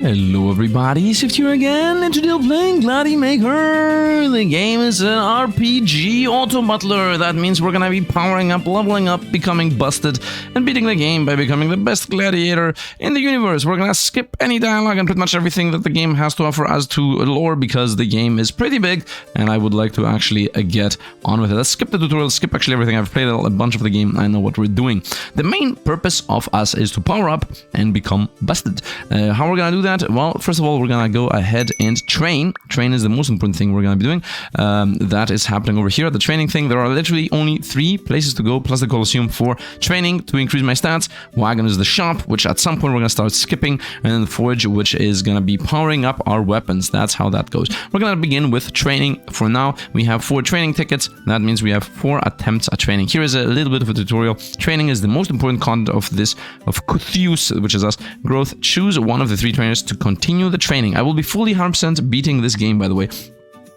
Hello everybody, Sifd here again, and today we're playing GLADIMAKER. The game is an RPG auto-battler. That means we're gonna be powering up, leveling up, becoming busted, and beating the game by becoming the best gladiator in the universe. We're gonna skip any dialogue and pretty much everything that the game has to offer as to lore, because the game is pretty big, and I would like to actually get on with it. Let's skip the tutorial, skip actually everything. I've played a bunch of the game, I know what we're doing. The main purpose of us is to power up and become busted. How we're gonna do that? Well, first of all, we're gonna go ahead and train. Train is the most important thing we're gonna be doing. That is happening over here at the training thing. There are literally only 3 places to go, plus the Colosseum for training to increase my stats. Wagon is the shop, which at some point we're gonna start skipping, and then the forge, which is gonna be powering up our weapons. That's how that goes. We're gonna begin with training. For now, we have 4 training tickets. That means we have 4 attempts at training. Here is a little bit of a tutorial. Training is the most important content of this, of Cthulhu, which is us. Growth. Choose one of the 3 trainers to continue the training. I will be fully 100% beating this game, by the way.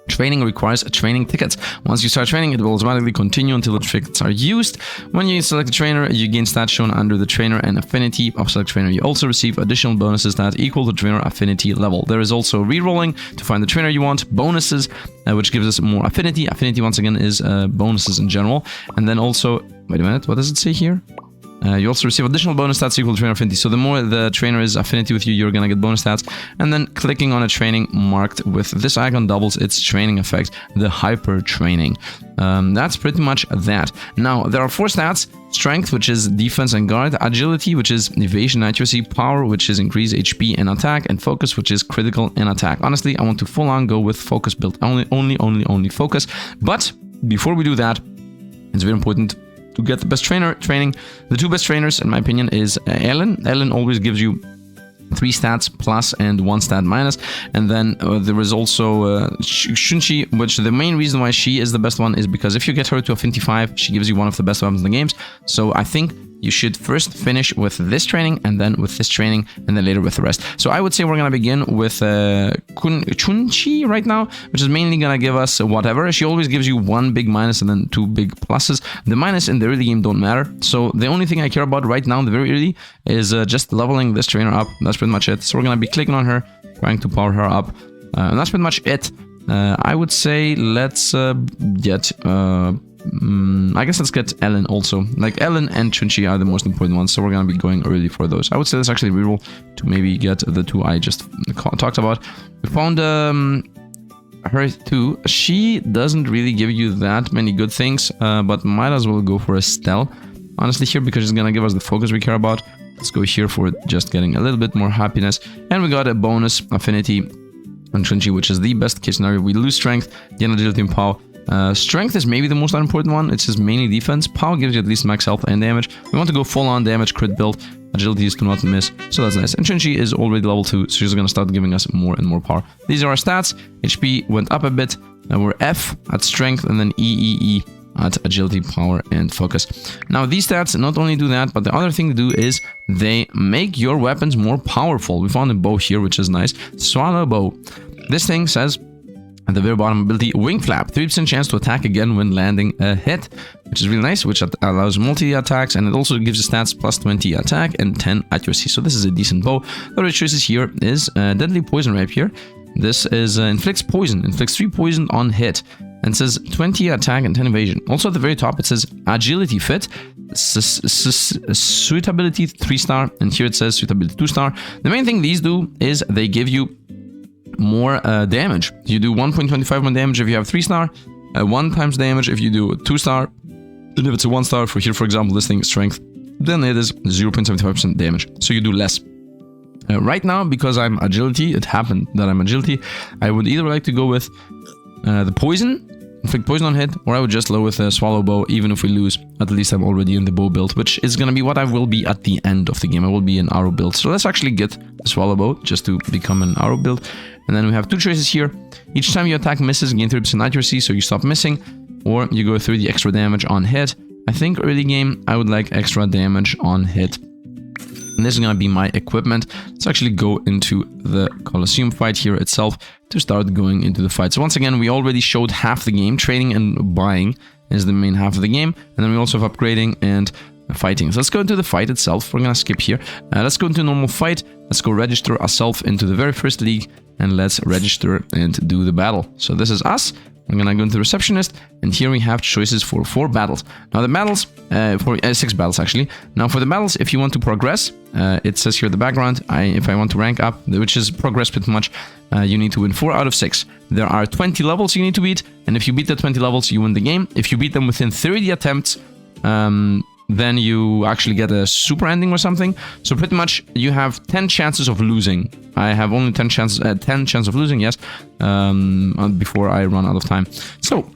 Training requires training tickets. Once you start training, it will automatically continue until the tickets are used. When you select a trainer, you gain stats shown under the trainer and affinity of select trainer. You also receive additional bonuses that equal the trainer affinity level. There is also re-rolling to find the trainer you want, bonuses, which gives us more affinity. Affinity, once again, is bonuses in general. And then also, wait a minute, what does it say here? You also receive additional bonus stats equal to trainer affinity. So the more the trainer is affinity with you, you're gonna get bonus stats. And then clicking on a training marked with this icon doubles its training effect, the hyper training. That's pretty much that. Now, there are 4 stats: strength, which is defense and guard; agility, which is evasion, accuracy; power, which is increase HP and attack; and focus, which is critical and attack. Honestly, I want to full on go with focus build. Only focus. But before we do that, it's very important to get the best training. The 2 best trainers, in my opinion, is Ellen. Ellen always gives you 3 stats plus and 1 stat minus. And then there is also Shunchi, which the main reason why she is the best one is because if you get her to affinity 5, she gives you one of the best weapons in the games. So I think you should first finish with this training, and then with this training, and then later with the rest. So I would say we're gonna begin with Chunchi right now, which is mainly gonna give us whatever. She always gives you 1 big minus and then 2 big pluses. The minus in the early game don't matter. So the only thing I care about right now in the very early is just leveling this trainer up. That's pretty much it. So we're gonna be clicking on her, trying to power her up. And that's pretty much it. I would say let's get... I guess let's get Ellen also. Like, Ellen and Chunchi are the most important ones, so we're gonna be going early for those. I would say let's actually reroll to maybe get the 2 I just talked about. We found her too. She doesn't really give you that many good things, but might as well go for Estelle, honestly, here, because she's gonna give us the focus we care about. Let's go here for just getting a little bit more happiness. And we got a bonus affinity on Chunchi, which is the best case scenario. We lose strength, gain agility and power. Strength is maybe the most unimportant one. It's just mainly defense. Power gives you at least max health and damage. We want to go full on damage crit build. Agility is to not miss, so that's nice. And Chunchi is already level 2, so she's gonna start giving us more and more power. These are our stats. HP went up a bit. We're F at strength, and then E at agility, power, and focus. Now, these stats not only do that, but the other thing to do is they make your weapons more powerful. We found a bow here, which is nice. Swallow bow. This thing says at the very bottom ability, wing flap, 3% chance to attack again when landing a hit, which is really nice, which allows multi-attacks, and it also gives you stats plus 20 attack and 10 accuracy. So this is a decent bow. The other choices here is deadly poison rapier. This is inflicts poison, inflicts 3 poison on hit, and says 20 attack and 10 evasion. Also at the very top it says agility fit, suitability 3-star, and here it says suitability 2-star. The main thing these do is they give you more damage. You do 1.25 more damage if you have 3-star, 1 times damage if you do 2-star, and if it's a 1-star, for here, for example, this thing is strength, then it is 0.75% damage, so you do less. Right now, because I'm agility, it happened that I'm agility, I would either like to go with the poison, inflict poison on hit, or I would just lower with a swallow bow. Even if we lose, at least I'm already in the bow build, which is gonna be what I will be at the end of the game. I will be an arrow build. So let's actually get the swallow bow just to become an arrow build. And then we have 2 choices here. Each time you attack misses, gain 30% accuracy, so you stop missing, or you go through the extra damage on hit. I think early game I would like extra damage on hit. And this is gonna be my equipment. Let's actually go into the Colosseum fight here itself to start going into the fight. So once again, we already showed half the game. Trading and buying is the main half of the game, and then we also have upgrading and fighting. So let's go into the fight itself. We're gonna skip here. Let's go into normal fight. Let's go register ourselves into the very first league, and let's register and do the battle. So this is us. We're gonna go into receptionist, and here we have choices for 4 battles. Now the battles, for 6 battles actually. Now for the battles, if you want to progress, it says here in the background, if I want to rank up, which is progress pretty much, you need to win 4 out of 6. There are 20 levels you need to beat, and if you beat the 20 levels, you win the game. If you beat them within 30 attempts, then you actually get a super ending or something. So pretty much you have 10 chances of losing. I have only 10 chances of losing, yes, before I run out of time. So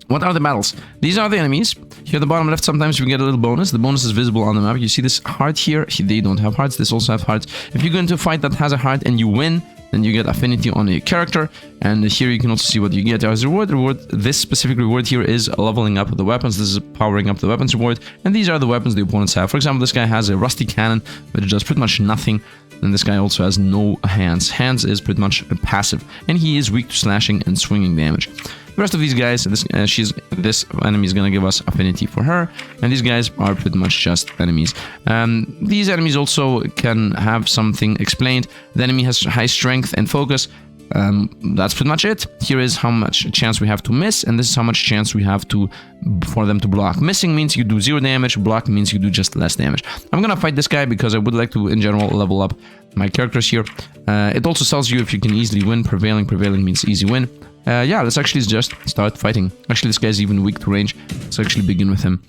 what are the battles? These are the enemies. Here at the bottom left, sometimes you get a little bonus. The bonus is visible on the map. You see this heart here. They don't have hearts. This also have hearts. If you go into a fight that has a heart and you win, then you get affinity on your character. And here you can also see what you get as a reward. This specific reward here is leveling up the weapons. This is powering up the weapons reward. And these are the weapons the opponents have. For example, this guy has a rusty cannon, which does pretty much nothing. And this guy also has no hands. Hands is pretty much passive. And he is weak to slashing and swinging damage. The rest of these guys, this enemy is gonna give us affinity for her, and these guys are pretty much just enemies. These enemies also can have something explained. The enemy has high strength and focus. That's pretty much it. Here is how much chance we have to miss, and this is how much chance we have for them to block. Missing means you do 0 damage, block means you do just less damage. I'm gonna fight this guy because I would like to, in general, level up my characters here. It also tells you if you can easily win. Prevailing means easy win. Yeah, let's actually just start fighting. Actually, this guy's even weak to range. Let's actually begin with him.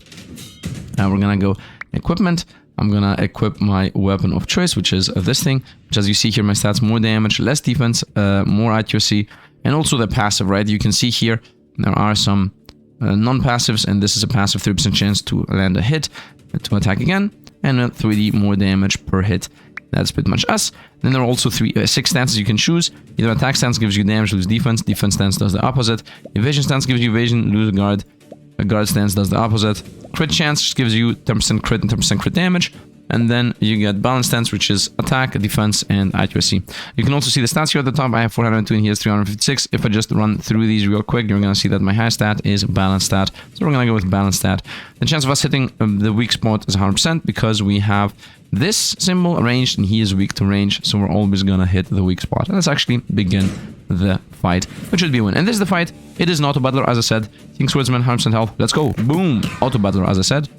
We're gonna go equipment. I'm gonna equip my weapon of choice, which is this thing. Which, as you see here, my stats: more damage, less defense, more accuracy, and also the passive, right? You can see here there are some non-passives, and this is a passive 30% chance to land a hit, to attack again, and 3D more damage per hit. That's pretty much us. Then there are also 6 stances you can choose. Either attack stance gives you damage, lose defense. Defense stance does the opposite. Evasion stance gives you evasion, lose a guard. A guard stance does the opposite. Crit chance gives you 10% crit and 10% crit damage. And then you get balance stance, which is attack, defense, and accuracy. You can also see the stats here at the top. I have 402 and he has 356. If I just run through these real quick, you're going to see that my high stat is balance stat. So we're going to go with balance stat. The chance of us hitting the weak spot is 100% because we have this symbol ranged and he is weak to range. So we're always going to hit the weak spot. And let's actually begin the fight, which should be a win. And this is the fight. It is an auto battler, as I said. King Swordsman, 100% health. Let's go. Boom. Auto battler, as I said.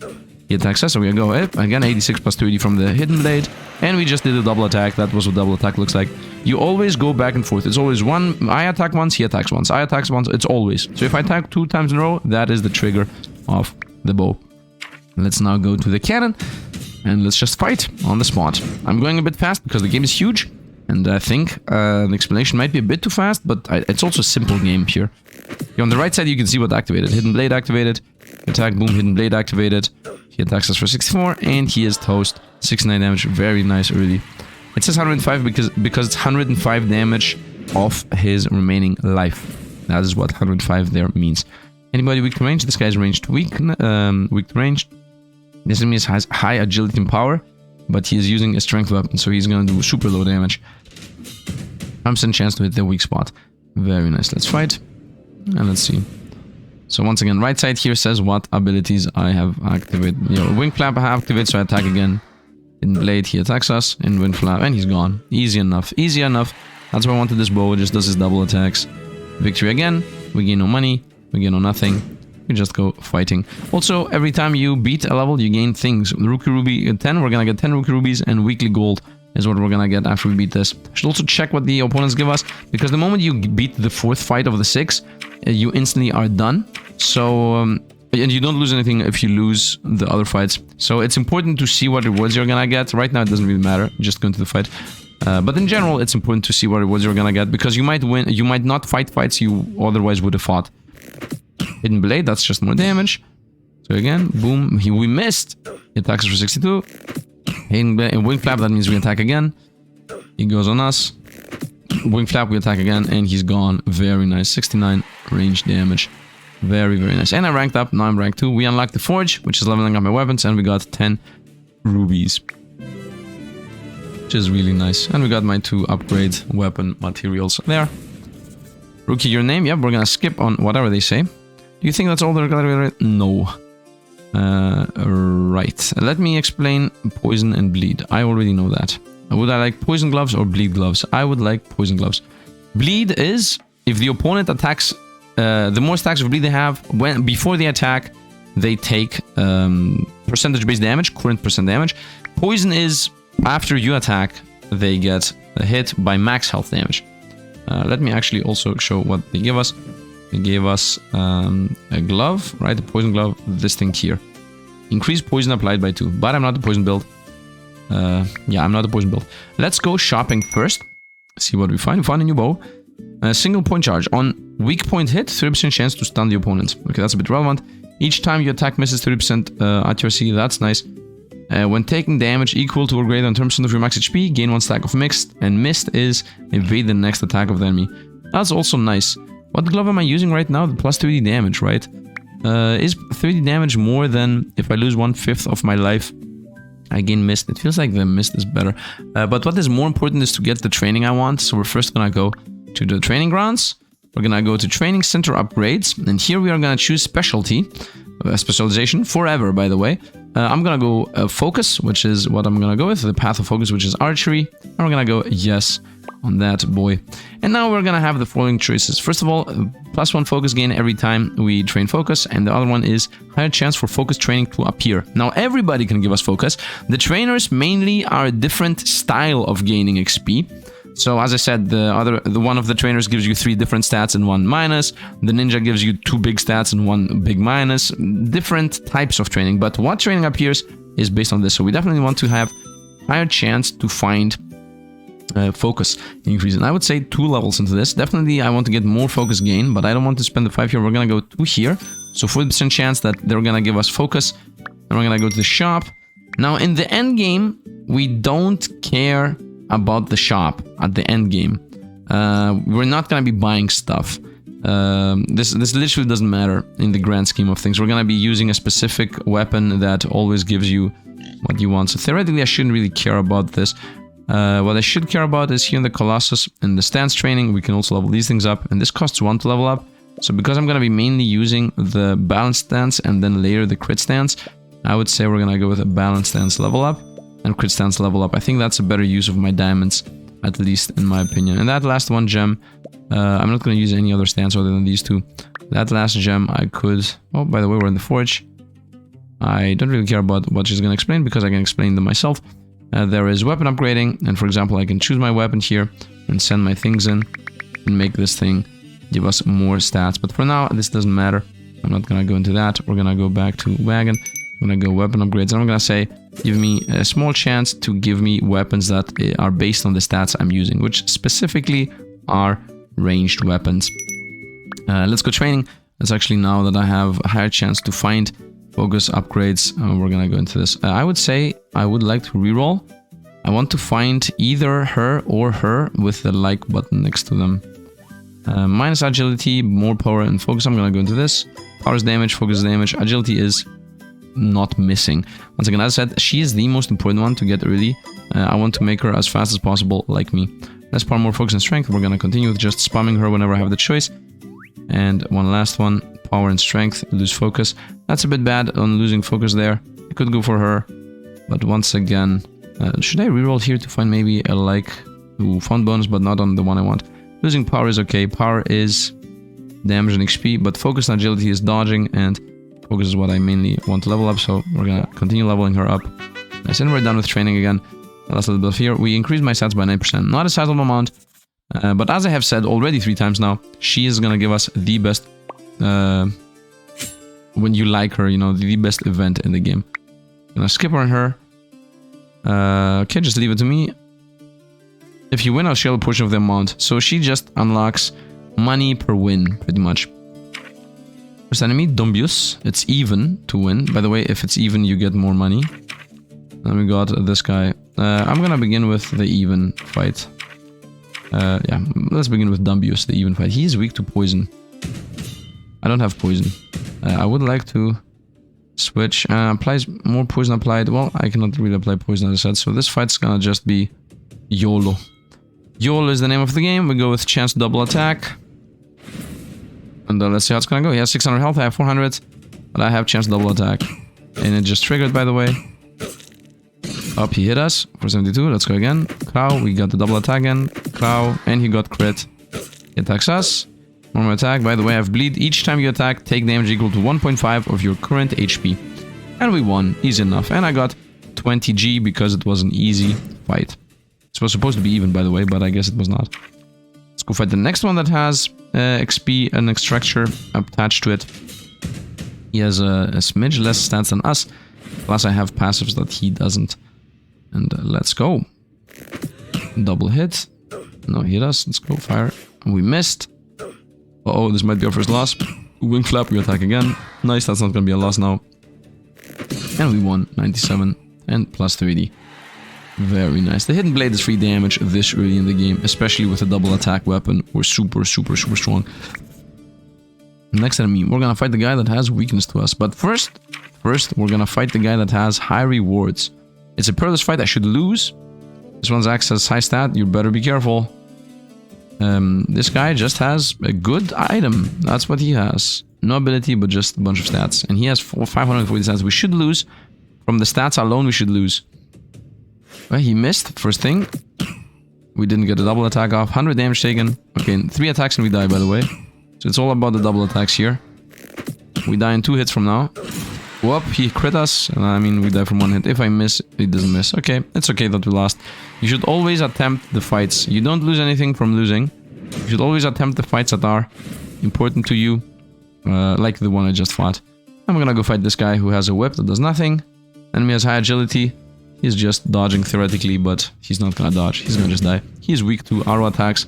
He attacks us, so we go again 86 plus 30 from the hidden blade, and we just did a double attack. That was what double attack looks like. You always go back and forth. It's always one. I attack once, he attacks once. I attack once. It's always. So if I attack 2 times in a row, that is the trigger of the bow. Let's now go to the cannon, and let's just fight on the spot. I'm going a bit fast because the game is huge, and I think the explanation might be a bit too fast, but it's also a simple game here. Here on the right side, you can see what activated. Hidden blade activated. Attack, boom, hidden blade activated. He attacks us for 64, and he is toast. 69 damage, very nice early. It says 105 because it's 105 damage off his remaining life. That is what 105 there means. Anybody weak to range? This guy's ranged weak to range. This enemy has high agility and power, but he is using a strength weapon, so he's gonna do super low damage. 100% chance to hit the weak spot. Very nice. Let's fight, and let's see. So once again, right side here says what abilities I have activated. Wing flap I have activated, so I attack again. In blade, he attacks us. In wind flap, and he's gone. Easy enough. Easy enough. That's why I wanted this bow. It just does his double attacks. Victory again. We gain no money. We gain no nothing. We just go fighting. Also, every time you beat a level, you gain things. Rookie Ruby 10, we're gonna get 10 Rookie Rubies, and weekly gold is what we're gonna get after we beat this. Should also check what the opponents give us, because the moment you beat the 4th fight of the 6, you instantly are done. So, and you don't lose anything if you lose the other fights. So it's important to see what rewards you're gonna get. Right now it doesn't really matter, just go into the fight. But in general, it's important to see what rewards you're gonna get, because you might win, you might not fight fights you otherwise would have fought. Hidden blade, that's just more damage. So again, boom, we missed. He attacks us for 62. Hidden blade, wing flap, that means we attack again. He goes on us. Wing flap, we attack again, and he's gone. Very nice. 69 range damage. Very, very nice. And I ranked up. Now I'm rank 2. We unlocked the forge, which is leveling up my weapons, and we got 10 rubies, which is really nice. And we got my 2 upgrade weapon materials there. Rookie, your name? Yep, we're gonna skip on whatever they say. Do you think that's all they're gonna read? No. Right. Let me explain poison and bleed. I already know that. Would I like poison gloves or bleed gloves? I would like poison gloves. Bleed is if the opponent attacks, the more stacks of bleed they have, before they attack, they take percentage-based damage, current percent damage. Poison is after you attack, they get hit by max health damage. Let me actually also show what they give us. They gave us a glove, right? A poison glove, this thing here. Increase poison applied by 2, but I'm not a poison build. Yeah, I'm not a poison build. Let's go shopping first. See what we find. We found a new bow. A single point charge. On weak point hit, 30% chance to stun the opponent. Okay, that's a bit relevant. Each time you attack misses 30% accuracy. That's nice. When taking damage equal to or greater than 10% of your max HP, gain 1 stack of mixed. And missed is evade the next attack of the enemy. That's also nice. What glove am I using right now? The plus 3D damage, right? Is 3D damage more than if I lose 1/5 of my life? I gain mist. It feels like the mist is better. But what is more important is to get the training I want. So we're first gonna go to the training grounds. We're gonna go to training center upgrades. And here we are gonna choose specialty. Specialization. Forever, by the way. I'm gonna go focus, which is what I'm gonna go with. The path of focus, which is archery. And we're gonna go yes on that boy. And now we're gonna have the following choices. First of all, +1 focus gain every time we train focus, and the other one is higher chance for focus training to appear. Now everybody can give us focus. The trainers mainly are a different style of gaining XP. So as I said, the one of the trainers gives you 3 different stats and 1 minus. The ninja gives you 2 big stats and 1 big minus. Different types of training, but what training appears is based on this. So we definitely want to have higher chance to find focus increase. And I would say 2 levels into this. Definitely I want to get more focus gain, but I don't want to spend the 5 here. We're gonna go 2 here. So 40% chance that they're gonna give us focus. And we're gonna go to the shop. Now in the end game, we don't care about the shop at the end game. We're not gonna be buying stuff. This literally doesn't matter in the grand scheme of things. We're gonna be using a specific weapon that always gives you what you want. So theoretically, I shouldn't really care about this. What I should care about is here in the Colossus and the stance training. We can also level these things up, and this costs 1 to level up. So because I'm gonna be mainly using the balance stance and then later the crit stance, I would say we're gonna go with a balance stance level up and crit stance level up. I think that's a better use of my diamonds, at least in my opinion. And that last 1 gem, I'm not going to use any other stance other than these 2. That last gem I could... Oh, by the way, we're in the forge. I don't really care about what she's going to explain because I can explain them myself. There is weapon upgrading, and for example, I can choose my weapon here and send my things in and make this thing give us more stats. But for now, this doesn't matter. I'm not going to go into that. We're going to go back to wagon. I'm going to go weapon upgrades, and I'm going to say, give me a small chance to give me weapons that are based on the stats I'm using, which specifically are ranged weapons. Let's go training. That's actually now that I have a higher chance to find focus upgrades. We're going to go into this. I would say I would like to reroll. I want to find either her or her with the like button next to them. Minus agility, more power and focus. I'm going to go into this. Power is damage, focus is damage. Agility is not missing. Once again, as I said, she is the most important one to get early. I want to make her as fast as possible, like me. Less power, more focus and strength. We're gonna continue with just spamming her whenever I have the choice. And one last one, power and strength, lose focus. That's a bit bad on losing focus there. I could go for her, but once again, should I reroll here to find maybe a like? Ooh, found bonus, but not on the one I want. Losing power is okay. Power is damage and XP, but focus and agility is dodging, and focus is what I mainly want to level up, so we're gonna continue leveling her up. Nice, and we're done with training again. Last little bit of here. We increased my stats by 9%. Not a sizable amount, but as I have said already 3 times now, she is gonna give us the best, when you like her, you know, the best event in the game. Gonna skip on her. Okay, just leave it to me. If you win, I'll share a portion of the amount. So she just unlocks money per win, pretty much. First enemy, Dumbius. It's even to win. By the way, if it's even, you get more money. Then we got this guy. I'm gonna begin with the even fight. Yeah, let's begin with Dumbius, the even fight. He's weak to poison. I don't have poison. I would like to switch. Applies more poison applied. Well, I cannot really apply poison, as I said. So this fight's gonna just be YOLO. YOLO is the name of the game. We go with chance double attack. And let's see how it's gonna go. He has 600 health, I have 400. But I have chance double attack. And it just triggered, by the way. Up, he hit us for 72. Let's go again. Crow, we got the double attack again. Crow, and he got crit. He attacks us. One more attack. By the way, I have bleed. Each time you attack, take damage equal to 1.5 of your current HP. And we won. Easy enough. And I got 20 G because it was an easy fight. It was supposed to be even, by the way, but I guess it was not. Let's go fight the next one that has XP and extractor attached to it. He has a smidge less stats than us. Plus I have passives that he doesn't. And let's go. Double hit. No, he hit us. Let's go, fire. And we missed. Uh-oh, this might be our first loss. Wing flap, we attack again. Nice, that's not gonna be a loss now. And we won 97 and plus 30. Very nice. The hidden blade is 3 damage this early in the game, especially with a double attack weapon. We're super strong. Next enemy, we're gonna fight the guy that has weakness to us. But first, we're gonna fight the guy that has high rewards. It's a perilous fight, I should lose. This one's acts as high stat, you better be careful. This guy just has a good item. That's what he has. No ability, but just a bunch of stats. And he has 540 stats. We should lose. From the stats alone, we should lose. Well, he missed, first thing. We didn't get a double attack off. 100 damage taken. Okay, 3 attacks and we die, by the way. So it's all about the double attacks here. We die in 2 hits from now. Whoop, he crit us. And I mean, we die from 1 hit. If I miss, it doesn't miss. Okay, it's okay that we lost. You should always attempt the fights. You don't lose anything from losing. You should always attempt the fights that are important to you. Like the one I just fought. I'm gonna go fight this guy who has a whip that does nothing. Enemy has high agility. He's just dodging theoretically, but he's not gonna dodge. He's gonna just die. He's weak to arrow attacks.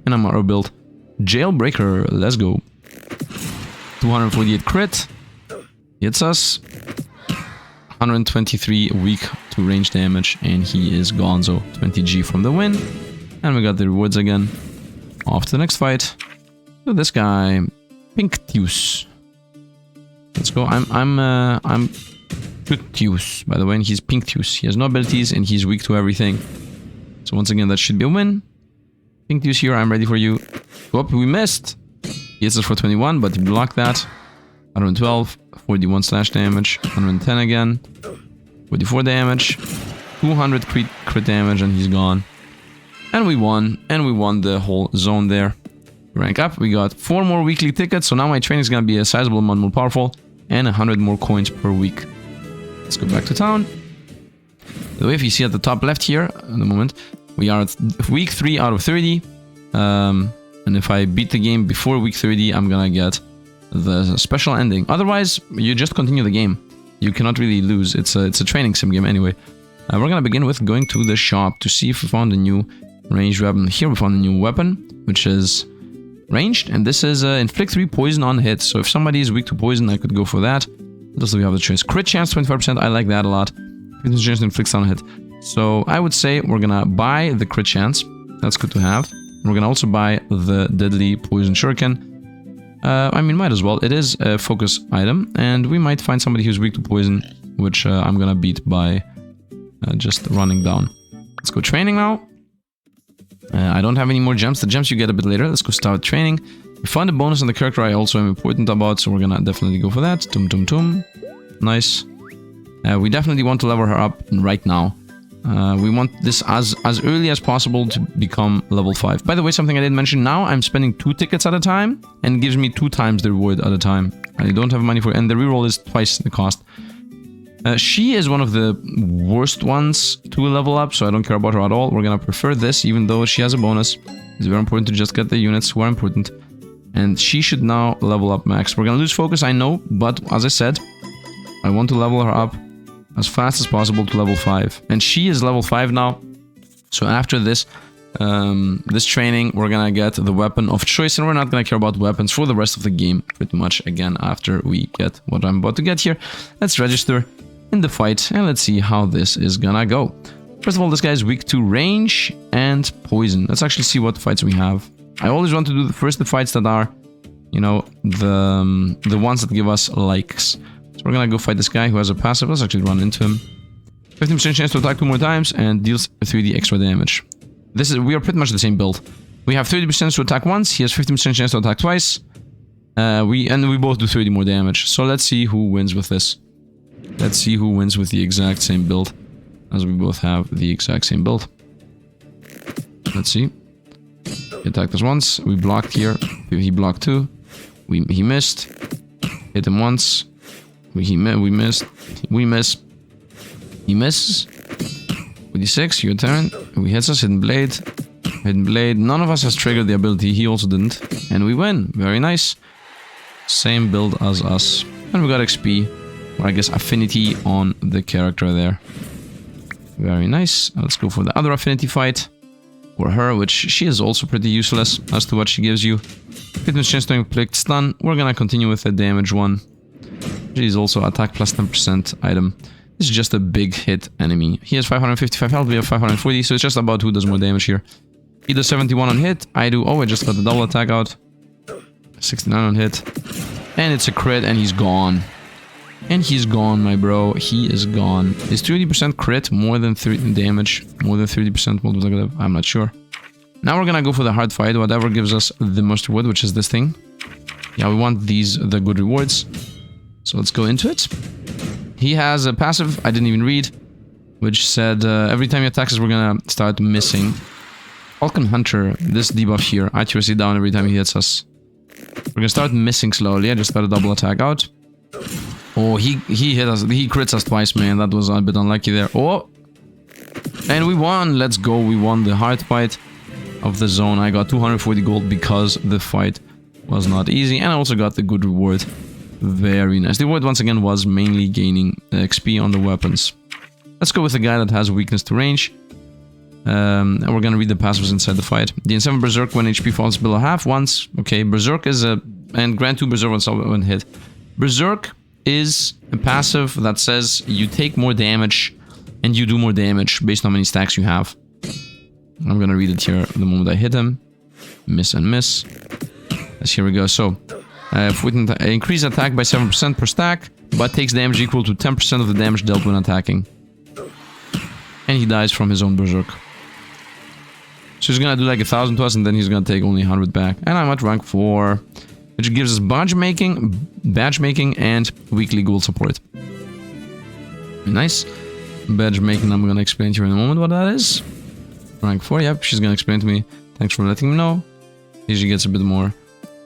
And I'm arrow build. Jailbreaker, let's go. 248 crit. Hits us. 123 weak to range damage. And he is gonzo. 20 G from the win. And we got the rewards again. Off to the next fight. So this guy. Pinctius. Let's go. I'm Pinctius, by the way, and he's Pinctius. He has no abilities and he's weak to everything. So once again, that should be a win. Pinctius here, I'm ready for you. Whoop, we missed. He hits us for 21, but he blocked that. 112, 41 slash damage, 110 again, 44 damage, 200 crit damage, and he's gone. And we won the whole zone there. Rank up, we got 4 more weekly tickets, so now my training is gonna be a sizable amount more powerful, and 100 more coins per week. Let's go back to town. The way if you see at the top left here, at the moment, we are at week 3 out of 30. And if I beat the game before week 30, I'm gonna get the special ending. Otherwise, you just continue the game. You cannot really lose. It's a training sim game anyway. We're gonna begin with going to the shop to see if we found a new ranged weapon. Here we found a new weapon, which is ranged, and this is inflict 3 poison on hit. So if somebody is weak to poison, I could go for that. Also, we have the choice. Crit chance 25%. I like that a lot. Crit chance to inflict on hit. So I would say we're gonna buy the crit chance. That's good to have. We're gonna also buy the deadly poison shuriken. I mean, might as well. It is a focus item, and we might find somebody who's weak to poison, which I'm gonna beat by just running down. Let's go training now. I don't have any more gems. The gems you get a bit later. Let's go start training. We found a bonus on the character I also am important about, so we're gonna definitely go for that. Tum tum tum. Nice. We definitely want to level her up right now. We want this as early as possible to become level 5. By the way, something I didn't mention, now I'm spending 2 tickets at a time, and it gives me 2 times the reward at a time. I don't have money for it, and the reroll is twice the cost. She is one of the worst ones to level up, so I don't care about her at all. We're gonna prefer this, even though she has a bonus. It's very important to just get the units who are important. And she should now level up max. We're gonna lose focus, I know, but as I said, I want to level her up as fast as possible to level 5. And she is level 5 now. So after this, this training, we're gonna get the weapon of choice, and we're not gonna care about weapons for the rest of the game, pretty much, again, after we get what I'm about to get here. Let's register in the fight, and let's see how this is gonna go. First of all, this guy is weak to range and poison. Let's actually see what fights we have. I always want to do the fights that are, you know, the ones that give us likes. So we're gonna go fight this guy who has a passive. Let's actually run into him. 15% chance to attack 2 more times and deals 3d extra damage. We are pretty much the same build. We have 30% to attack once. He has 15% chance to attack twice. We both do 30 more damage. So let's see who wins with this. Let's see who wins with the exact same build, as we both have the exact same build. Let's see. He attacked us once. We blocked here. He blocked two. He missed. Hit him once. We missed. We miss. He misses. With D6, your turn. We hits us. Hidden Blade. Hidden Blade. None of us has triggered the ability. He also didn't. And we win. Very nice. Same build as us. And we got XP. Or I guess affinity on the character there. Very nice. Let's go for the other affinity fight. Or her, which she is also pretty useless as to what she gives you. Fitness chance to inflict stun. We're gonna continue with the damage one. She's also attack plus 10% item. This is just a big hit enemy. He has 555 health, we have 540, so it's just about who does more damage here. He does 71 on hit, I do... Oh, I just got the double attack out. 69 on hit. And it's a crit, and he's gone. And he's gone, my bro. He is gone. Is 30% crit more than 3 damage? More than 30% multiplicative? I'm not sure. Now we're gonna go for the hard fight, whatever gives us the most reward, which is this thing. Yeah, we want these, the good rewards. So let's go into it. He has a passive, I didn't even read, which said every time he attacks us, we're gonna start missing. Falcon Hunter, this debuff here, accuracy down every time he hits us. We're gonna start missing slowly. I just got a double attack out. Oh, he hit us, he crits us twice, man. That was a bit unlucky there. Oh! And we won! Let's go, we won the hard fight of the zone. I got 240 gold because the fight was not easy. And I also got the good reward. Very nice. The reward once again was mainly gaining XP on the weapons. Let's go with the guy that has weakness to range. And we're gonna read the passives inside the fight. The N7 Berserk when HP falls below half once. Okay, Berserk is a... And grant 2 Berserk when hit. Berserk is a passive that says you take more damage and you do more damage based on how many stacks you have. I'm gonna read it here the moment I hit him. Miss and miss. Yes, here we go. So, if we can increase attack by 7% per stack, but takes damage equal to 10% of the damage dealt when attacking. And he dies from his own Berserk. So he's gonna do like 1,000 to us, and then he's gonna take only 100 back. And I'm at rank 4. Which gives us badge making, and weekly gold support. Nice. Badge making, I'm gonna explain to you in a moment what that is. Rank 4, yep, she's gonna explain to me. Thanks for letting me know. Usually gets a bit more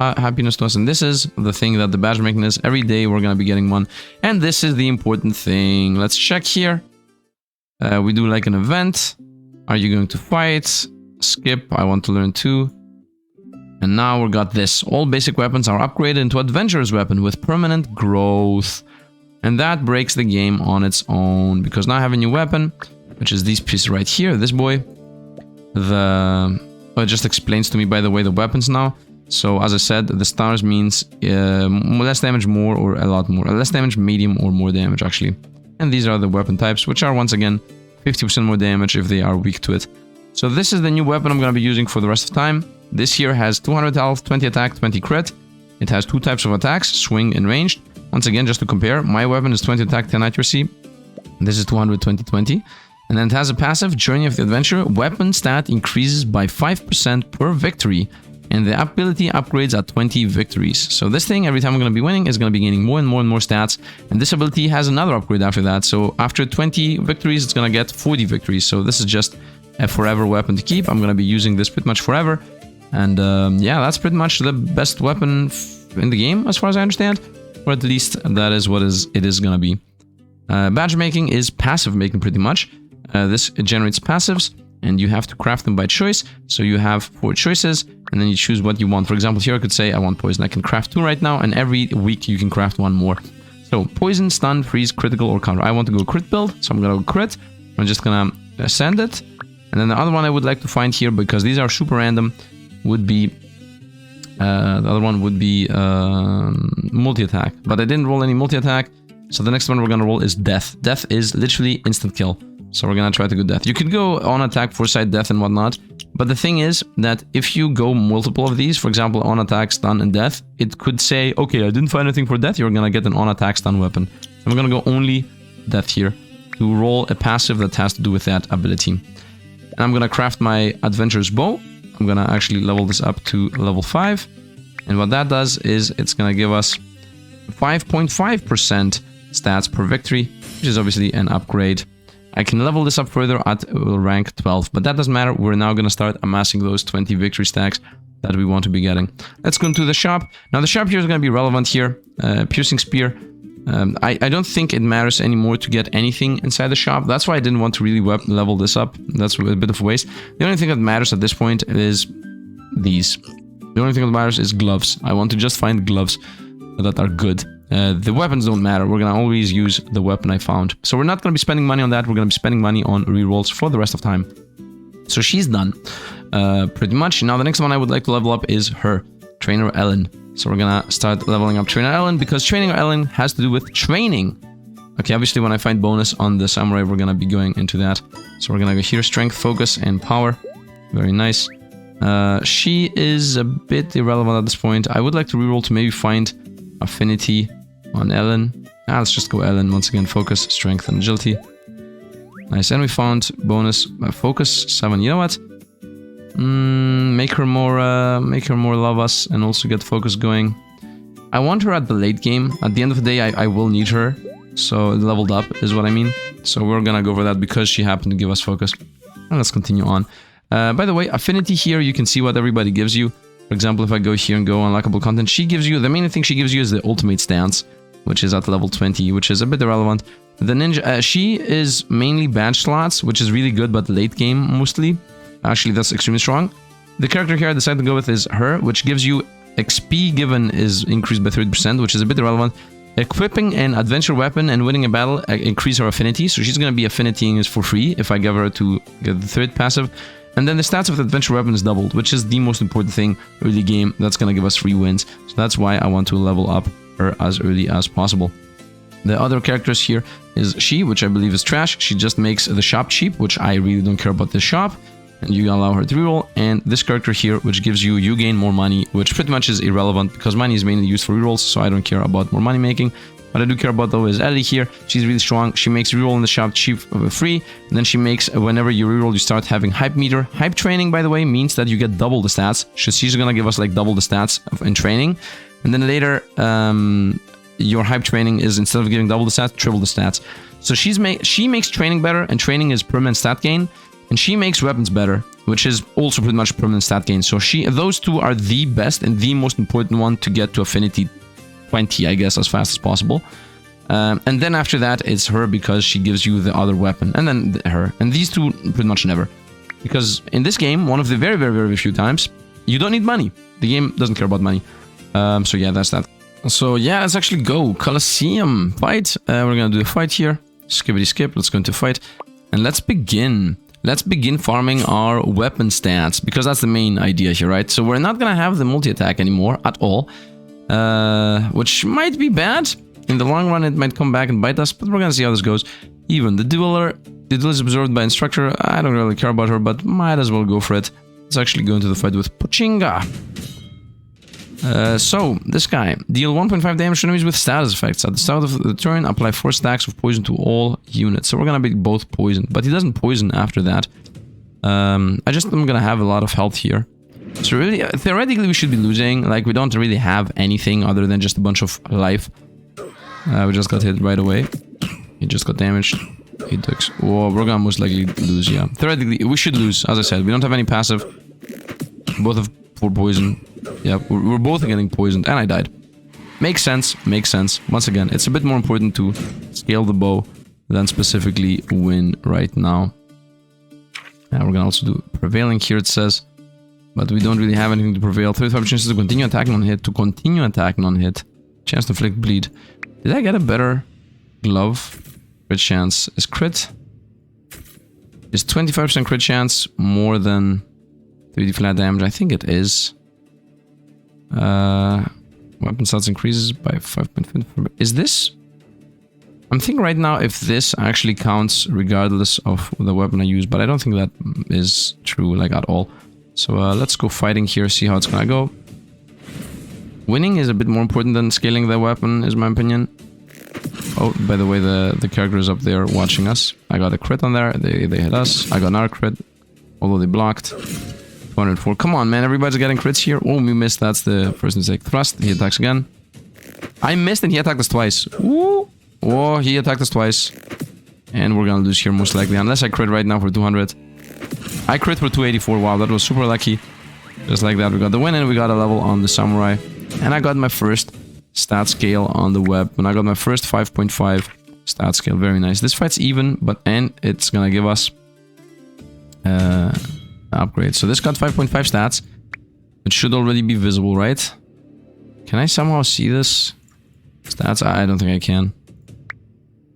happiness to us. And this is the thing that the badge making is. Every day we're gonna be getting one. And this is the important thing. Let's check here. We do like an event. Are you going to fight? Skip, I want to learn too. And now we got this. All basic weapons are upgraded into Adventurer's Weapon with permanent growth. And that breaks the game on its own. Because now I have a new weapon, which is these pieces right here. This boy. It just explains to me, by the way, the weapons now. So, as I said, the stars means less damage, more, or a lot more. Less damage, medium, or more damage, actually. And these are the weapon types, which are, once again, 50% more damage if they are weak to it. So this is the new weapon I'm going to be using for the rest of time. This here has 200 health, 20 attack, 20 crit. It has 2 types of attacks, swing and ranged. Once again, just to compare, my weapon is 20 attack, 10 accuracy. This is 200, 20, 20. And then it has a passive, Journey of the Adventurer. Weapon stat increases by 5% per victory. And the ability upgrades at 20 victories. So this thing, every time I'm going to be winning, is going to be gaining more and more and more stats. And this ability has another upgrade after that. So after 20 victories, it's going to get 40 victories. So this is just a forever weapon to keep. I'm going to be using this pretty much forever. And yeah, that's pretty much the best weapon in the game, as far as I understand. Or at least that is what it is going to be. Badge making is passive making pretty much. This generates passives, and you have to craft them by choice. So you have 4 choices, and then you choose what you want. For example, here I could say I want poison. I can craft 2 right now, and every week you can craft 1 more. So poison, stun, freeze, critical, or counter. I want to go crit build, so I'm going to go crit. I'm just going to send it. And then the other one I would like to find here, because these are super random, would be... the other one would be multi-attack. But I didn't roll any multi-attack, so the next one we're going to roll is death. Death is literally instant kill. So we're going to try to go death. You could go on attack, foresight, death, and whatnot. But the thing is that if you go multiple of these, for example, on attack, stun, and death, it could say, okay, I didn't find anything for death, you're going to get an on attack, stun weapon. I'm going to go only death here to roll a passive that has to do with that ability. And I'm going to craft my adventurer's bow. I'm going to actually level this up to level 5. And what that does is it's going to give us 5.5% stats per victory, which is obviously an upgrade. I can level this up further at rank 12, but that doesn't matter. We're now going to start amassing those 20 victory stacks that we want to be getting. Let's go into the shop. Now the shop here is going to be relevant here. Piercing spear. I don't think it matters anymore to get anything inside the shop. That's why I didn't want to really level this up. That's a bit of a waste. The only thing that matters at this point is these. The only thing that matters is gloves. I want to just find gloves that are good. The weapons don't matter. We're going to always use the weapon I found. So we're not going to be spending money on that. We're going to be spending money on rerolls for the rest of time. So she's done. Pretty much. Now the next one I would like to level up is her, Trainer Ellen. So we're gonna start leveling up Trainer Ellen, because Trainer Ellen has to do with training. Okay, obviously when I find bonus on the Samurai, we're gonna be going into that. So we're gonna go here, Strength, Focus, and Power. Very nice. She is a bit irrelevant at this point. I would like to reroll to maybe find Affinity on Ellen. Let's just go Ellen once again. Focus, Strength, and Agility. Nice, and we found bonus Focus 7. You know what? Make her more love us and also get focus going. I want her at the late game. At the end of the day, I will need her. So leveled up is what I mean. So we're gonna go for that because she happened to give us focus. And let's continue on. By the way, affinity here, you can see what everybody gives you. For example, if I go here and go unlockable content, she gives you, the main thing she gives you is the ultimate stance, which is at level 20, which is a bit irrelevant. The ninja, she is mainly badge slots, which is really good, but late game mostly. Actually, that's extremely strong. The character here I decided to go with is her, which gives you XP given is increased by 30%, which is a bit irrelevant. Equipping an adventure weapon and winning a battle increase her affinity, so she's going to be affinitying is for free if I give her to get the third passive. And then the stats of the adventure weapon is doubled, which is the most important thing early game. That's going to give us free wins, so that's why I want to level up her as early as possible. The other characters here is she, which I believe is trash. She just makes the shop cheap, which I really don't care about this shop. And you allow her to reroll, and this character here, which gives you gain more money, which pretty much is irrelevant because money is mainly used for rerolls, so I don't care about more money making. What I do care about though is Ellie here. She's really strong. She makes reroll in the shop cheap free, and then she makes whenever you reroll, you start having hype meter. Hype training, by the way, means that you get double the stats. So she's gonna give us like double the stats in training, and then later your hype training is instead of giving double the stats, triple the stats. So she makes training better, and training is permanent stat gain. And she makes weapons better, which is also pretty much permanent stat gain. So those two are the best and the most important one to get to affinity 20, I guess, as fast as possible. And then after that, it's her because she gives you the other weapon. And then her. And these two, pretty much never. Because in this game, one of the very, very, very few times, you don't need money. The game doesn't care about money. So yeah, that's that. So yeah, let's actually go. Colosseum fight. We're gonna do a fight here. Skippity skip. Let's go into fight. And let's begin. Let's begin farming our weapon stats, because that's the main idea here, right? So we're not gonna have the multi-attack anymore at all, which might be bad. In the long run, it might come back and bite us, but we're gonna see how this goes. Even the dueler is absorbed by instructor. I don't really care about her, but might as well go for it. Let's actually go into the fight with Pochinga. So, this guy. Deal 1.5 damage to enemies with status effects. At the start of the turn, apply 4 stacks of poison to all units. So we're gonna be both poisoned, but he doesn't poison after that. I'm gonna have a lot of health here. So really, theoretically, we should be losing. Like, we don't really have anything other than just a bunch of life. We just got hit right away. He just got damaged. He took... Whoa, we're gonna most likely lose, yeah. Theoretically, we should lose, as I said. We don't have any passive. Both have 4 poison. Yeah, we're both getting poisoned, and I died. Makes sense, makes sense. Once again, it's a bit more important to scale the bow than specifically win right now. And we're gonna also do prevailing here, it says. But we don't really have anything to prevail. 35 chances to continue attacking on hit. Chance to inflict bleed. Did I get a better glove? Crit chance. Is crit? Is 25% crit chance more than 3d flat damage? I think it is. Weapon stats increases by 5.5. Is this? I'm thinking right now if this actually counts regardless of the weapon I use, but I don't think that is true, like, at all. So let's go fighting here, see how it's gonna go. Winning is a bit more important than scaling the weapon, is my opinion. Oh, by the way, the character is up there watching us. I got a crit on there, they hit us. I got another crit, although they blocked. 204. Come on, man, everybody's getting crits here. Oh, we missed, that's the first mistake. Thrust, he attacks again. I missed and he attacked us twice. Ooh. Oh, he attacked us twice. And we're gonna lose here most likely, unless I crit right now for 200. I crit for 284. Wow, that was super lucky. Just like that, we got the win and we got a level on the samurai. And I got my first stat scale on the weapon. I got my first 5.5 stat scale. Very nice. This fight's even, and it's gonna give us upgrade. So this got 5.5 stats. It should already be visible, right? Can I somehow see this? Stats? I don't think I can.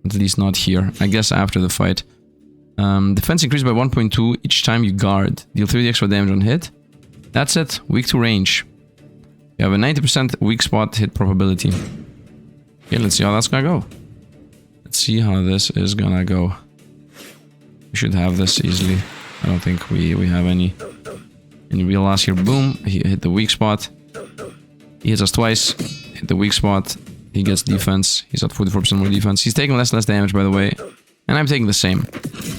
At least not here. I guess after the fight. Defense increased by 1.2 each time you guard. Deal 3 extra damage on hit. That's it. Weak to range. You have a 90% weak spot hit probability. Okay, let's see how that's gonna go. Let's see how this is gonna go. We should have this easily. I don't think we have any real loss here. Boom. He hit the weak spot. He hits us twice. Hit the weak spot. He gets defense. He's at 44% more defense. He's taking less damage, by the way. And I'm taking the same.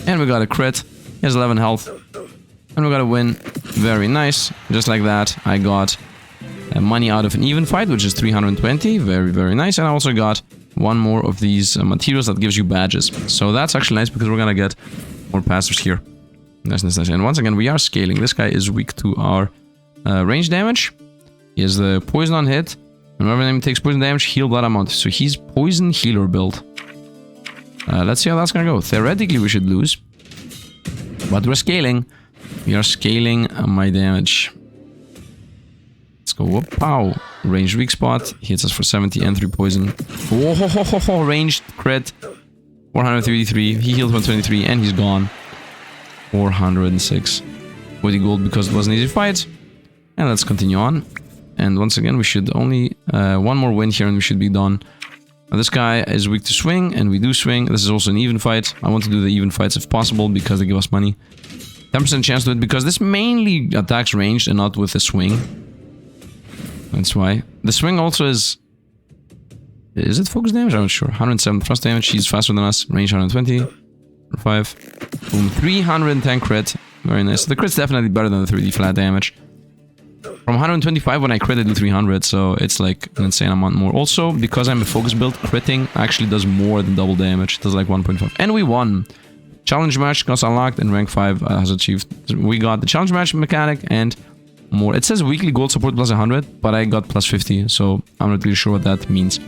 And we got a crit. He has 11 health. And we got a win. Very nice. Just like that, I got money out of an even fight, which is 320. Very, very nice. And I also got one more of these materials that gives you badges. So that's actually nice because we're gonna get more passives here. Nice. And once again, we are scaling. This guy is weak to our range damage. He has the poison on hit. And whenever an enemy takes poison damage, heal that amount. So he's poison healer build. Let's see how that's gonna go. Theoretically, we should lose. But we're scaling. We are scaling my damage. Let's go. Whoop, pow. Ranged weak spot. Hits us for 70 and 3 poison. Oh, ranged crit. 433. He healed 123 and he's gone. 406. 40 gold because it was an easy fight. And let's continue on. And once again, we should only... one more win here and we should be done. Now, this guy is weak to swing, and we do swing. This is also an even fight. I want to do the even fights if possible, because they give us money. 10% chance to it, because this mainly attacks ranged and not with the swing. That's why. The swing also is... Is it focus damage? I'm not sure. 107 thrust damage. He's faster than us. Range 120. 5. Boom. 310 crit. Very nice. The crit's definitely better than the 3D flat damage. From 125 when I crit, I do 300, so it's like an insane amount more. Also, because I'm a focus build, critting actually does more than double damage. It does like 1.5. And we won! Challenge match got unlocked and rank 5 has achieved. We got the challenge match mechanic and more. It says weekly gold support plus 100, but I got plus 50, so I'm not really sure what that means.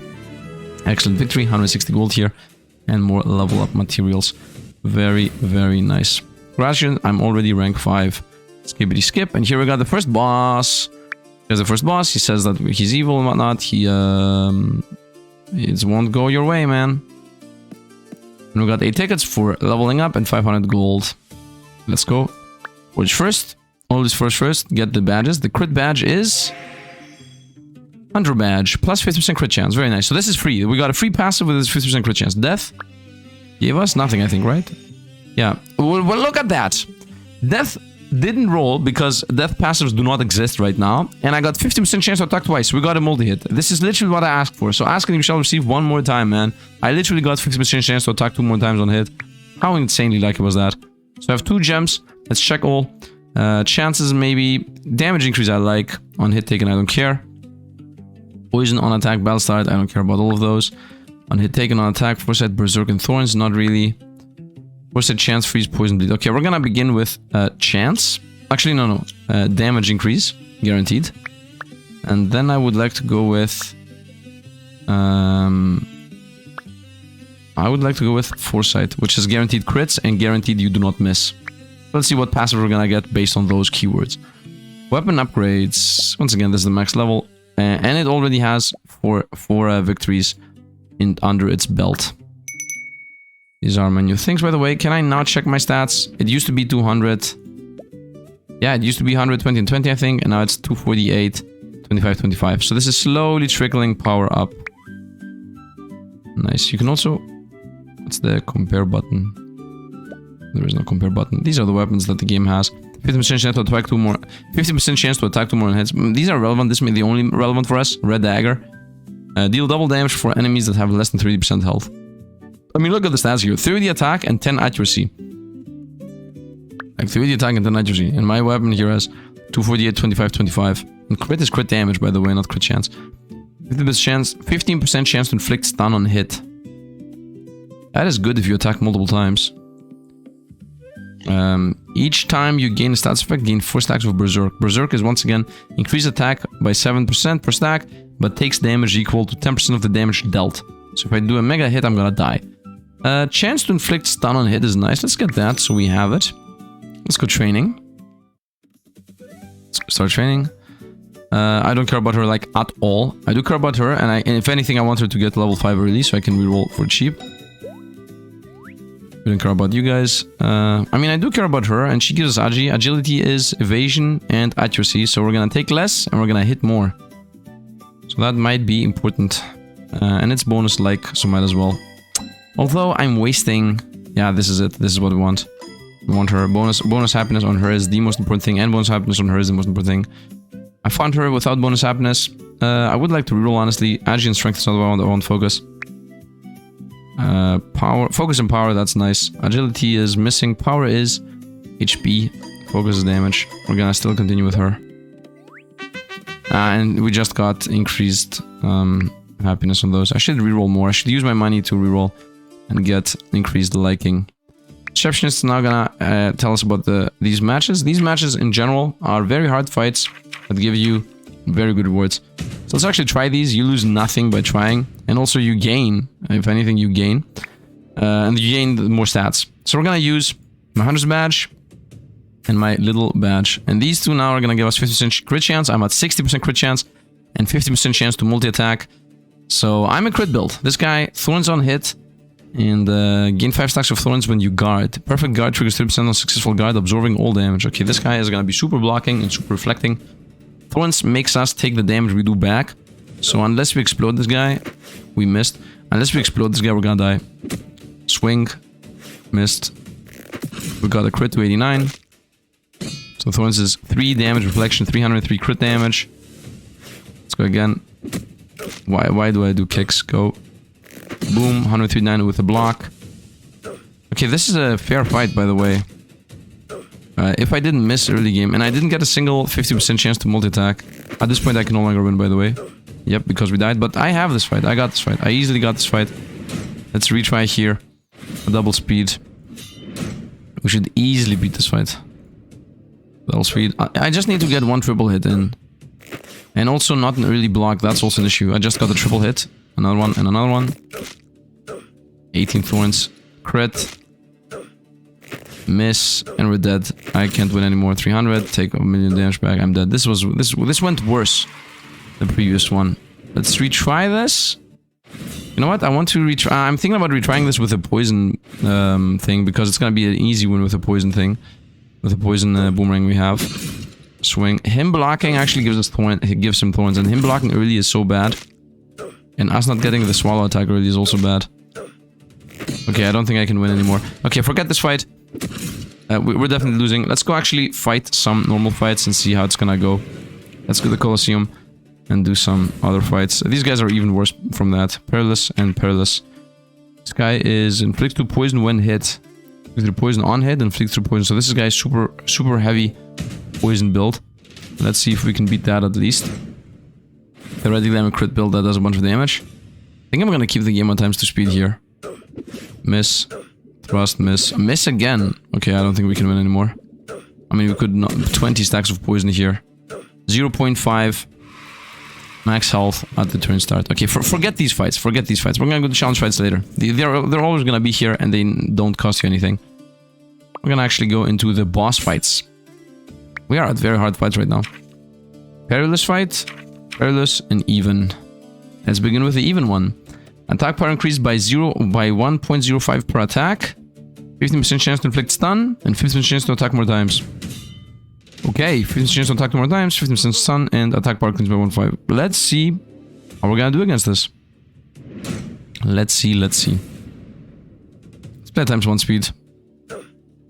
Excellent victory, 160 gold here, and more level up materials. Very, very nice. Gratitude, I'm already rank 5. Skippity skip, and here we got the first boss. Here's the first boss. He says that he's evil and whatnot. He it won't go your way, man. And we got 8 tickets for leveling up and 500 gold. Let's go. Which first? Always first. Get the badges. The crit badge is Hunter badge plus 50% crit chance. Very nice. So this is free. We got a free passive with this 50% crit chance. Death gave us nothing, I think, right? Yeah. Well, look at that. Death didn't roll because death passives do not exist right now, and I got 50% chance to attack twice. We got a multi-hit. This is literally what I asked for. So ask and you shall receive one more time, man. I literally got 50% chance to attack 2 more times on hit. How insanely lucky was that? So I have 2 gems. Let's check all. Chances maybe. Damage increase I like. On hit taken I don't care. Poison on attack, battle start, I don't care about all of those. On hit taken, on attack, foresight, berserk and thorns, not really. Foresight, chance, freeze, poison, bleed. Okay, we're gonna begin with chance. Actually, no. Damage increase, guaranteed. And then I would like to go with... I would like to go with foresight, which is guaranteed crits and guaranteed you do not miss. Let's see what passive we're gonna get based on those keywords. Weapon upgrades. Once again, this is the max level. And it already has four victories under its belt. These are my new things, by the way. Can I now check my stats? It used to be 200. Yeah, it used to be 120 and 20, I think. And now it's 248, 25, 25. So this is slowly trickling power up. Nice. You can also... What's the compare button? There is no compare button. These are the weapons that the game has. 50% chance to attack 2 more. 50% chance to attack 2 more hits. These are relevant. This may be the only relevant for us. Red dagger. Deal double damage for enemies that have less than 30% health. I mean, look at the stats here. 30 attack and 10 accuracy. Like 30 attack and 10 accuracy. And my weapon here has 248, 25, 25. And crit is crit damage, by the way, not crit chance. 15% chance to inflict stun on hit. That is good if you attack multiple times. Each time you gain a status effect, gain 4 stacks of Berserk. Berserk is once again increase attack by 7% per stack, but takes damage equal to 10% of the damage dealt. So if I do a mega hit, I'm gonna die. Chance to inflict stun on hit is nice. Let's get that, so we have it. Let's go training. Let's start training. I don't care about her like at all. I do care about her, and if anything, I want her to get level 5 early so I can reroll for cheap. I don't care about you guys. I mean, I do care about her, and she gives us agi. Agility is evasion and accuracy, so we're gonna take less and we're gonna hit more. So that might be important. And it's bonus-like, so might as well. Although I'm wasting... Yeah, this is it. This is what we want. We want her. Bonus happiness on her is the most important thing, and bonus happiness on her is the most important thing. I found her without bonus happiness. I would like to reroll, honestly. Agi and strength is not what I want to focus. Power, focus and power, that's nice. Agility is missing. Power is HP. Focus is damage. We're gonna still continue with her. And we just got increased happiness on those. I should reroll more. I should use my money to reroll and get increased liking. Receptionist is now gonna tell us about these matches. These matches in general are very hard fights that give you very good rewards. So let's actually try these. You lose nothing by trying, and also you gain. If anything, you gain, and you gain more stats. So we're gonna use my hunter's badge and my little badge, and these two now are gonna give us 50% crit chance. I'm at 60% crit chance and 50% chance to multi-attack. So I'm a crit build. This guy, thorns on hit, and gain 5 stacks of thorns when you guard. Perfect guard triggers 30% on successful guard, absorbing all damage. Okay, this guy is gonna be super blocking and super reflecting. Thorns makes us take the damage we do back. So unless we explode this guy, we missed. Unless we explode this guy, we're gonna die. Swing, missed. We got a crit to 89. So Thorns is 3 damage, reflection, 303 crit damage. Let's go again. Why do I do kicks? Go. Boom, 139 with a block. Okay, this is a fair fight, by the way. If I didn't miss early game, and I didn't get a single 50% chance to multi-attack, at this point I can no longer win, by the way. Yep, because we died, but I have this fight. I got this fight. I easily got this fight. Let's retry here. A double speed. We should easily beat this fight. Double speed. I just need to get 1 triple hit in. And also not an early block, that's also an issue. I just got a triple hit. Another one and another one. 18 thorns. Crit. Miss, and we're dead. I can't win anymore. 300, take 1,000,000 damage back. I'm dead. This went worse than the previous one. Let's retry this. You know what? I want to retry. I'm thinking about retrying this with a poison thing, because it's gonna be an easy win with a poison thing, with a poison boomerang we have. Swing. Him blocking actually gives us thorn. It gives him thorns, and him blocking early is so bad. And us not getting the swallow attack early is also bad. Okay, I don't think I can win anymore. Okay, forget this fight. We're definitely losing. Let's go actually fight some normal fights and see how it's gonna go. Let's go to the Colosseum and do some other fights. These guys are even worse from that. Perilous and Perilous. This guy is inflicts 2 poison when hit. Inflicts 3 poison on hit, inflicts 3 poison. So this guy is super heavy poison build. Let's see if we can beat that at least. Theoretically, I'm a crit build that does a bunch of damage. I think I'm gonna keep the game on times 2 speed here. Miss. Thrust, miss. Miss again. Okay, I don't think we can win anymore. I mean, we could not... 20 stacks of poison here. 0.5 max health at the turn start. Okay, forget these fights. Forget these fights. We're gonna go to challenge fights later. They're always gonna be here, and they don't cost you anything. We're gonna actually go into the boss fights. We are at very hard fights right now. Perilous fight. Perilous and even. Let's begin with the even one. Attack power increased by 1.05 per attack. 15% chance to inflict stun, and 15% chance to attack more times. Okay, 15% chance to attack more times, 15% stun, and attack power increased by 1.5. Let's see how we're gonna do against this. Let's see. Let's play times 1 speed.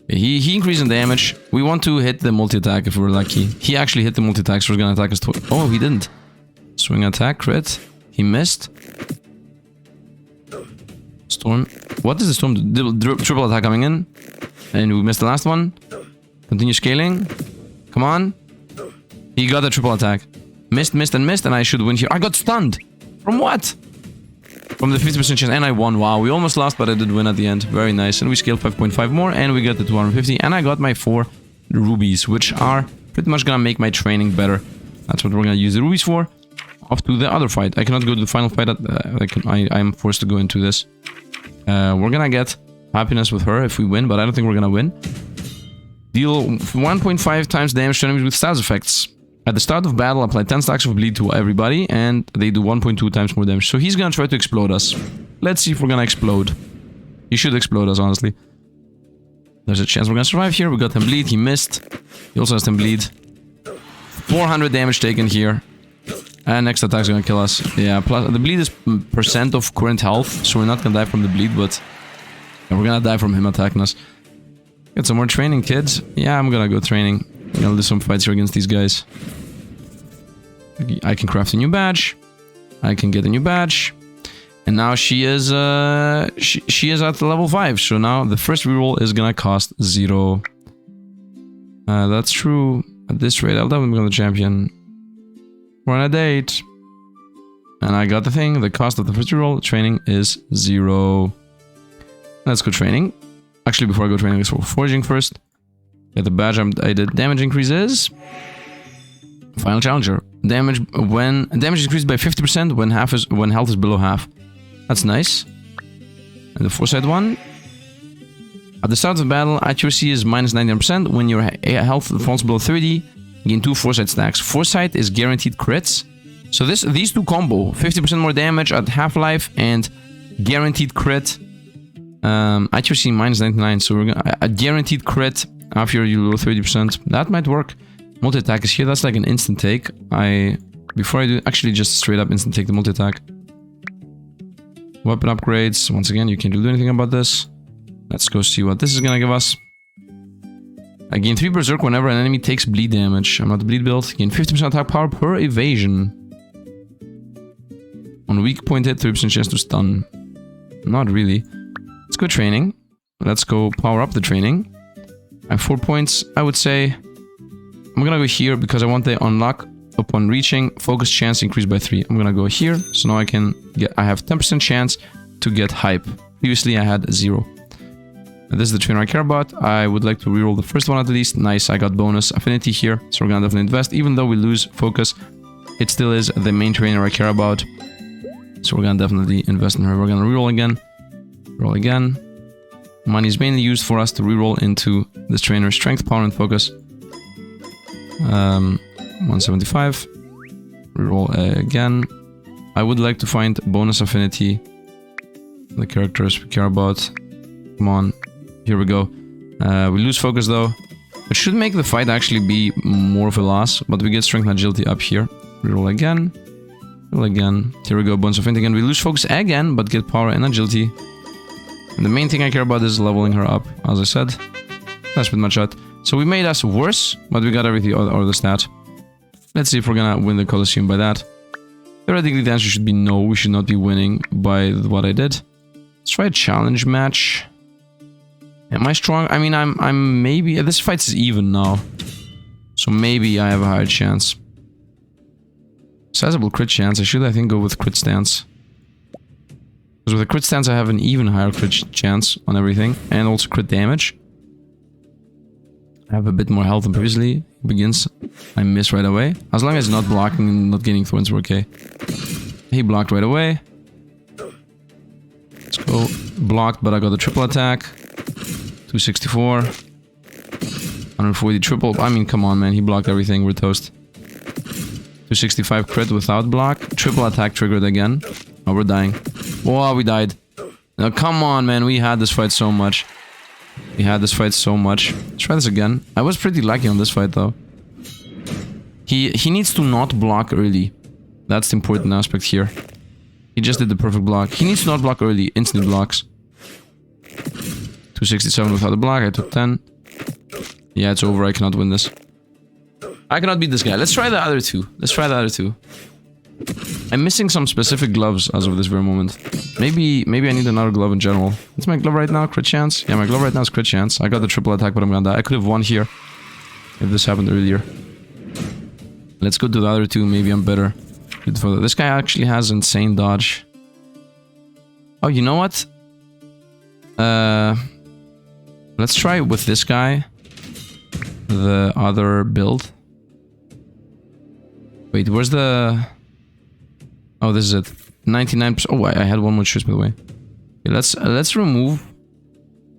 He increased in damage. We want to hit the multi-attack if we're lucky. He actually hit the multi-attack, so we're gonna attack us twice. Oh, he didn't. Swing attack, crit. He missed. Storm. What is the storm? Triple attack coming in. And we missed the last one. Continue scaling. Come on. He got a triple attack. Missed, and I should win here. I got stunned. From what? From the 50% chance, and I won. Wow, we almost lost, but I did win at the end. Very nice. And we scaled 5.5 more, and we got the 250, and I got my 4 rubies, which are pretty much gonna make my training better. That's what we're gonna use the rubies for. Off to the other fight. I cannot go to the final fight. I'm forced to go into this. We're gonna get happiness with her if we win, but I don't think we're gonna win. Deal 1.5 times damage to enemies with status effects. At the start of battle, apply 10 stacks of bleed to everybody, and they do 1.2 times more damage. So he's gonna try to explode us. Let's see if we're gonna explode. He should explode us, honestly. There's a chance we're gonna survive here. We got him bleed. He missed. He also has him bleed. 400 damage taken here. And next attack's gonna kill us. Yeah, plus the bleed is percent of current health, so we're not gonna die from the bleed, but we're gonna die from him attacking us. Get some more training, kids. Yeah, I'm gonna go training. I'm gonna do some fights here against these guys. I can craft a new badge. I can get a new badge. And now she is she is at level 5. So now the first reroll is gonna cost 0. That's true. At this rate, I'll definitely become the champion. We're on a date. And I got the thing. The cost of the first reroll training is 0. Let's go training. Actually, before I go training, let's go foraging first. Get the badge I did. Damage increases. Final challenger. Damage increased by 50% when health is below half. That's nice. And the foresight one. At the start of the battle, accuracy is minus 99%. When your health falls below 30, gain 2 foresight stacks. Foresight is guaranteed crits. So these two combo, 50% more damage at half-life and guaranteed crit. Accuracy minus 99, so we're gonna a guaranteed crit after you low 30%. That might work. Multi-attack is here. That's like an instant take. Before I do, actually just straight up instant take the multi-attack. Weapon upgrades. Once again, you can't do anything about this. Let's go see what this is gonna give us. I gain 3 berserk whenever an enemy takes bleed damage. I'm not the bleed build. Gain 50% attack power per evasion. On weak point hit, 30% chance to stun. Not really. Let's go training. Let's go power up the training. I have 4 points. I would say I'm gonna go here because I want the unlock upon reaching focus chance increased by 3. I'm gonna go here, so now I have 10% chance to get hype. Previously I had 0. And this is the trainer I care about. I would like to reroll the first one at least. Nice, I got bonus affinity here, so we're gonna definitely invest. Even though we lose focus, it still is the main trainer I care about. So we're gonna definitely invest in her. We're gonna reroll again. Roll again. Money is mainly used for us to reroll into this trainer's strength, power, and focus. 175. Reroll again. I would like to find bonus affinity. The characters we care about. Come on. Here we go. We lose focus though. It should make the fight actually be more of a loss, but we get strength and agility up here. Reroll again. Reroll again. Here we go. Bonus affinity again. We lose focus again, but get power and agility. And the main thing I care about is leveling her up, as I said. That's pretty much it. So we made us worse, but we got everything or the stat. Let's see if we're gonna win the Colosseum by that. Theoretically, the answer should be no. We should not be winning by what I did. Let's try a challenge match. Am I strong? I mean, I'm maybe... This fight is even now. So maybe I have a higher chance. Sizable crit chance. I should, I think, go with crit stance. Because with a crit stance, I have an even higher crit chance on everything. And also crit damage. I have a bit more health than previously. Begins. I miss right away. As long as not blocking and not getting thorns, we're okay. He blocked right away. Let's go. Blocked, but I got the triple attack. 264. 140 triple. I mean, come on, man. He blocked everything. We're toast. 265 crit without block. Triple attack triggered again. Oh, we're dying. Whoa, we died. Now, come on, man. We had this fight so much. We had this fight so much. Let's try this again. I was pretty lucky on this fight, though. He needs to not block early. That's the important aspect here. He just did the perfect block. He needs to not block early. Instant blocks. 267 without a block. I took 10. Yeah, it's over. I cannot win this. I cannot beat this guy. Let's try the other two. Let's try the other two. I'm missing some specific gloves as of this very moment. Maybe I need another glove in general. What's my glove right now? Crit chance? Yeah, my glove right now is crit chance. I got the triple attack, but I'm gonna die. I could have won here if this happened earlier. Let's go to the other two. Maybe I'm better. This guy actually has insane dodge. Oh, you know what? Let's try with this guy. The other build. Wait, where's the... Oh, this is it. 99%. Oh, I had one more choice, by the way. Okay, let's remove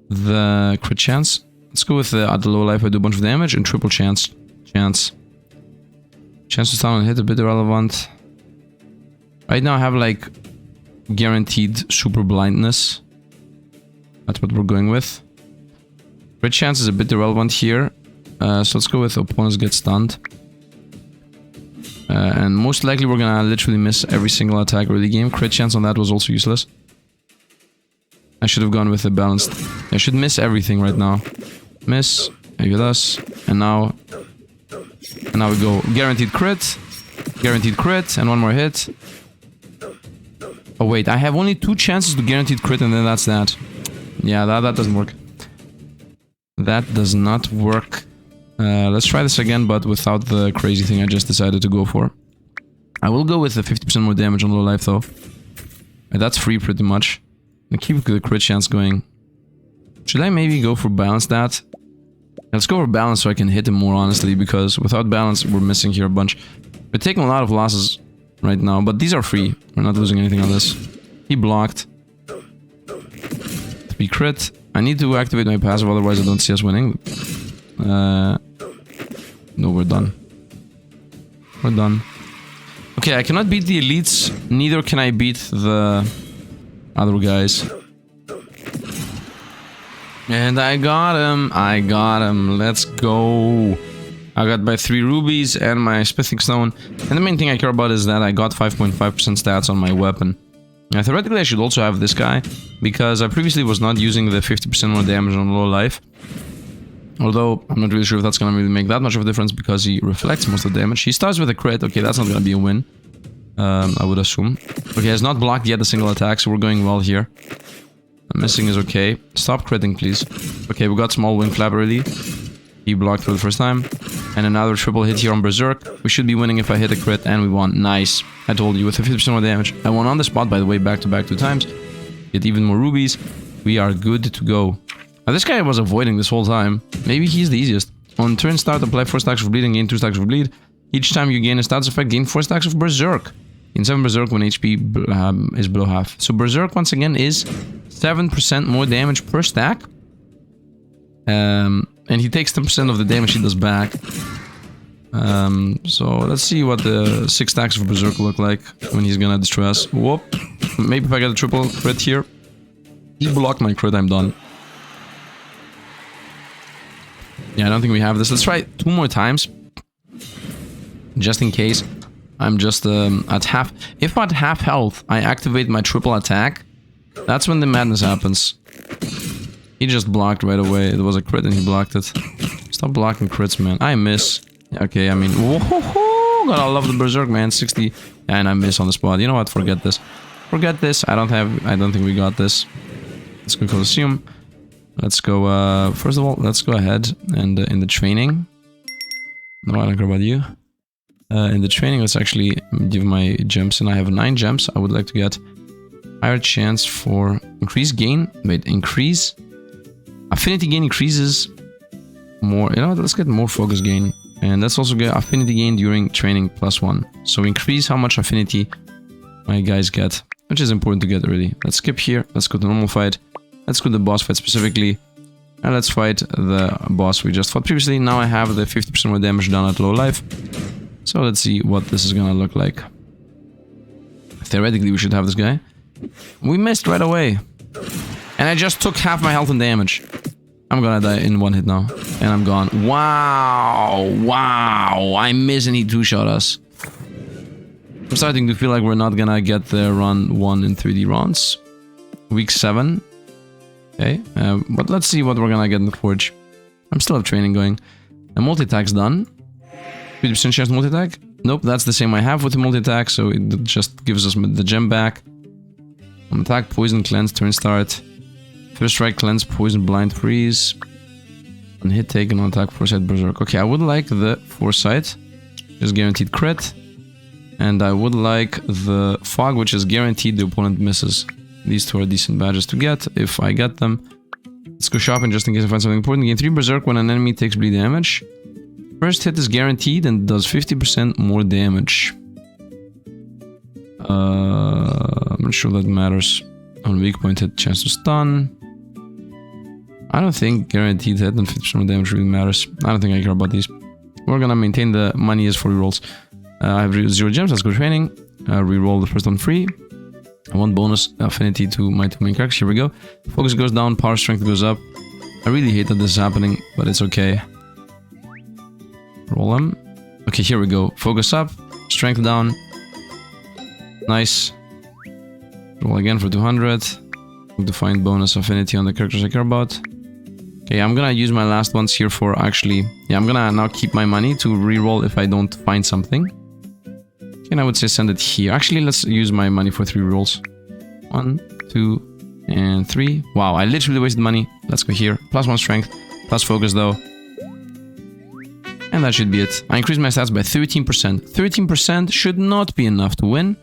the crit chance. Let's go with the low life. I do a bunch of damage and triple chance. Chance to stun and hit a bit irrelevant. Right now I have like guaranteed super blindness. That's what we're going with. Crit chance is a bit irrelevant here. So let's go with opponents get stunned. And most likely we're gonna literally miss every single attack early game. Crit chance on that was also useless. I should have gone with a balanced. I should miss everything right now. Miss, maybe this, and now we go guaranteed crit, and one more hit. Oh wait, I have only 2 chances to guaranteed crit, and then that's that. Yeah, that doesn't work. That does not work. Let's try this again, but without the crazy thing I just decided to go for. I will go with the 50% more damage on low life though. That's free pretty much. And keep the crit chance going. Should I maybe go for balance that? Let's go for balance so I can hit him more honestly, because without balance we're missing here a bunch. We're taking a lot of losses right now, but these are free. We're not losing anything on this. He blocked. 3 crit. I need to activate my passive, otherwise I don't see us winning. No, we're done. We're done. Okay, I cannot beat the elites, neither can I beat the other guys. And I got him, let's go. I got my 3 rubies and my smithing stone. And the main thing I care about is that I got 5.5% stats on my weapon. Now, theoretically I should also have this guy, because I previously was not using the 50% more damage on low life. Although, I'm not really sure if that's gonna really make that much of a difference, because he reflects most of the damage. He starts with a crit, okay, that's not gonna be a win. I would assume. Okay, he has not blocked yet a single attack, so we're going well here. Missing is okay. Stop critting, please. Okay, we got small wing flap already. He blocked for the first time. And another triple hit here on Berserk. We should be winning if I hit a crit, and we won. Nice. I told you, with 50% more damage. I won on the spot, by the way, back to back 2 times. Get even more rubies. We are good to go. Now, this guy was avoiding this whole time. Maybe he's the easiest. On turn start, apply 4 stacks of bleed and gain 2 stacks of bleed. Each time you gain a status effect, gain 4 stacks of Berserk. In 7 Berserk when HP is below half. So Berserk, once again, is 7% more damage per stack. And he takes 10% of the damage he does back. So let's see what the 6 stacks of Berserk look like when he's gonna destroy us. Whoop. Maybe if I get a triple crit here. He blocked my crit, I'm done. Yeah, I don't think we have this. Let's try it 2 more times. Just in case. I'm just at half. If at half health, I activate my triple attack. That's when the madness happens. He just blocked right away. It was a crit and he blocked it. Stop blocking crits, man. I miss. Okay, I mean, whoa, God, I love the Berserk, man. 60. Yeah, and I miss on the spot. You know what? Forget this. Forget this. I don't think we got this. Let's go Colosseum. Let's go. First of all, let's go ahead and in the training. No, I don't care about you. In the training, let's actually give my gems, and I have 9 gems. I would like to get higher chance for increase gain. Wait, increase affinity gain increases more. You know what? Let's get more focus gain, and let's also get affinity gain during training +1. So increase how much affinity my guys get, which is important to get early. Let's skip here. Let's go to normal fight. Let's go to the boss fight specifically, and let's fight the boss we just fought previously. Now I have the 50% more damage done at low life. So let's see what this is gonna look like. Theoretically, we should have this guy. We missed right away. And I just took half my health and damage. I'm gonna die in 1 hit now. And I'm gone. Wow! Wow! I missed and he 2-shot us. I'm starting to feel like we're not gonna get the run 1 in 3D runs. Week 7. Okay. But let's see what we're gonna get in the Forge. I'm still have training going. The multi-attack's done. 50% chance multi-attack? Nope, that's the same I have with the multi-attack, so it just gives us the gem back. Attack, poison, cleanse, turn start. First strike, cleanse, poison, blind, freeze. On hit taken, on attack, foresight, berserk. Okay, I would like the foresight, just guaranteed crit. And I would like the fog, which is guaranteed the opponent misses. These two are decent badges to get, if I get them. Let's go shopping just in case I find something important. Gain 3 berserk when an enemy takes bleed damage. First hit is guaranteed and does 50% more damage. I'm not sure that matters. On weak point hit, chance to stun. I don't think guaranteed hit and 50% more damage really matters. I don't think I care about these. We're gonna maintain the money as for rerolls. I have 0 gems, let's go training. Reroll the first one free. I want bonus affinity to my 2 main characters. Here we go. Focus goes down, power strength goes up. I really hate that this is happening, but it's okay. Roll them. Okay, here we go. Focus up, strength down. Nice. Roll again for 200. To find bonus affinity on the characters I care about. Okay, I'm gonna use my last ones here for actually... Yeah, I'm gonna now keep my money to reroll if I don't find something. And I would say send it here. Actually, let's use my money for 3 rolls. 1, 2, and 3. Wow, I literally wasted money. Let's go here. +1 strength. Plus focus though. And that should be it. I increased my stats by 13%. 13% should not be enough to win.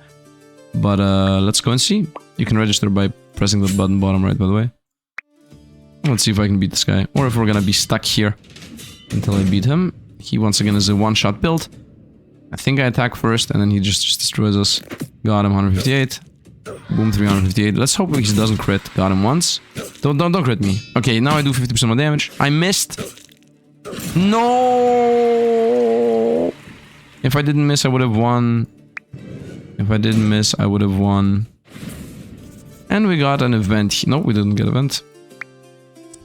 But let's go and see. You can register by pressing the button bottom right, by the way. Let's see if I can beat this guy. Or if we're gonna be stuck here until I beat him. He once again is a one-shot build. I think I attack first and then he just destroys us. Got him, 158. Boom, 358. Let's hope he doesn't crit. Got him once. Don't crit me. Okay, now I do 50% more damage. I missed. No! If I didn't miss, I would have won. If I didn't miss, I would have won. And we got an event. No, we didn't get an event.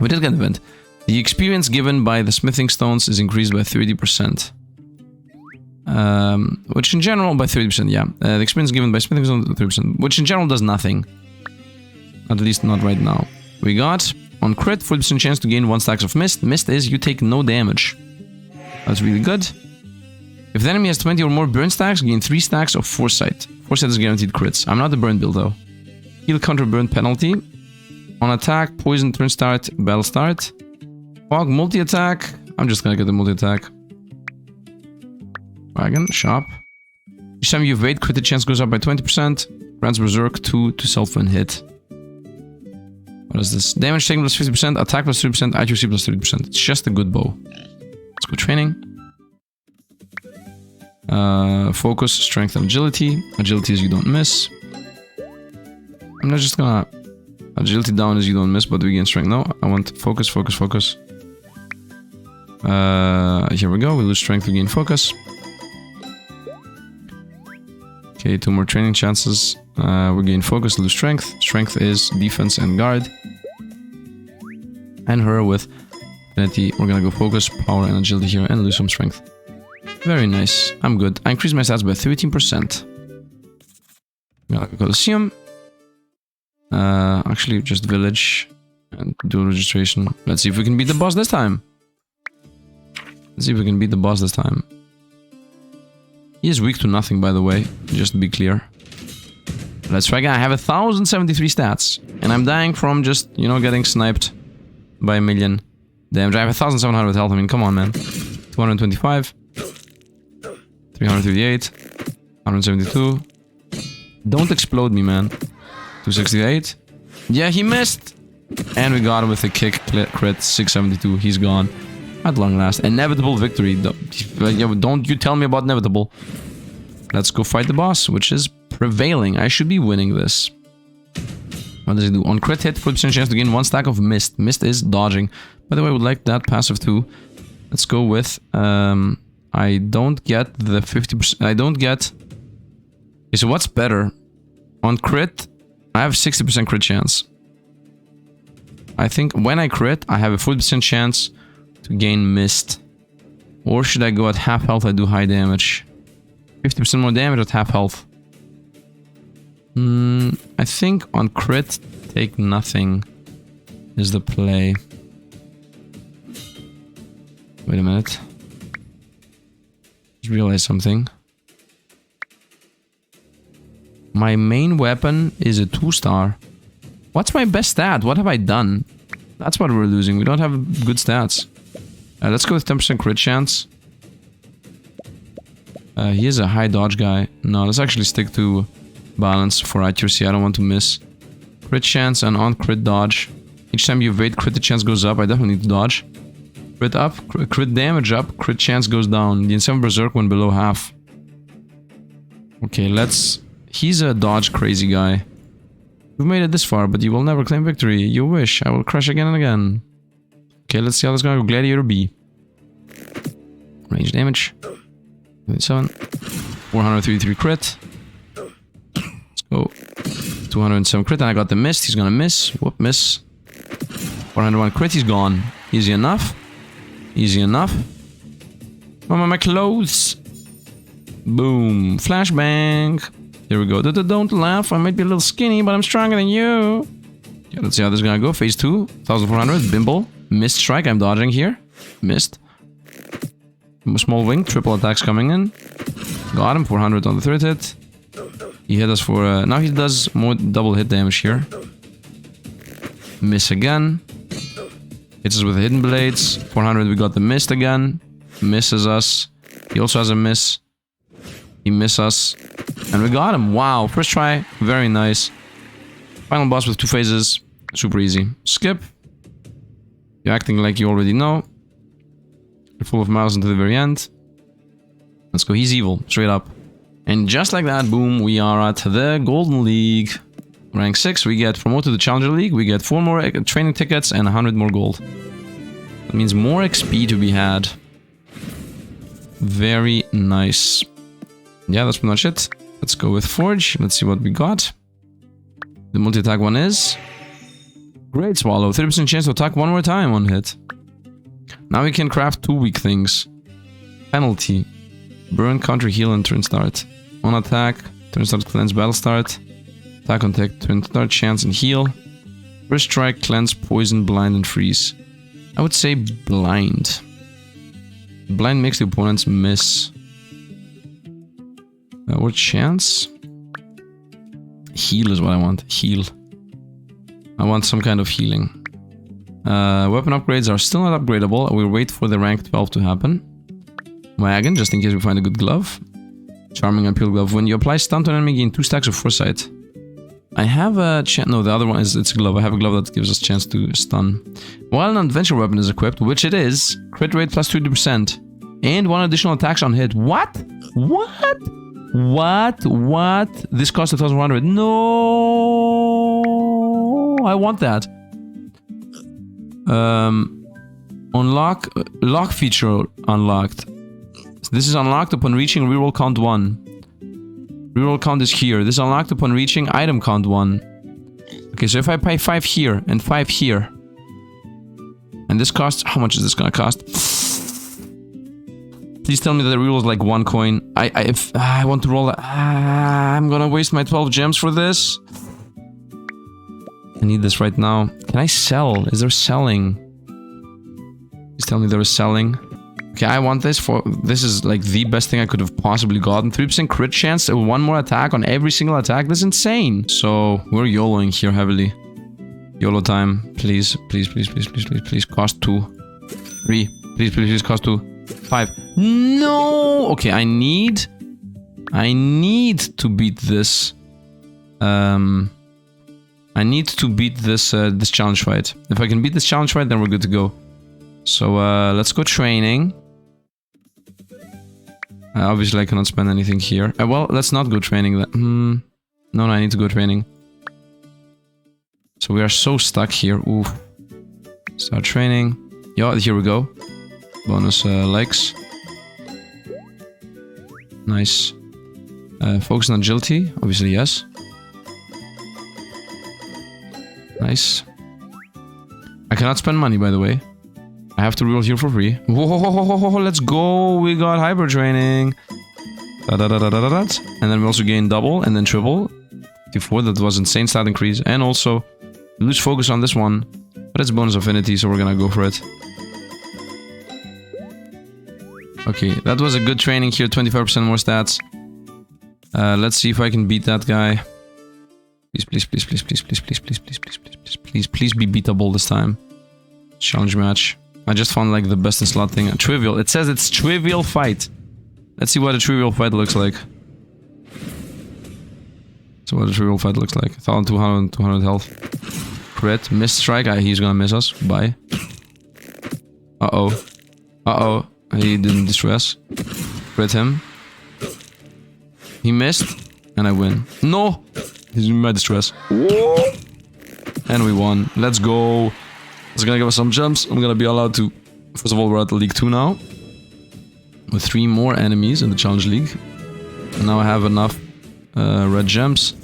We did get an event. The experience given by the smithing stones is increased by 30%. Which in general, by 30%, yeah. The experience given by smithing stones, 30%. Which in general does nothing. At least not right now. We got, on crit, 40% chance to gain 1 stack of mist. Mist is you take no damage. That's really good. If the enemy has 20 or more burn stacks, gain 3 stacks of foresight. Foresight is guaranteed crits. I'm not a burn build though. Heal counter burn penalty. On attack, poison, turn start, battle start. Fog, multi-attack. I'm just gonna get the multi-attack. Wagon, shop. Each time you evade, crit chance goes up by 20%. Grants berserk 2 to self when hit. What is this? Damage taken plus 50%, attack plus 30%, accuracy plus 30%. It's just a good bow. Let's go training. Focus, strength, and agility. Agility is you don't miss. I'm not just gonna... Agility down is you don't miss, but we gain strength. No, I want focus, focus, focus. Here we go. We lose strength, we gain focus. Okay, 2 more training chances. We gain focus, lose strength. Strength is defense and guard. And her with affinity. We're gonna go focus, power, and agility here and lose some strength. Very nice. I'm good. I increased my stats by 13%. Gonna go Coliseum. Actually, just village and do registration. Let's see if we can beat the boss this time. Let's see if we can beat the boss this time. He is weak to nothing, by the way, just to be clear. Let's try again. I have 1073 stats, and I'm dying from just, you know, getting sniped by a million damage. I have 1700 health. I mean, come on, man. 225, 338, 172. Don't explode me, man. 268. Yeah, he missed. And we got him with a kick crit 672. He's gone. At long last. Inevitable victory. Don't you tell me about inevitable. Let's go fight the boss, which is prevailing. I should be winning this. What does he do? On crit hit, 40% chance to gain 1 stack of mist. Mist is dodging. By the way, I would like that passive too. Let's go with... I don't get the 50%... I don't get... Okay, so what's better? On crit, I have 60% crit chance. I think when I crit, I have a 40% chance to gain mist. Or should I go at half health? I do high damage. 50% more damage at half health. I think on crit, take nothing is the play. Wait a minute. Just realized something. My main weapon is a 2-star. What's my best stat? What have I done? That's what we're losing. We don't have good stats. Let's go with 10% crit chance. He is a high dodge guy. No, let's actually stick to balance for accuracy. I don't want to miss. Crit chance and on crit dodge. Each time you evade, crit chance goes up. I definitely need to dodge. Crit up, crit damage up, crit chance goes down. The Insane Berserk when below half. Okay, let's... He's a dodge crazy guy. You've made it this far, but you will never claim victory. You wish. I will crash again and again. Okay, let's see how this is gonna go. Gladiator B. Range damage. 27. 433 crit. Let's go. 207 crit, and I got the mist. He's gonna miss. Whoop, miss. 401 crit, he's gone. Easy enough. Easy enough. Where are my clothes? Boom. Flashbang. Here we go. Don't laugh. I might be a little skinny, but I'm stronger than you. Yeah, let's see how this is gonna go. Phase 2. 1400. Bimble. Missed strike. I'm dodging here. Missed. Small wing. Triple attacks coming in. Got him. 400 on the third hit. He hit us for... now he does more double hit damage here. Miss again. Hits us with hidden blades. 400. We got the mist again. Misses us. He also has a miss. He missed us. And we got him. Wow. First try. Very nice. Final boss with 2 phases. Super easy. Skip. You're acting like you already know. You're full of mouths until the very end. Let's go. He's evil. Straight up. And just like that, boom, we are at the Golden League. Rank 6. We get promoted to the Challenger League. We get 4 more training tickets and 100 more gold. That means more XP to be had. Very nice. Yeah, that's pretty much it. Let's go with Forge. Let's see what we got. The multi-attack one is... Great Swallow. 30% chance to attack 1 more time on hit. Now we can craft 2 weak things. Penalty. Burn, counter, heal, and turn start. On attack, turn start, cleanse, battle start. Attack on tech, turn start, chance, and heal. First strike, cleanse, poison, blind, and freeze. I would say blind. Blind makes the opponents miss. Or chance? Heal is what I want. Heal. I want some kind of healing. Weapon upgrades are still not upgradable. We'll wait for the rank 12 to happen. Wagon, just in case we find a good glove. Charming Appeal Glove. When you apply stun to an enemy, gain 2 stacks of Foresight. I have a chance... No, the other one is... It's a glove. I have a glove that gives us a chance to stun. While an adventure weapon is equipped, which it is, crit rate plus 20%. And 1 additional attacks on hit. What? What? What? This costs 1,100. No! I want that. Unlock... Lock feature unlocked. This is unlocked upon reaching reroll count 1. Reroll count is here. This is unlocked upon reaching item count 1. Okay, so if I pay 5 here and 5 here. And this costs... How much is this gonna cost? Please tell me that the reroll is like 1 coin. If I want to roll that... I'm gonna waste my 12 gems for this. I need this right now. Can I sell? Is there selling? Please tell me there is selling. Okay, I want this for... This is like the best thing I could have possibly gotten. 3% crit chance, 1 more attack on every single attack. That's insane. So, we're YOLOing here heavily. YOLO time. Please, please, please, please, please, please, please. Cost 2. 3. Please, please, please, cost 2. 5. No! Okay, I need to beat this. I need to beat this, this challenge fight. If I can beat this challenge fight, then we're good to go. So, let's go training. Obviously, I cannot spend anything here. Well, let's not go training then. No, I need to go training. So we are so stuck here. Ooh. Start training. Yeah, here we go. Bonus likes. Nice. Focus on agility. Obviously, yes. Nice. I cannot spend money, by the way. I have to reroll here for free. Whoa, let's go. We got hyper training. And then we also gain double and then triple. 54, that was insane stat increase. And also, lose focus on this one. But it's bonus affinity, so we're gonna go for it. Okay, that was a good training here. 25% more stats. Let's see if I can beat that guy. Please, please, please, please, please, please, please, please, please, please, please, please, please, please be beatable this time. Challenge match. I just found like the best in slot thing. Trivial. It says it's trivial fight. Let's see what a trivial fight looks like. So what a trivial fight looks like. 1200, 200 health. Crit. Missed strike. He's gonna miss us. Bye. Uh-oh. Uh-oh. He didn't distress. Crit him. He missed. And I win. No! He's in my distress. Whoa! And we won. Let's go. It's gonna give us some jumps. I'm gonna be allowed to... First of all, we're at the League 2 now. With 3 more enemies in the Challenge League. And now I have enough red gems.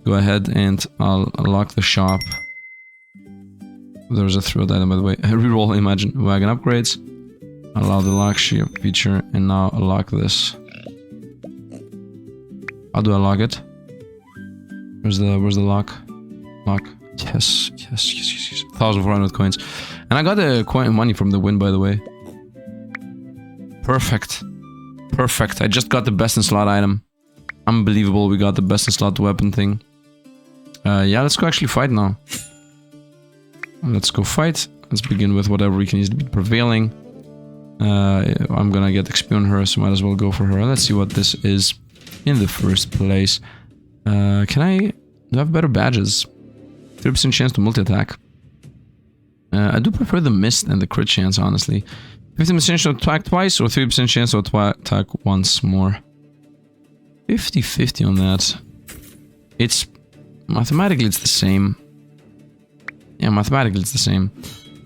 Go ahead and I'll unlock the shop. There's a throat item, by the way. Reroll Imagine Wagon upgrades. Allow the lock ship feature. And now unlock this. How do I lock it? Where's the lock? Lock. Yes, yes, yes, yes, yes. 1,400 coins. And I got the coin money from the win, by the way. Perfect. Perfect. I just got the best in slot item. Unbelievable, we got the best in slot weapon thing. Yeah, let's go actually fight now. Let's go fight. Let's begin with whatever we can easily be prevailing. I'm gonna get XP on her, so might as well go for her. Let's see what this is in the first place. Do I have better badges? 3% chance to multi-attack. I do prefer the mist and the crit chance, honestly. 50% chance to attack twice or 3% chance to attack once more. 50-50 on that. It's... Mathematically, it's the same. Yeah, mathematically, it's the same.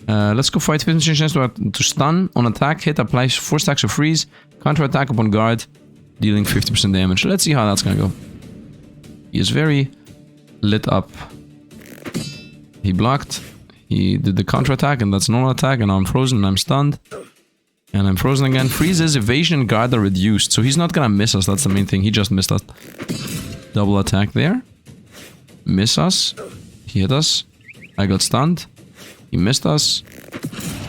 Let's go fight. 50% chance to stun on attack. Hit applies 4 stacks of freeze. Counter attack upon guard. Dealing 50% damage. Let's see how that's gonna go. He is very lit up. He blocked. He did the counter attack, and that's normal attack. And now I'm frozen and I'm stunned. And I'm frozen again. Freezes, evasion, and guard are reduced. So he's not gonna miss us. That's the main thing. He just missed us. Double attack there. Miss us. He hit us. I got stunned. He missed us.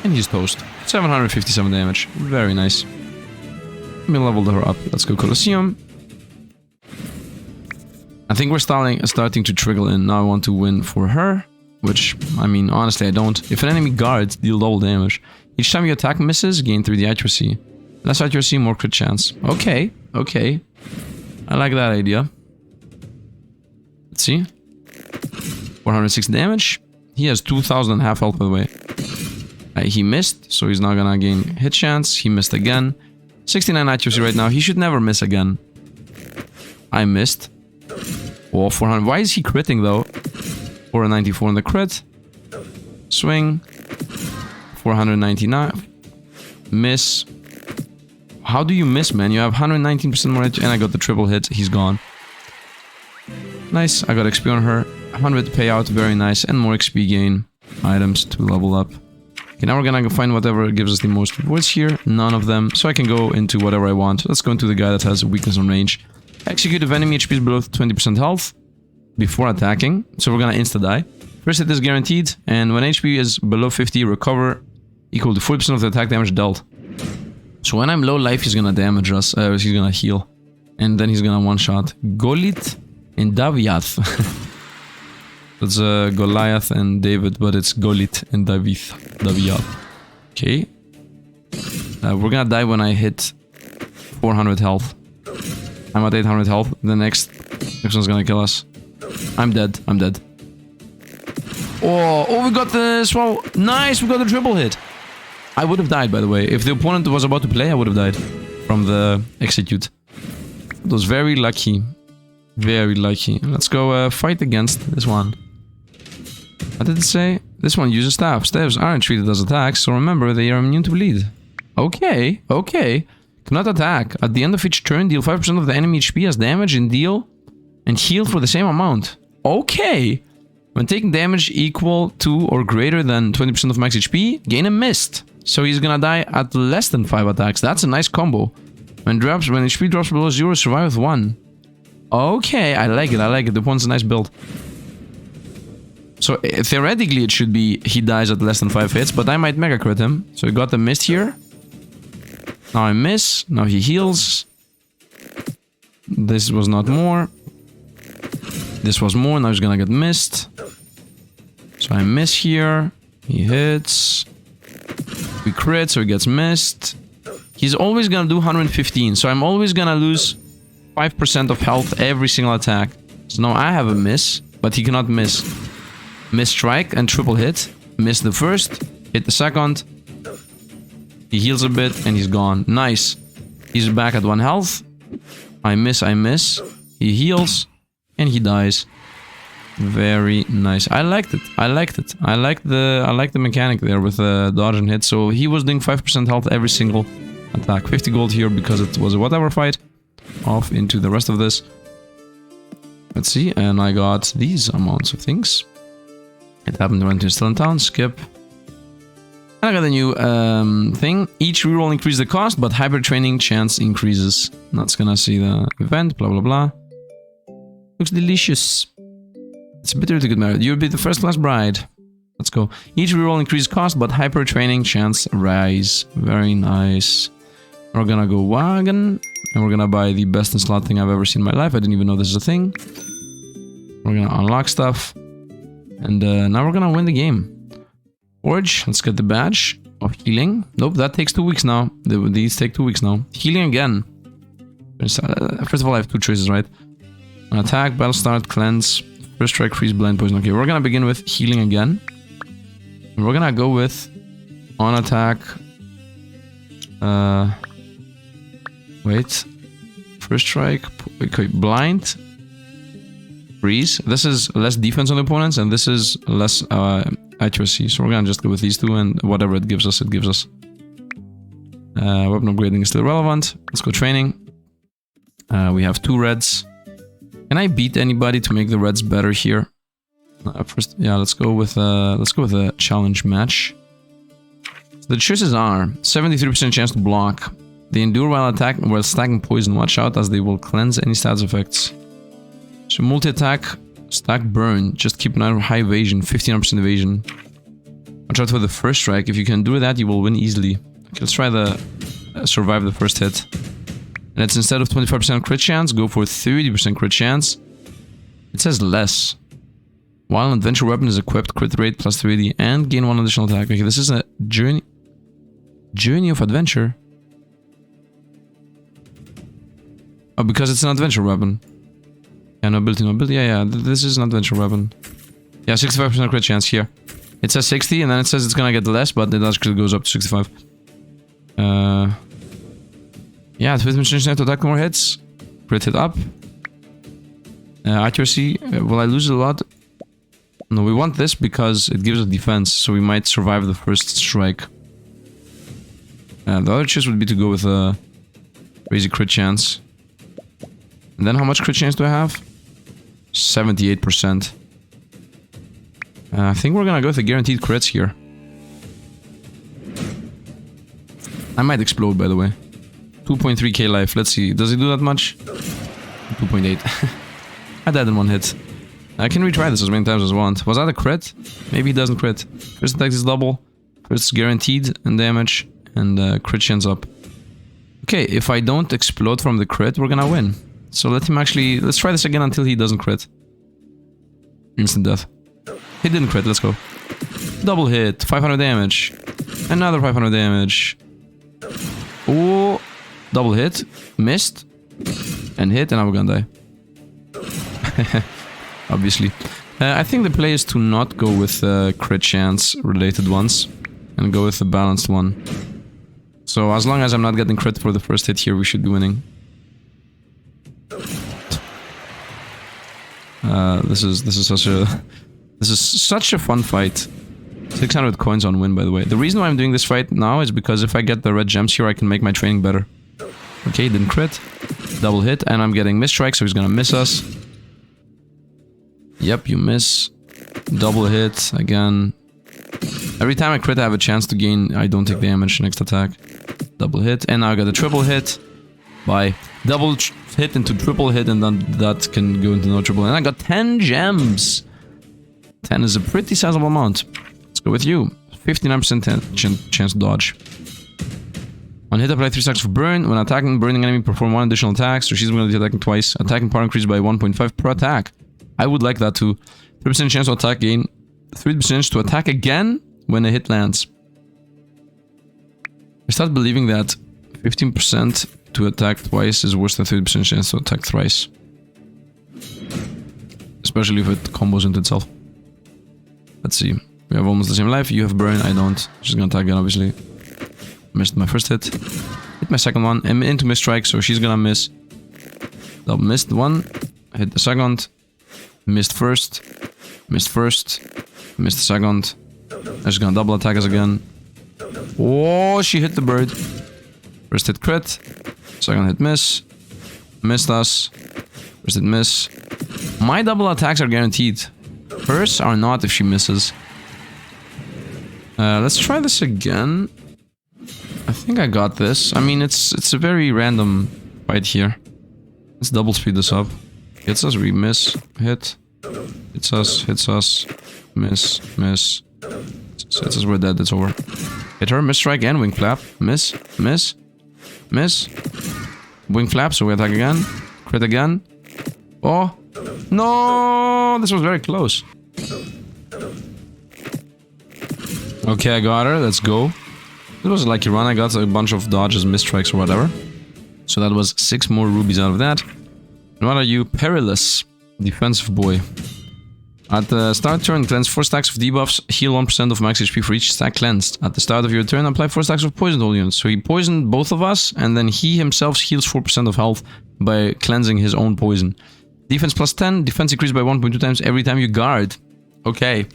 And he's toast. 757 damage. Very nice. Let me level her up. Let's go Colosseum. I think we're starting to trickle in. Now I want to win for her. Which, I mean, honestly, I don't. If an enemy guards, deal double damage. Each time you attack misses, gain 3D accuracy. Less accuracy, more crit chance. Okay, okay. I like that idea. Let's see. 460 damage. He has 2,000 half health, by the way. He missed, so he's not gonna gain hit chance. He missed again. 69 accuracy right now. He should never miss again. I missed. Oh, 400. Why is he critting, though? 494 on the crit. Swing. 499. Miss. How do you miss, man? You have 119% more hit, and I got the triple hit. He's gone. Nice. I got XP on her. 100 payout. Very nice. And more XP gain. Items to level up. Okay, now we're gonna find whatever gives us the most rewards here. None of them. So I can go into whatever I want. Let's go into the guy that has a weakness on range. Execute if enemy HP is below 20% health before attacking. So we're gonna insta-die. First hit is guaranteed. And when HP is below 50, recover equal to 40% of the attack damage dealt. So when I'm low life, he's gonna damage us. He's gonna heal. And then he's gonna one-shot Golit and Daviath. That's Goliath and David, but it's Golit and Daviath. Okay. We're gonna die when I hit 400 health. I'm at 800 health. The next one's gonna kill us. I'm dead. I'm dead. Oh, we got the swallow. Nice, we got the triple hit. I would have died, by the way. If the opponent was about to play, I would have died from the execute. It was very lucky. Very lucky. Let's go fight against this one. What did it say? This one uses staff. Staffs aren't treated as attacks, so remember they are immune to bleed. Okay, okay. Cannot attack. At the end of each turn, deal 5% of the enemy HP as damage and heal for the same amount. Okay. When taking damage equal to or greater than 20% of max HP, gain a mist. So he's gonna die at less than 5 attacks. That's a nice combo. When HP drops below 0, survive with 1. Okay, I like it, I like it. The one's a nice build. So theoretically it should be he dies at less than 5 hits, but I might mega crit him. So he got the mist here. Now I miss. Now he heals. This was not more. This was more. Now he's gonna get missed. So I miss here. He hits. We crit, so he gets missed. He's always gonna do 115. So I'm always gonna lose 5% of health every single attack. So now I have a miss, but he cannot miss. Miss strike and triple hit. Miss the first, hit the second. He heals a bit and he's gone. Nice. He's back at 1 health. I miss. He heals and he dies. Very nice. I liked it. I liked the mechanic there with the dodge and hit. So he was doing 5% health every single attack. 50 gold here because it was a whatever fight. Off into the rest of this. Let's see. And I got these amounts of things. It happened when you're still in town. Skip. And I got a new thing. Each reroll increases the cost, but hyper training chance increases. That's gonna see the event. Blah blah blah. Looks delicious. It's bitter to get married. You'll be the first class bride. Let's go. Each reroll increases cost, but hyper training chance rise. Very nice. We're gonna go wagon. And we're gonna buy the best in slot thing I've ever seen in my life. I didn't even know this is a thing. We're gonna unlock stuff. And now we're gonna win the game. Forge. Let's get the badge of healing. Nope, that takes 2 weeks now. These take 2 weeks now. Healing again. First of all, I have 2 choices, right? Attack, battle start, cleanse. First strike, freeze, blind, poison. Okay, we're gonna begin with healing again. And we're gonna go with on attack. Wait. First strike. Okay, blind. Freeze. This is less defense on the opponents, and this is less accuracy. So we're gonna just go with these 2, and whatever it gives us, it gives us. Weapon upgrading is still relevant. Let's go training. We have 2 reds. Can I beat anybody to make the reds better here? First, yeah, let's go with a challenge match. So the choices are 73% chance to block. They endure while stacking poison. Watch out as they will cleanse any stats effects. So multi-attack, stack burn. Just keep an eye on high evasion, 15% evasion. Watch out for the first strike. If you can do that, you will win easily. Okay, let's try the survive the first hit. And it's instead of 25% crit chance, go for 30% crit chance. It says less. While an adventure weapon is equipped, crit rate plus 30 and gain 1 additional attack. Okay, this is a journey of adventure. Oh, because it's an adventure weapon. Yeah, nobility. Yeah, this is an adventure weapon. Yeah, 65% crit chance here. It says 60 and then it says it's gonna get less, but it actually goes up to 65. Yeah, 50% chance to attack more hits. Crit hit up. Accuracy. Will I lose a lot? No, we want this because it gives us defense, so we might survive the first strike. The other choice would be to go with a crazy crit chance. And then how much crit chance do I have? 78%. I think we're gonna go with the guaranteed crits here. I might explode, by the way. 2.3k life. Let's see. Does it do that much? 2.8. I died in 1 hit. I can retry this as many times as I want. Was that a crit? Maybe he doesn't crit. First attack is double. First is guaranteed in damage. And crit chance up. Okay, if I don't explode from the crit, we're gonna win. So let him actually... Let's try this again until he doesn't crit. Instant death. He didn't crit, let's go. Double hit, 500 damage. Another 500 damage. Oh, double hit. Missed. And hit, and now we're gonna die. Obviously. I think the play is to not go with crit chance related ones. And go with the balanced one. So as long as I'm not getting crit for the first hit here, we should be winning. This is such a fun fight. 600 coins on win, by the way. The reason why I'm doing this fight now is because if I get the red gems here, I can make my training better. Okay, didn't crit. Double hit, and I'm getting miss strike, so he's gonna miss us. Yep, you miss. Double hit, again. Every time I crit, I have a chance to gain... I don't take damage next attack. Double hit, and now I got a triple hit. By double hit into triple hit, and then that can go into no triple. And I got 10 gems! 10 is a pretty sizable amount. Let's go with you. 59% chance to dodge. On hit, apply 3 stacks of burn. When attacking, burning enemy perform 1 additional attack, so she's going to be attacking twice. Attacking power increased by 1.5 per attack. I would like that too. 3% chance to attack gain. 3% to attack again when a hit lands. I start believing that 15% to attack twice is worse than 30% chance to attack thrice. especially if it combos into itself. Let's see. We have almost the same life. You have burn, I don't. She's gonna attack again, obviously. Missed my first hit. Hit my second one. I'm into miss strike, so she's gonna miss. Double missed one. Hit the second. Missed first. Missed first. Missed the second. She's gonna double attack us again. Oh, she hit the bird. First hit crit. Second hit miss. Missed us. First hit miss. My double attacks are guaranteed. Hers are not if she misses. Let's try this again. I think I got this. I mean, it's a very random fight here. Let's double speed this up. Hits us, we miss, hit. Hits us, miss, miss. Hits us, we're dead, it's over. Hit her, miss strike and wing flap. Miss, miss, miss. Wing flap, so we attack again. Crit again. Oh, no! This was very close. Okay, I got her, let's go. It was a lucky run, I got a bunch of dodges, misstrikes or whatever. So that was 6 more rubies out of that. And what are you? Perilous. Defensive boy. At the start turn, cleanse 4 stacks of debuffs, heal 1% of max HP for each stack cleansed. At the start of your turn, apply 4 stacks of poison to all units. So he poisoned both of us, and then he himself heals 4% of health by cleansing his own poison. Defense plus 10, defense increased by 1.2 times every time you guard. Okay.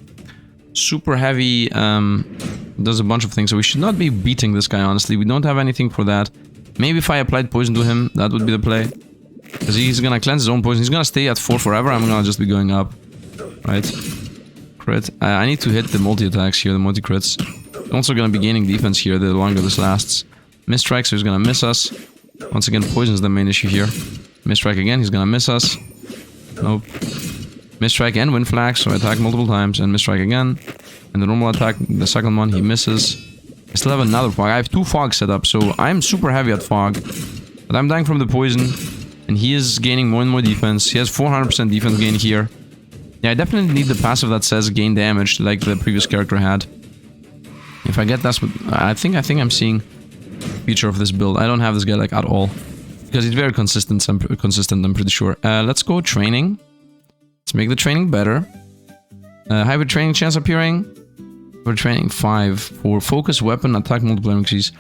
Super heavy, does a bunch of things, so we should not be beating this guy, honestly. We don't have anything for that. Maybe if I applied poison to him, that would be the play. Because he's gonna cleanse his own poison. He's gonna stay at 4 forever. I'm gonna just be going up. Right. Crit. I need to hit the multi-attacks here, the multi-crits. Also gonna be gaining defense here the longer this lasts. Miss strike, so he's gonna miss us. Once again, poison is the main issue here. Miss strike again, he's gonna miss us. Nope. Miss strike and wind flag, so I attack multiple times and miss strike again. And the normal attack, the second one, he misses. I still have another fog. I have 2 fogs set up, so I'm super heavy at fog. But I'm dying from the poison. And he is gaining more and more defense. He has 400% defense gain here. Yeah, I definitely need the passive that says gain damage, like the previous character had. If I get that, I think I'm seeing future of this build. I don't have this guy like at all. Because he's very consistent, I'm pretty sure. Let's go training. Let's make the training better. Hybrid training chance appearing. Hybrid training 5 for focus, weapon, attack, multiplier increase.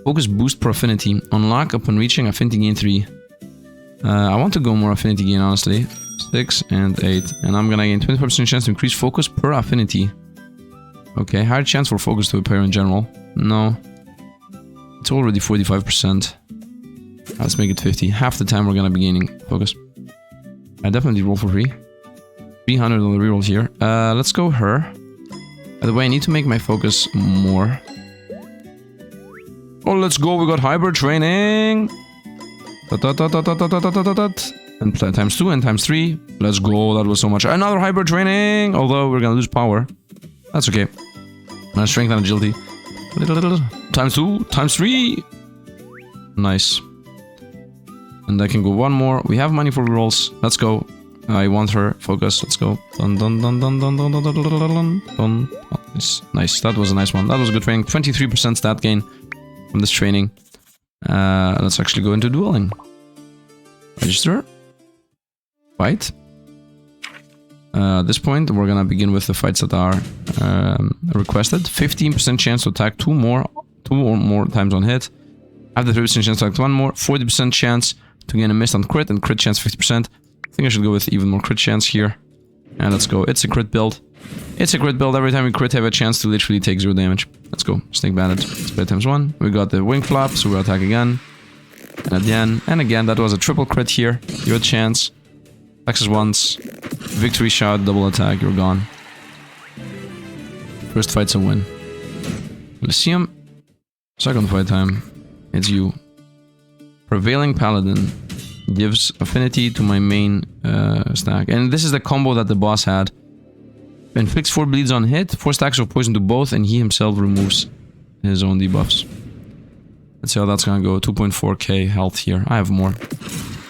Focus boost per affinity. Unlock upon reaching affinity gain 3. I want to go more affinity gain, honestly. 6 and 8. And I'm gonna gain 25% chance to increase focus per affinity. Okay, higher chance for focus to appear in general. No. It's already 45%. Let's make it 50. Half the time we're gonna be gaining focus. I definitely roll for free. 300 on the reroll here. Let's go her. By the way, I need to make my focus more. Oh, let's go. We got hybrid training. And times 2 and times 3. Let's go. That was so much. Another hybrid training. Although we're gonna lose power. That's okay. Strength and agility. Times 2. Times 3. Nice. And I can go 1 more. We have money for rolls. Let's go. I want her. Focus. Let's go. Dun dun dun dun dun dun dun dun dun dun dun. Oh, nice. That was a nice one. That was a good training. 23% stat gain from this training. Let's actually go into dueling. Register. Fight. At this point, we're gonna begin with the fights that are requested. 15% chance to attack 2 or more times on hit. Have the 30% chance to attack 1 more. 40% chance to gain a miss on crit, and crit chance 50%. I think I should go with even more crit chance here. And let's go. It's a crit build. It's a crit build. Every time we crit, have a chance to literally take 0 damage. Let's go. Snake bandit. Let's play times 1. We got the wing flap, so we'll attack again. And again. That was a triple crit here. Your chance. Access once. Victory shout, double attack. You're gone. First fight's a win. Lyceum. Second fight time. It's you. Prevailing Paladin. Gives affinity to my main stack. And this is the combo that the boss had. Inflicts 4 bleeds on hit, 4 stacks of poison to both, and he himself removes his own debuffs. Let's see how that's gonna go. 2.4k health here. I have more.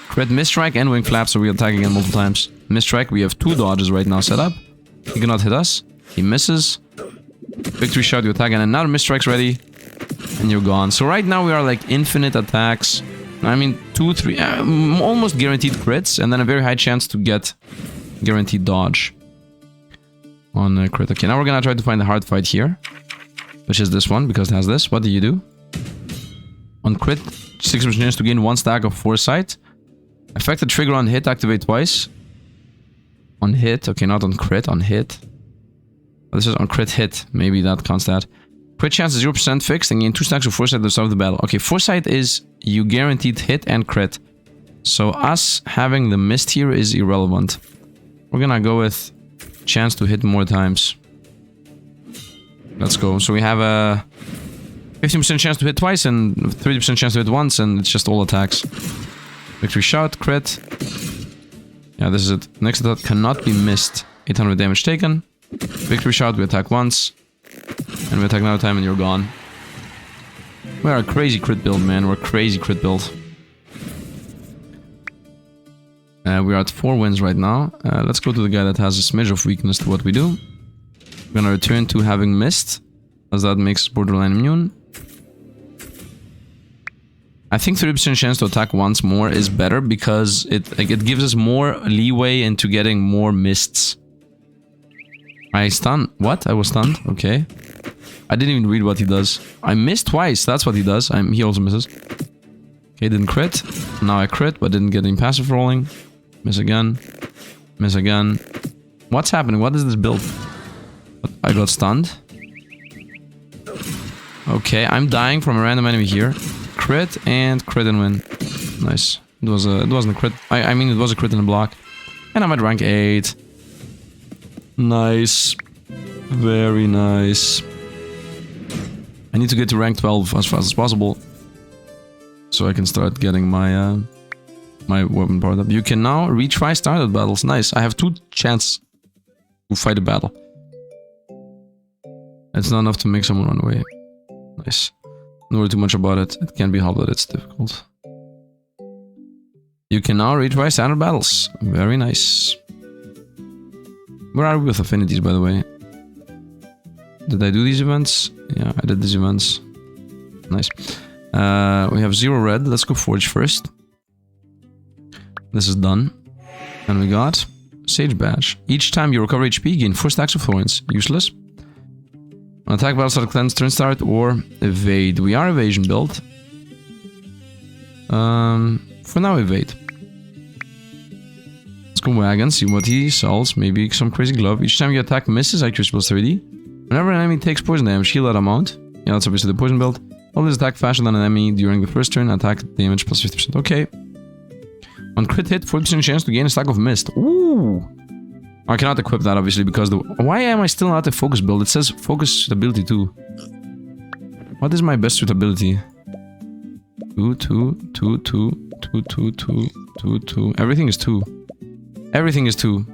Crit misstrike and wing flap, so we attack again multiple times. Misstrike, we have 2 dodges right now set up. He cannot hit us. He misses. Victory shout, you attack, and another misstrike's ready. And you're gone. So right now we are like infinite attacks. I mean, 2, 3, almost guaranteed crits, and then a very high chance to get Guaranteed dodge. On crit. Okay, now we're gonna try to find the hard fight here. Which is this one, because it has this. What do you do? On crit, 6% chance to gain 1 stack of foresight. Affected trigger on hit, activate twice. On hit, okay, not on crit, on hit. Oh, this is on crit hit, maybe that counts that. Crit chance is 0% fixed and gain 2 stacks of foresight at the start of the battle. Okay, foresight is you guaranteed hit and crit. So us having the mist here is irrelevant. We're gonna go with chance to hit more times. Let's go. So we have a 15% chance to hit twice and 30% chance to hit once, and it's just all attacks. Victory shot, crit. Yeah, this is it. Next attack cannot be missed. 800 damage taken. Victory shot, we attack once. And we attack another time and you're gone. We're a crazy crit build, man. We're a crazy crit build. We're at 4 wins right now. Let's go to the guy that has a smidge of weakness to what we do. We're gonna return to having missed, as that makes us borderline immune. I think 30% chance to attack once more is better because it gives us more leeway into getting more mists. I stun. What? I was stunned? Okay. I didn't even read what he does. I missed twice. That's what he does. He also misses. Okay, didn't crit. Now I crit, but didn't get any passive rolling. Miss again. Miss again. What's happening? What is this build? I got stunned. Okay, I'm dying from a random enemy here. Crit and win. Nice. It wasn't a crit. I mean, it was a crit in a block. And I'm at rank 8. Nice. Very nice. I need to get to rank 12 as fast as possible. So I can start getting my my weapon powered up. You can now retry started battles. Nice. I have 2 chances to fight a battle. It's not enough to make someone run away. Nice. Don't worry too much about it. It can be helped that it's difficult. You can now retry standard battles. Very nice. Where are we with affinities, by the way? Did I do these events? Yeah, I did these events. Nice. We have 0 red. Let's go forge first. This is done. And we got Sage Badge. Each time you recover HP, gain 4 stacks of thorns. Useless. Attack battle start, cleanse, turn start, or evade. We are evasion build. For now, evade. Let's go wagon, see what he sells. Maybe some crazy glove. Each time you attack misses, accuracy plus 30. Whenever an enemy takes poison damage, heal that amount. Yeah, that's obviously the poison build. Always attack faster than an enemy during the first turn. Attack damage plus 50%. Okay. On crit hit, 40% chance to gain a stack of mist. Ooh. I cannot equip that, obviously, because the... Why am I still not a focus build? It says focus suitability 2. What is my best suitability? 2, 2, 2, 2, 2, 2, 2, 2, 2. Everything is 2. Everything is 2.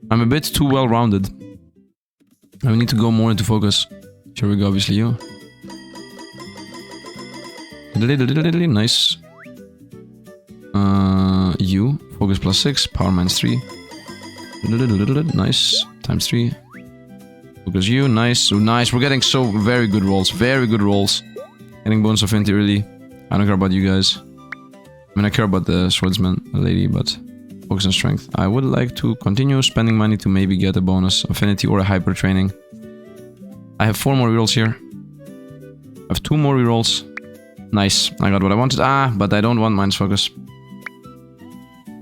I'm a bit too well-rounded. I need to go more into focus. Here we go, obviously, you. Nice. You. Focus plus 6. Power minus 3. Nice. Times 3. Focus you. Nice. So nice. We're getting so very good rolls. Very good rolls. Getting bonus affinity, really. I don't care about you guys. I mean, I care about the swordsman, the lady, but focus and strength. I would like to continue spending money to maybe get a bonus affinity or a hyper training. I have 4 more rerolls here. I have 2 more rerolls. Nice. I got what I wanted. But I don't want minus focus.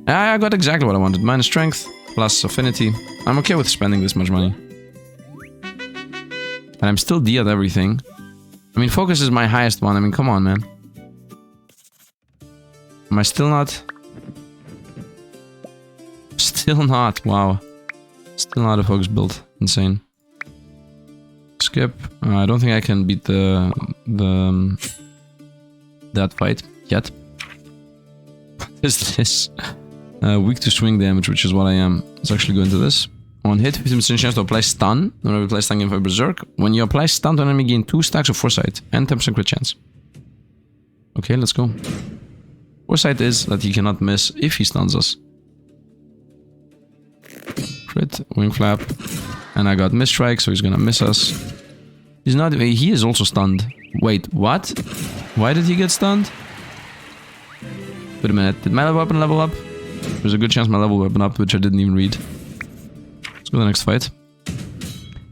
I got exactly what I wanted. Minus strength plus affinity. I'm okay with spending this much money. And I'm still D at everything. I mean, focus is my highest one. I mean, come on, man. Am I still not? Still not. Wow. Still not a focus build. Insane. Skip. I don't think I can beat that fight yet. What is this? Weak to swing damage, which is what I am. Let's actually go into this. On hit, 50% chance to apply stun. Whenever you apply stun, gain berserk. When you apply stun to an enemy, gain 2 stacks of foresight and 10% crit chance. Okay, let's go. Foresight is that he cannot miss if he stuns us. Crit, wing flap. And I got miss strike, so he's gonna miss us. He's not. He is also stunned. Wait, what? Why did he get stunned? Wait a minute. Did my weapon level up? There's a good chance my level weapon up, which I didn't even read. go to the next fight.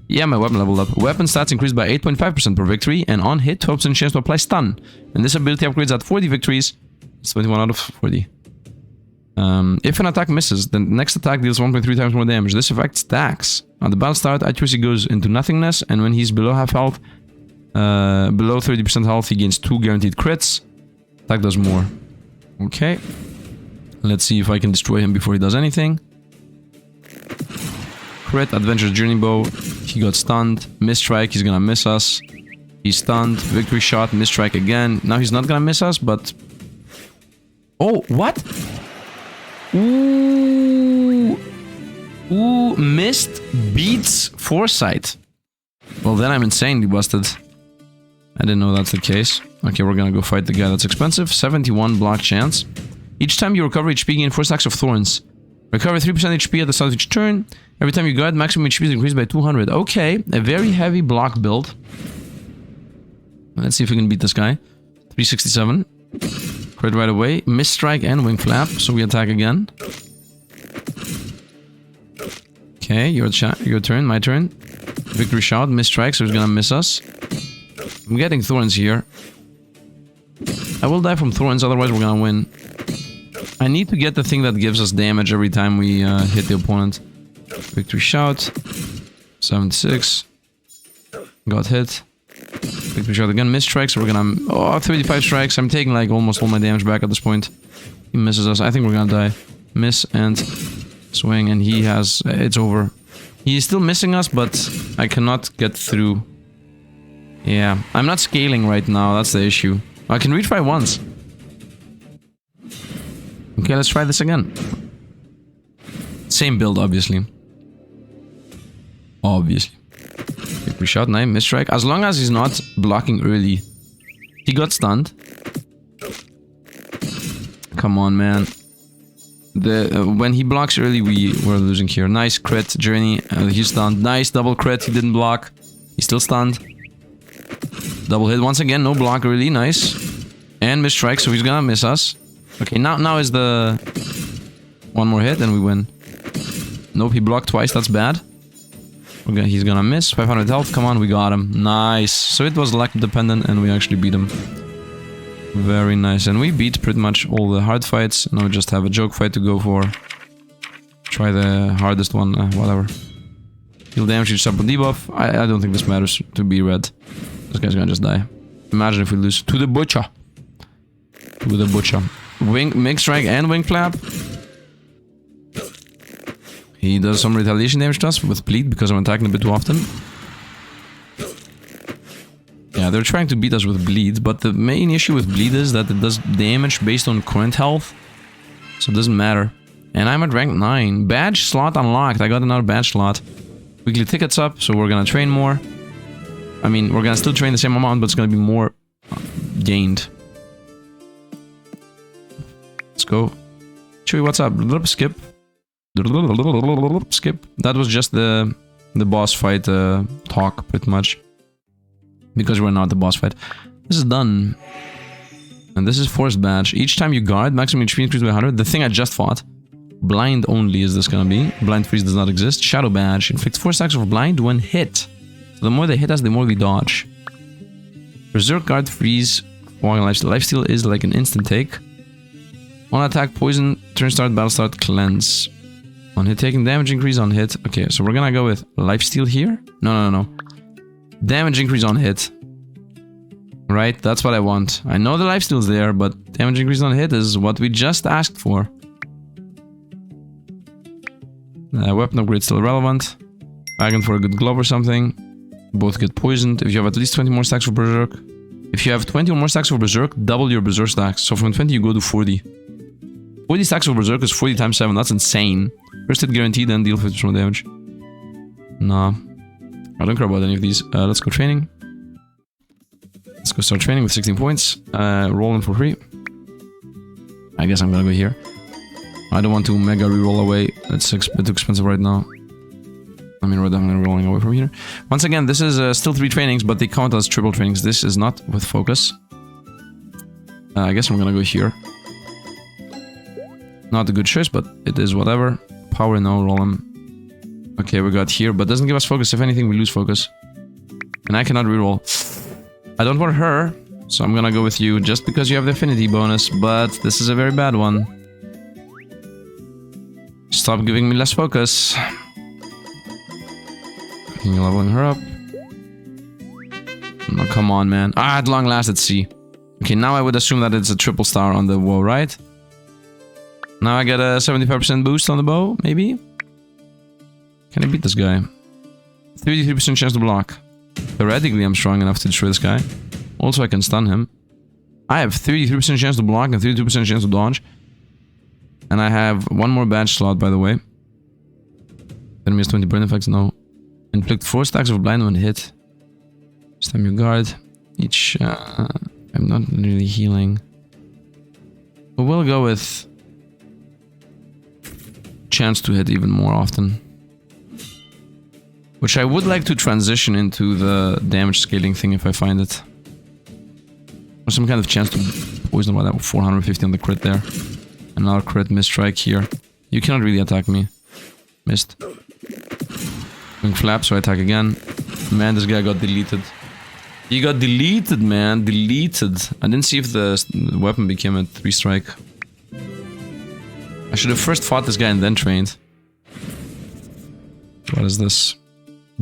Yeah, my weapon leveled up. Weapon stats increased by 8.5% per victory, and on hit, 12% chance to apply stun. And this ability upgrades at 40 victories. It's 21 out of 40. If an attack misses, then the next attack deals 1.3 times more damage. This effect stacks. On the battle start, accuracy goes into nothingness, and when he's below half health, below 30% health, he gains 2 guaranteed crits. Attack does more. Okay. Let's see if I can destroy him before he does anything. Crit, Adventurous Journey Bow. He got stunned. Misstrike, he's gonna miss us. He's stunned. Victory Shot, misstrike again. Now he's not gonna miss us, but... Oh, what? Ooh. Ooh, missed beats foresight. Well, then I'm insanely busted. I didn't know that's the case. Okay, we're gonna go fight the guy that's expensive. 71 block chance. Each time you recover HP, gain 4 stacks of thorns. Recover 3% HP at the start of each turn. Every time you guard, maximum HP is increased by 200. Okay, a very heavy block build. Let's see if we can beat this guy. 367. Crit right away. Misstrike and wing flap, so we attack again. Okay, your turn, my turn. Victory Shout, misstrike, so he's gonna miss us. I'm getting thorns here. I will die from thorns, otherwise we're gonna win. I need to get the thing that gives us damage every time we hit the opponent. Victory Shout. 76. Got hit. Victory Shout again. Miss strikes. So we're gonna... Oh, 35 strikes. I'm taking like almost all my damage back at this point. He misses us. I think we're gonna die. Miss and swing, and he has... It's over. He's still missing us, but I cannot get through. Yeah. I'm not scaling right now. That's the issue. I can retry once. Okay, let's try this again. Same build, obviously. Obviously. Victory Shot, nice, misstrike. As long as he's not blocking early. He got stunned. Come on, man. When he blocks early, we're losing here. Nice crit, Journey. He's stunned. Nice double crit, he didn't block. He's still stunned. Double hit once again, no block early, nice. And misstrike, so he's gonna miss us. Okay, now is the... One more hit and we win. Nope, he blocked twice, that's bad. Okay, he's gonna miss. 500 health, come on, we got him. Nice. So it was luck dependent and we actually beat him. Very nice. And we beat pretty much all the hard fights. Now we just have a joke fight to go for. Try the hardest one, whatever. Heal damage each sub debuff. I don't think this matters to be red. This guy's gonna just die. Imagine if we lose to the butcher. To the butcher. Mix strike and wing flap. He does some retaliation damage to us with bleed because I'm attacking a bit too often. Yeah, they're trying to beat us with bleed, but the main issue with bleed is that it does damage based on current health. So it doesn't matter. And I'm at rank 9. Badge slot unlocked. I got another badge slot. Weekly tickets up, so we're gonna train more. I mean, we're gonna still train the same amount, but it's gonna be more gained. Let's go. Chewy, what's up? Skip. Skip. That was just the boss fight talk, pretty much. Because we're not the boss fight. This is done. And this is forced badge. Each time you guard, maximum HP increased by 100. The thing I just fought. Blind only is this gonna be. Blind freeze does not exist. Shadow badge. Inflicts 4 stacks of blind when hit. So the more they hit us, the more we dodge. Berserk guard freeze. Walking lifesteal. Lifesteal is like an instant take. On attack, poison, turn start, battle start, cleanse. On hit, taking damage increase on hit. Okay, so we're gonna go with lifesteal here. No. Damage increase on hit. Right, that's what I want. I know the lifesteal's there, but damage increase on hit is what we just asked for. Weapon upgrade still relevant. Bargain for a good glove or something. Both get poisoned. If you have at least 20 more stacks for Berserk. If you have 20 or more stacks for Berserk, double your Berserk stacks. So from 20 you go to 40. 40 stacks for Berserk is 40 times 7. That's insane. First hit guaranteed and deal 50% damage. Nah. I don't care about any of these. Let's go training. Let's go start training with 16 points. Rolling for free. I guess I'm gonna go here. I don't want to mega reroll away. It's a bit too expensive right now. I mean, I'm gonna be rolling away from here. Once again, this is still 3 trainings, but they count as triple trainings. This is not with focus. I guess I'm gonna go here. Not a good choice, but it is whatever. Power, no, roll him. Okay, we got here, but doesn't give us focus. If anything, we lose focus. And I cannot reroll. I don't want her, so I'm gonna go with you just because you have the affinity bonus, but this is a very bad one. Stop giving me less focus. You're leveling her up. No, come on, man. Ah, at long last, it's C. Okay, now I would assume that it's a triple star on the bow, right? Now I get a 75% boost on the bow, maybe? Can I beat this guy? 33% chance to block. Theoretically, I'm strong enough to destroy this guy. Also, I can stun him. I have 33% chance to block and 32% chance to dodge. And I have one more badge slot, by the way. Enemy has 20 burn effects, no. Inflict 4 stacks of blind when hit. Stem your guard. Each... I'm not really healing. But we'll go with... chance to hit even more often. Which I would like to transition into the damage scaling thing if I find it. Or some kind of chance to poison, whatever, 450 on the crit there. Another crit miss strike here. You cannot really attack me. Missed. Wing flap, so I attack again. Man, this guy got deleted. He got deleted, man. Deleted. I didn't see if the weapon became a 3-strike. I should have first fought this guy and then trained. What is this?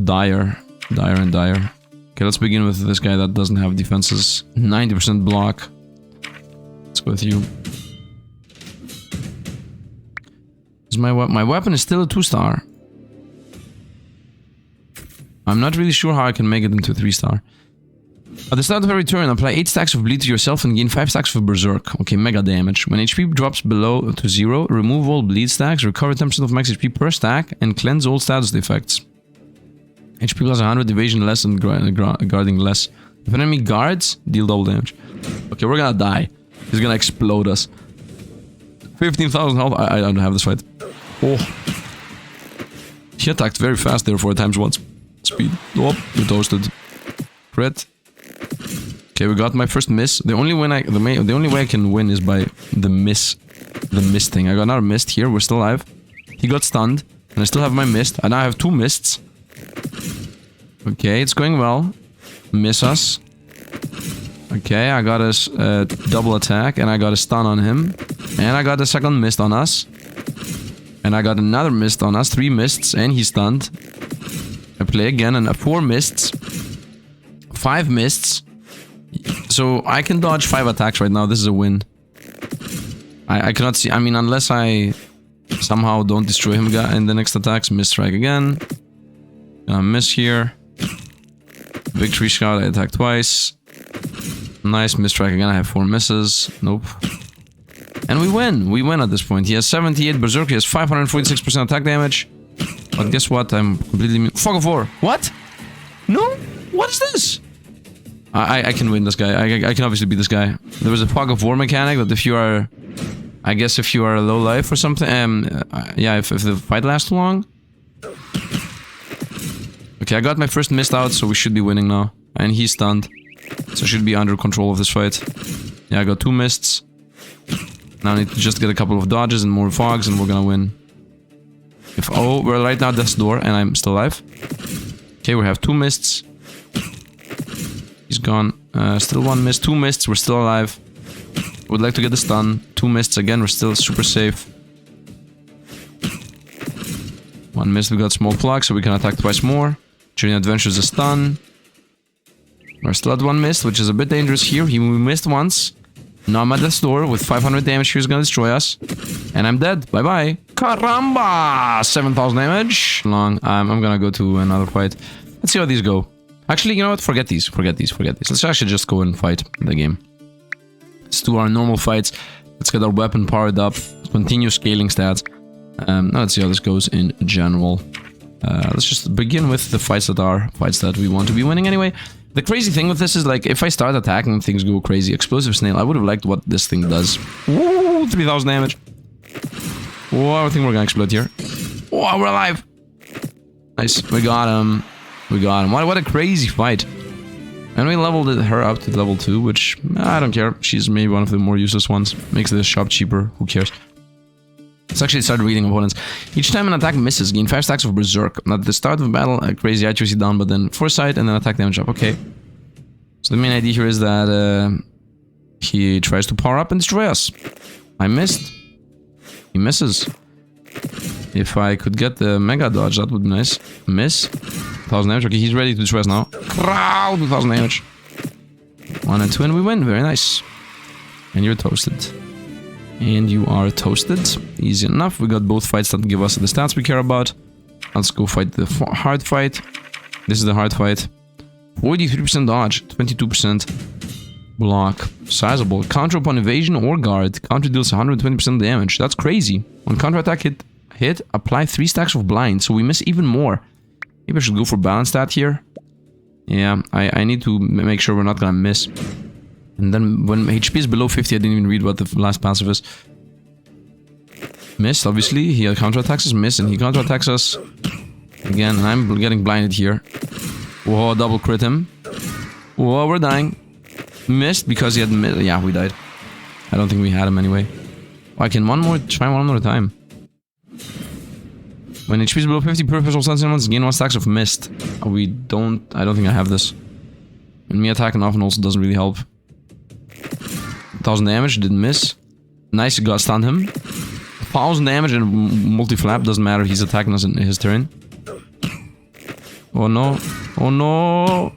Dire. Dire and dire. Okay, let's begin with this guy that doesn't have defenses. 90% block. Let's go with you. My weapon is still a 2-star. I'm not really sure how I can make it into a 3-star. At the start of every turn, apply 8 stacks of bleed to yourself and gain 5 stacks of berserk. Okay, mega damage. When HP drops below to 0, remove all bleed stacks, recover 10% of max HP per stack, and cleanse all status defects. HP plus 100, evasion less, and guarding less. If an enemy guards, deal double damage. Okay, we're gonna die. He's gonna explode us. 15,000 health. I don't have this fight. Oh. He attacked very fast there for a ×1 speed. Oh, you're toasted. Crit. Okay, we got my first miss. The only way I can win is by the miss thing. I got another mist here. We're still alive. He got stunned, and I still have my mist. And now I have 2 mists. Okay, it's going well. Miss us. Okay, I got a double attack, and I got a stun on him. And I got a second mist on us. And I got another mist on us. 3 mists, and he's stunned. I play again, and 4 mists. 5 mists. So I can dodge 5 attacks right now. This is a win. I cannot see... I mean, unless I somehow don't destroy him in the next attacks. Miss strike again. Miss here. Victory shout. I attack twice. Nice. Miss strike again. I have 4 misses. Nope. And we win. We win at this point. He has 78 berserk. He has 546% attack damage. But guess what? I'm completely... Fog of War. What? No? What is this? I can win this guy. I can obviously beat this guy. There was a Fog of War mechanic that if you are... I guess if you are low life or something... yeah, if the fight lasts too long. Okay, I got my first mist out, so we should be winning now. And he's stunned. So I should be under control of this fight. Yeah, I got 2 mists. Now I need to just get a couple of dodges and more fogs and we're gonna win. Oh, we're right now at death's door and I'm still alive. Okay, we have 2 mists. He's gone. Still 1 mist, 2 mists, we're still alive. Would like to get the stun. 2 mists again, we're still super safe. 1 mist, we got smoke block, so we can attack twice more. Journey Adventure is a stun. We're still at 1 mist, which is a bit dangerous here. We missed once. Now I'm at death's door with 500 damage. He's gonna destroy us. And I'm dead. Bye-bye. Caramba! 7,000 damage. Long. I'm gonna go to another fight. Let's see how these go. Actually, you know what? Forget these. Let's actually just go and fight the game. Let's do our normal fights. Let's get our weapon powered up. Continue scaling stats. Now let's see how this goes in general. Let's just begin with the fights that we want to be winning anyway. The crazy thing with this is, like, if I start attacking, things go crazy. Explosive Snail, I would have liked what this thing does. Woo! 3,000 damage. Oh, I think we're gonna explode here. Oh, we're alive! Nice, we got him. What a crazy fight. And we leveled her up to level 2, which, I don't care. She's maybe one of the more useless ones. Makes the shop cheaper, who cares. Let's actually start reading opponents. Each time an attack misses, gain 5 stacks of Berserk. At the start of a battle, a crazy accuracy down, but then foresight and then attack damage up. Okay. So the main idea here is that he tries to power up and destroy us. I missed. He misses. If I could get the Mega Dodge, that would be nice. Miss. 1000 damage. Okay, he's ready to destroy us now. Crowd with 1000 damage. 1 and 2 and we win. Very nice. And you're toasted. And you are toasted. Easy enough. We got both fights that give us the stats we care about. Let's go fight the hard fight. This is the hard fight. 43% dodge, 22% block. Sizable. Counter upon evasion or guard. Counter deals 120% damage. That's crazy. When counter attack hit, apply 3 stacks of blind, so we miss even more. Maybe I should go for balanced stat here. Yeah, I need to make sure we're not gonna miss. And then when HP is below 50, I didn't even read what the last passive is. Missed, obviously. He counterattacks us, miss, and he counterattacks us. Again, and I'm getting blinded here. Whoa, double crit him. Whoa, we're dying. Missed because he had... Yeah, we died. I don't think we had him anyway. Oh, I can try one more time. When HP is below 50 per official sentiments, gain 1 stacks of mist. I don't think I have this. And me attacking often also doesn't really help. 1000 damage, didn't miss. Nice, got stunned him. 1000 damage and multi-flap, doesn't matter, he's attacking us in his turn. Oh no. Oh no.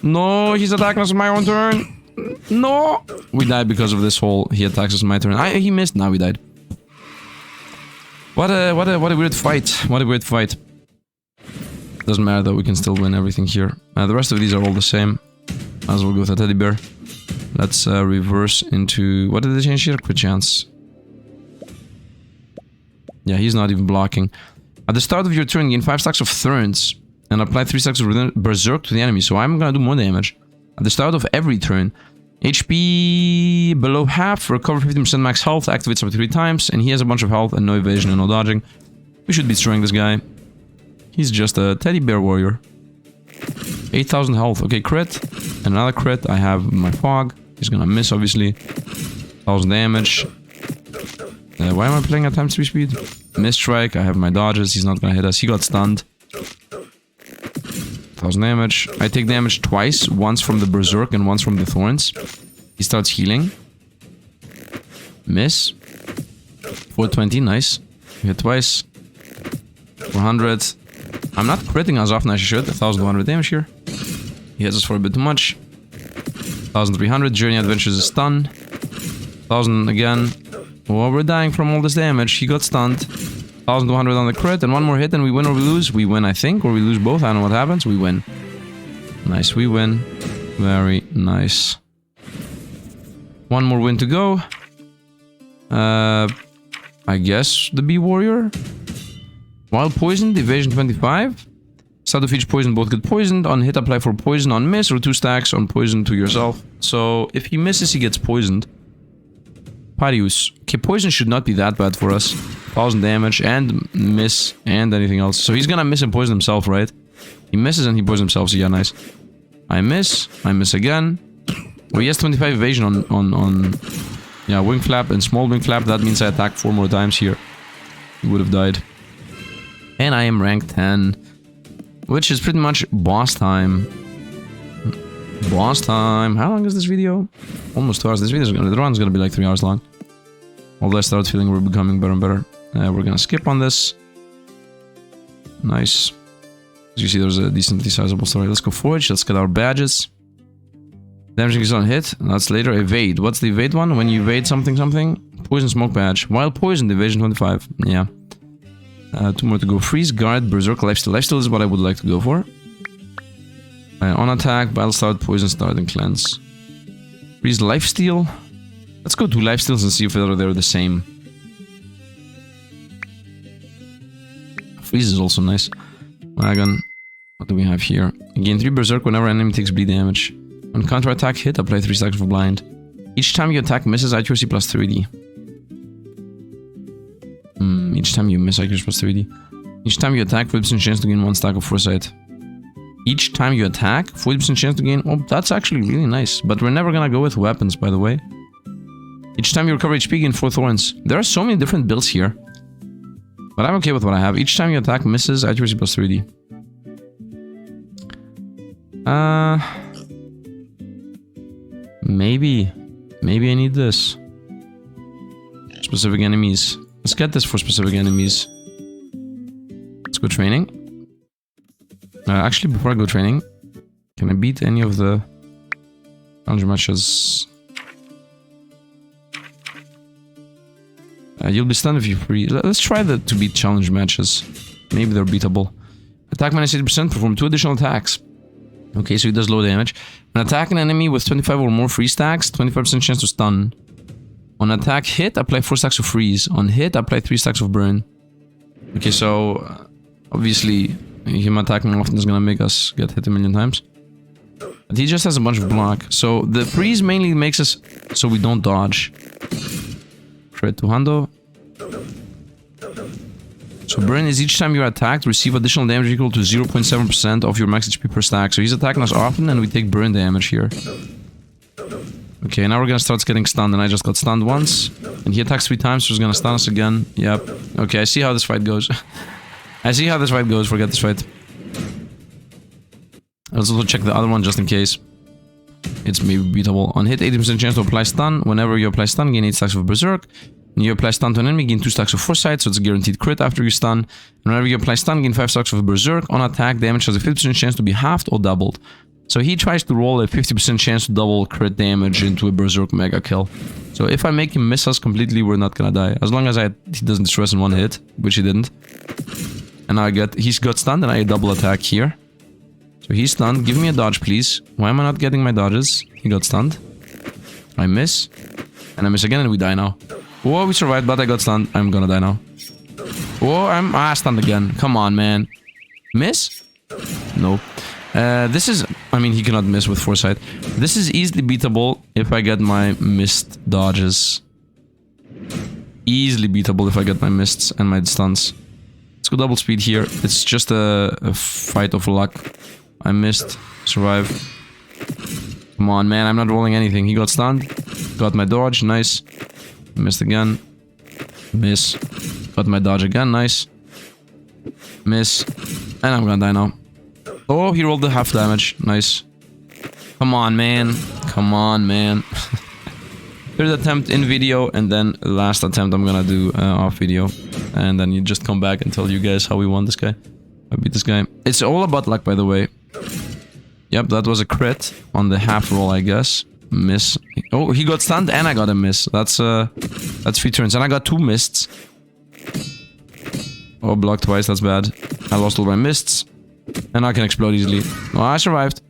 No, he's attacking us in my own turn. No. We died because of this whole, he attacks us in my turn. He missed, now we died. What a weird fight. What a weird fight. Doesn't matter though, we can still win everything here. The rest of these are all the same. Might as well go with a teddy bear. Let's reverse into... What did they change here? Crit chance. Yeah, he's not even blocking. At the start of your turn, gain 5 stacks of Thorns. And apply 3 stacks of Berserk to the enemy. So I'm gonna do more damage. At the start of every turn. HP below half, recover 50% max health, activates up to 3 times. And he has a bunch of health and no evasion and no dodging. We should be destroying this guy. He's just a teddy bear warrior. 8000 health. Okay, crit. Another crit. I have my fog. He's gonna miss, obviously. 1000 damage. Why am I playing at times 3 speed? Miss strike. I have my dodges. He's not gonna hit us. He got stunned. 1000 damage. I take damage twice. Once from the Berserk and once from the Thorns. He starts healing. Miss. 420. Nice. Hit twice. 400. I'm not critting as often as I should. 1100 damage here. He hits us for a bit too much. 1300. Journey Adventures is stun. 1000 again. Oh, we're dying from all this damage. He got stunned. 1200 on the crit and one more hit and we win or we lose. We win, I think, or we lose both. I don't know what happens. We win. Nice, we win. Very nice. One more win to go. I guess the Bee Warrior. While poisoned, evasion 25. Start of each poison, both get poisoned. On hit, apply for poison on miss or 2 stacks on poison to yourself. So if he misses, he gets poisoned. Parius. Okay, poison should not be that bad for us. 1000 damage and miss and anything else. So he's gonna miss and poison himself, right? He misses and he poisons himself, so yeah, nice. I miss again. Oh, he has 25 evasion on yeah, wing flap and small wing flap. That means I attack 4 more times here. He would have died. And I am rank 10. Which is pretty much boss time. Boss time. How long is this video? Almost 2 hours. This video is the run's gonna be like 3 hours long. Although I start feeling we're becoming better and better. We're gonna skip on this. Nice. As you see, there's a decently sizable story. Let's go forage. Let's get our badges. Damaging is on hit. That's later. Evade. What's the evade one? When you evade something. Poison smoke badge. While poisoned, evasion 25. Yeah. 2 more to go. Freeze, guard, berserk, lifesteal. Lifesteal is what I would like to go for. On attack, battle start, poison start, and cleanse. Freeze, lifesteal. Let's go 2 lifesteals and see if they're the same. Freeze is also nice. Wagon. What do we have here? Gain 3 berserk whenever an enemy takes bleed damage. On counter attack hit, apply 3 stacks of blind. Each time you attack misses, accuracy plus 30. Each time you miss, accuracy plus 30. Each time you attack, 40% chance to gain 1 stack of foresight. Each time you attack, 40% chance to gain... Oh, that's actually really nice. But we're never gonna go with weapons, by the way. Each time you recover HP, gain 4 thorns. There are so many different builds here. But I'm okay with what I have. Each time you attack misses, accuracy plus 3D. Maybe I need this. Specific enemies. Let's get this for specific enemies. Let's go training. Actually, before I go training, can I beat any of the challenge matches? You'll be stunned if you free. Let's try to beat challenge matches. Maybe they're beatable. Attack minus 80%, perform 2 additional attacks. Okay, so he does low damage. When attack an enemy with 25 or more free stacks, 25% chance to stun. On attack hit, apply 4 stacks of freeze. On hit, apply 3 stacks of burn. Okay, so obviously him attacking often is gonna make us get hit a million times. But he just has a bunch of block. So the freeze mainly makes us so we don't dodge. Crit to Hando. So burn is each time you're attacked, receive additional damage equal to 0.7% of your max HP per stack. So he's attacking us often and we take burn damage here. Okay, now we're gonna start getting stunned, and I just got stunned once. And he attacks 3 times, so he's gonna stun us again. Yep. Okay, I see how this fight goes. I see how this fight goes, forget this fight. Let's also check the other one just in case. It's maybe beatable. On hit, 80% chance to apply stun. Whenever you apply stun, gain 8 stacks of Berserk. When you apply stun to an enemy, gain 2 stacks of Foresight, so it's a guaranteed crit after you stun. And whenever you apply stun, gain 5 stacks of Berserk. On attack, damage has a 50% chance to be halved or doubled. So he tries to roll a 50% chance to double crit damage into a Berserk mega kill. So if I make him miss us completely, we're not gonna die. As long as he doesn't destroy us in 1 hit, which he didn't. And now he's got stunned and I double attack here. So he's stunned. Give me a dodge, please. Why am I not getting my dodges? He got stunned. I miss. And I miss again and we die now. Whoa, we survived, but I got stunned. I'm gonna die now. Whoa, I'm stunned again. Come on, man. Miss? No. This is... I mean, he cannot miss with Foresight. This is easily beatable if I get my missed dodges. Easily beatable if I get my mists and my stuns. Let's go double speed here. It's just a fight of luck. I missed. Survive. Come on, man. I'm not rolling anything. He got stunned. Got my dodge. Nice. Missed again. Miss. Got my dodge again. Nice. Miss. And I'm gonna die now. Oh, he rolled the half damage. Nice. Come on, man. Come on, man. Third attempt in video, and then last attempt I'm gonna do off video. And then you just come back and tell you guys how we won this guy. I beat this guy. It's all about luck, by the way. Yep, that was a crit on the half roll, I guess. Miss. Oh, he got stunned and I got a miss. That's 3 turns. And I got 2 mists. Oh, blocked twice. That's bad. I lost all my mists. And I can explode easily. Oh, I survived.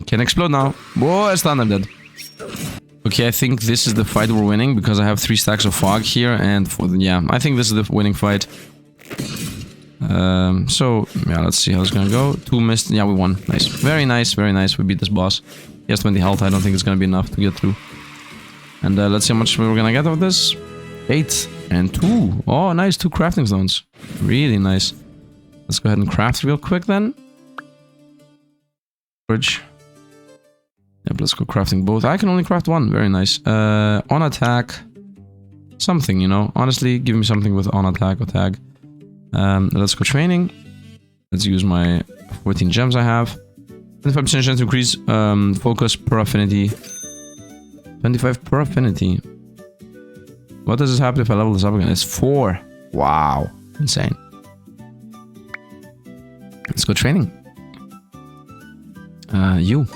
Can explode now. Whoa, I stunned. I'm dead. Okay, I think this is the fight we're winning because I have 3 stacks of fog here. And yeah, I think this is the winning fight. So, yeah, let's see how it's gonna go. 2 missed. Yeah, we won. Nice. Very nice, very nice. We beat this boss. He has 20 health. I don't think it's gonna be enough to get through. And let's see how much we're gonna get out of this. 8 and 2. Oh, nice. 2 crafting zones. Really nice. Let's go ahead and craft real quick then. Bridge. Yep, let's go crafting both. I can only craft 1. Very nice. On attack. Something, you know. Honestly, give me something with on attack or tag. Let's go training. Let's use my 14 gems I have. 25% chance to increase focus per affinity. 25 per affinity. What does this happen if I level this up again? It's 4. Wow. Insane. Let's go training. You.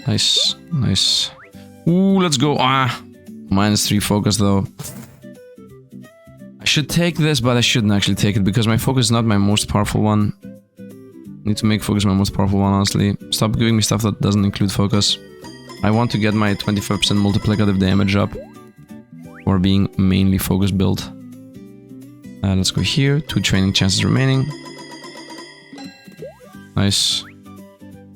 Nice. Nice. Ooh, let's go. Ah. -3 focus though. I should take this, but I shouldn't actually take it because my focus is not my most powerful one. I need to make focus my most powerful one, honestly. Stop giving me stuff that doesn't include focus. I want to get my 25% multiplicative damage up. Or being mainly focus build. Let's go here. 2 training chances remaining. Nice.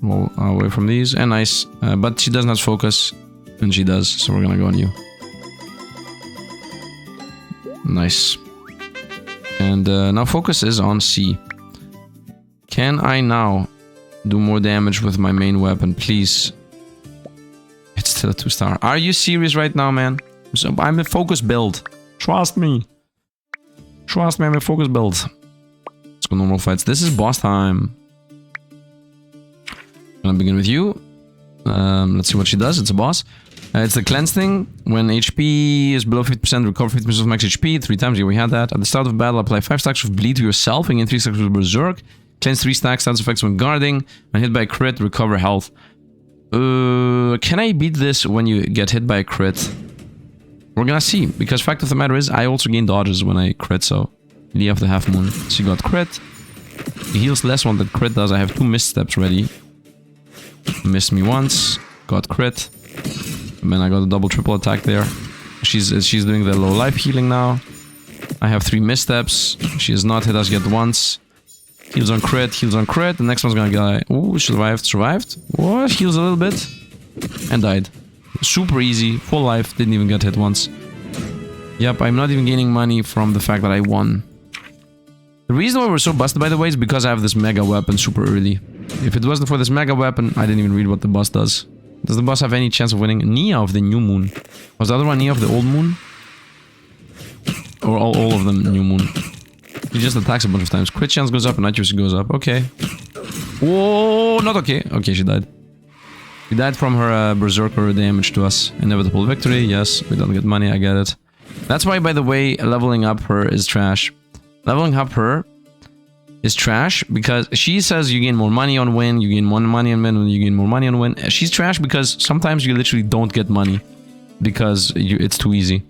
Roll away from these. And nice. But she doesn't have focus. And she does. So we're gonna go on you. Nice. And now focus is on C. Can I now do more damage with my main weapon, please? It's still a 2-star. Are you serious right now, man? So I'm a focus build. Trust me. Trust me, I'm a focus build. Let's go normal fights. This is boss time. Gonna begin with you. Let's see what she does. It's a boss. It's the cleanse thing. When HP is below 50%, recover 50% of max HP 3 times. Yeah, we had that. At the start of battle, apply 5 stacks of bleed to yourself and gain 3 stacks of berserk. Cleanse 3 stacks, status effects when guarding. When hit by a crit, recover health. Can I beat this when you get hit by a crit? We're gonna see. Because fact of the matter is, I also gain dodges when I crit, so... Lee of the Half Moon. She got crit. He heals less one that crit does. I have 2 missteps ready. Missed me once. Got crit. And then I got a double triple attack there. She's doing the low life healing now. I have 3 missteps. She has not hit us yet once. Heals on crit, heals on crit. The next one's gonna die. Ooh, survived. What? Heals a little bit. And died. Super easy. Full life. Didn't even get hit once. Yep, I'm not even gaining money from the fact that I won. The reason why we're so busted, by the way, is because I have this mega weapon super early. If it wasn't for this mega weapon, I didn't even read what the boss does. Does the boss have any chance of winning? Nia of the new moon. Was the other one Nia of the old moon? Or all of them new moon? He just attacks a bunch of times. Crit chance goes up and accuracy goes up. Okay. Whoa, not okay. Okay, she died. She died from her berserker damage to us. Inevitable victory. Yes, we don't get money. I get it. That's why, by the way, leveling up her is trash. Leveling up her is trash because she says you gain more money on win, you gain more money on win, you gain more money on win. She's trash because sometimes you literally don't get money because it's too easy.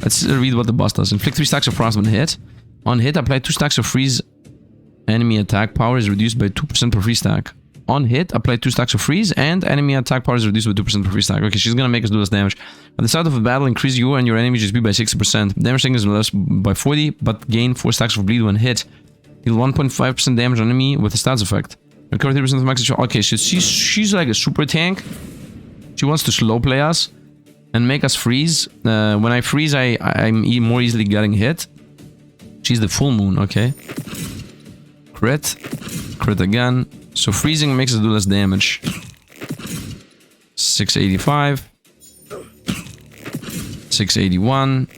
Let's read what the boss does. Inflict 3 stacks of frost when hit. On hit, apply 2 stacks of freeze. Enemy attack power is reduced by 2% per free stack. On hit, apply 2 stacks of freeze, and enemy attack power is reduced by 2% per free stack. Okay, she's gonna make us do less damage. At the start of the battle, increase you and your enemy HP by 60%. Damage taken is less by 40, but gain 4 stacks of bleed when hit. Deal 1.5% damage on enemy with a stats effect. Recover 30% of max HP. Okay, so she's like a super tank. She wants to slow play us and make us freeze. When I freeze, I'm more easily getting hit. She's the full moon, okay. Crit. Crit again. So freezing makes us do less damage. 685. 681.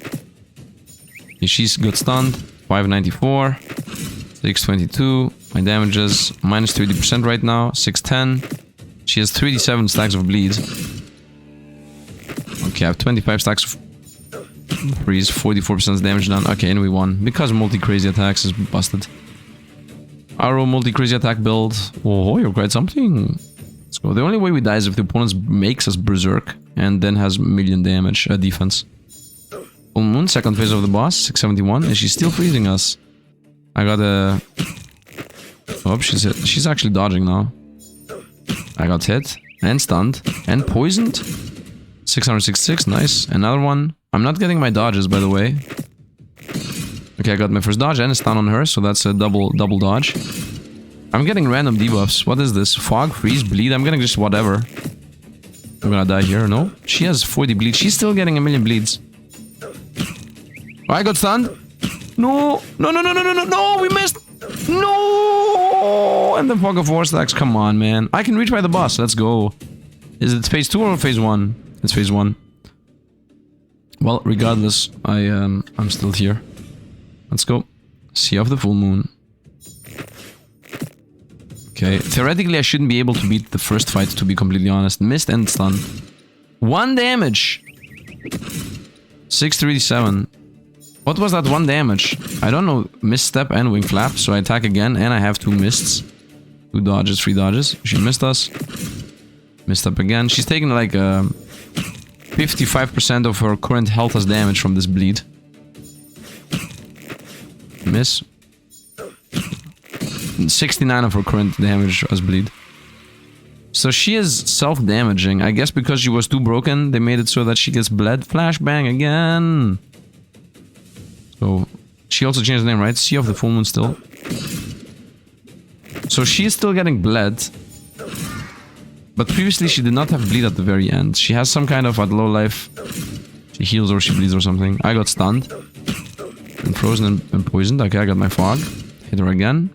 Okay, she's got stunned. 594. 622. My damage is minus 30% right now. 610. She has 37 stacks of bleed. Okay, I have 25 stacks of freeze. 44% damage done. Okay, and we won. Because multi-crazy attacks is busted. Arrow multi-crazy attack build. Oh, you're quite something. Let's go. The only way we die is if the opponent makes us berserk and then has million damage defense. Full moon, second phase of the boss, 671, and she's still freezing us. I got a... Oh, she's actually dodging now. I got hit and stunned and poisoned. 666, nice. Another one. I'm not getting my dodges, by the way. Okay, I got my first dodge and a stun on her, so that's a double dodge. I'm getting random debuffs. What is this? Fog, freeze, bleed. I'm getting just whatever. I'm gonna die here, no? She has 40 bleed. She's still getting a million bleeds. Oh, I got stunned. No! No, no, no, no, no, no, no! We missed! No! And the fog of 4 stacks. Come on, man. I can reach by the boss. Let's go. Is it phase 2 or phase 1? It's phase 1. Well, regardless, I'm still here. Let's go. Sea of the full moon. Okay, theoretically I shouldn't be able to beat the first fight, to be completely honest. Missed and stun. 1 damage! 637. What was that 1 damage? I don't know. Misstep and wing flap, so I attack again and I have 2 mists. 2 dodges, 3 dodges. She missed us. Misstep again. She's taking like 55% of her current health as damage from this bleed. Miss. 69 of her current damage as bleed. So she is self-damaging. I guess because she was too broken, they made it so that she gets bled. Flashbang again. So she also changed the name, right? Sea of the full moon still. So she is still getting bled. But previously she did not have bleed at the very end. She has some kind of at low life. She heals or she bleeds or something. I got stunned. And frozen and poisoned. Okay, I got my fog. Hit her again.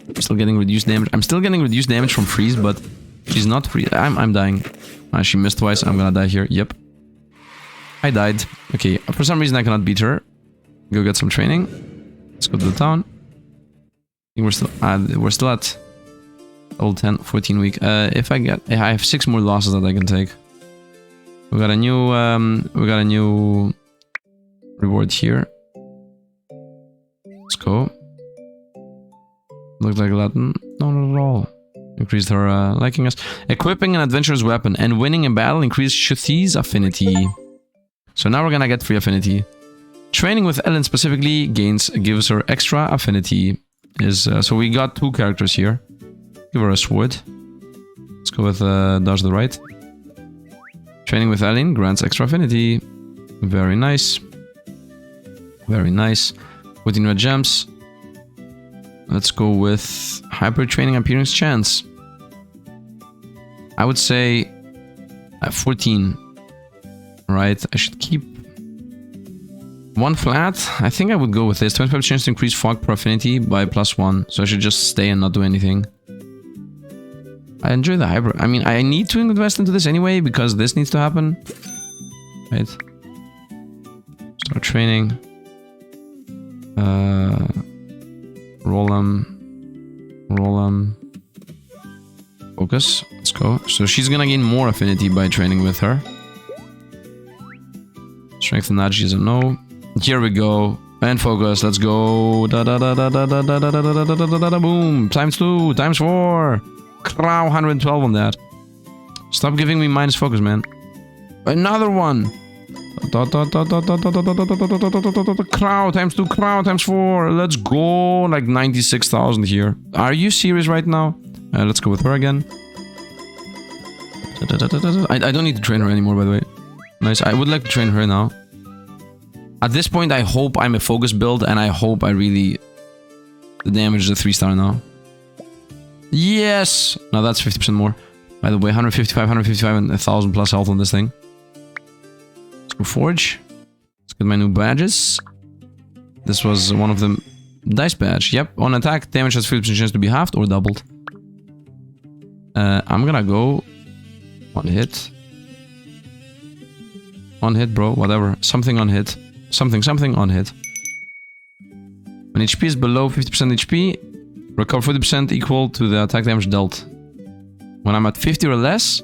I'm still getting reduced damage. I'm still getting reduced damage from freeze, but she's not free. I'm dying. She missed twice. I'm gonna die here. Yep. I died. Okay, for some reason I cannot beat her. Go get some training. Let's go to the town. I think we're still at level 10, 14 week. If I have 6 more losses that I can take. We got a new reward here. Let's go. Looks like Latin. No, not at all. Increased her liking us. Equipping an adventurer's weapon and winning in battle increased Shuthi's affinity. So now we're gonna get free affinity. Training with Ellen specifically gives her extra affinity. So we got 2 characters here. Give her a sword. Let's go with dodge the right. Training with Ellen grants extra affinity. Very nice. Very nice. With red gems. Let's go with hyper training appearance chance. I would say 14. Right, I should keep 1 flat. I think I would go with this. 25% chance to increase fog per affinity by +1. So I should just stay and not do anything. I enjoy the hyper. I mean, I need to invest into this anyway because this needs to happen. Right. Start training. Roll them. Focus. Let's go. So she's gonna gain more affinity by training with her. Strength and Naji is a no. Here we go. And focus. Let's go. Boom. ×2. ×4. Crow 112 on that. Stop giving me minus focus, man. Another one. Crow ×2. Crow ×4. Let's go. Like 96,000 here. Are you serious right now? Let's go with her again. I don't need to train her anymore, by the way. Nice. I would like to train her now. At this point, I hope I'm a focus build, and I hope I really... The damage is a 3-star now. Yes! Now that's 50% more. By the way, 155, and 1,000 plus health on this thing. Let's go forge. Let's get my new badges. This was one of them. Dice badge. Yep. On attack, damage has 50% chance to be halved or doubled. I'm gonna go... 1 hit. 1 hit, bro. Whatever. Something on hit. Something on hit. When HP is below 50% HP, recover 40% equal to the attack damage dealt. When I'm at 50 or less,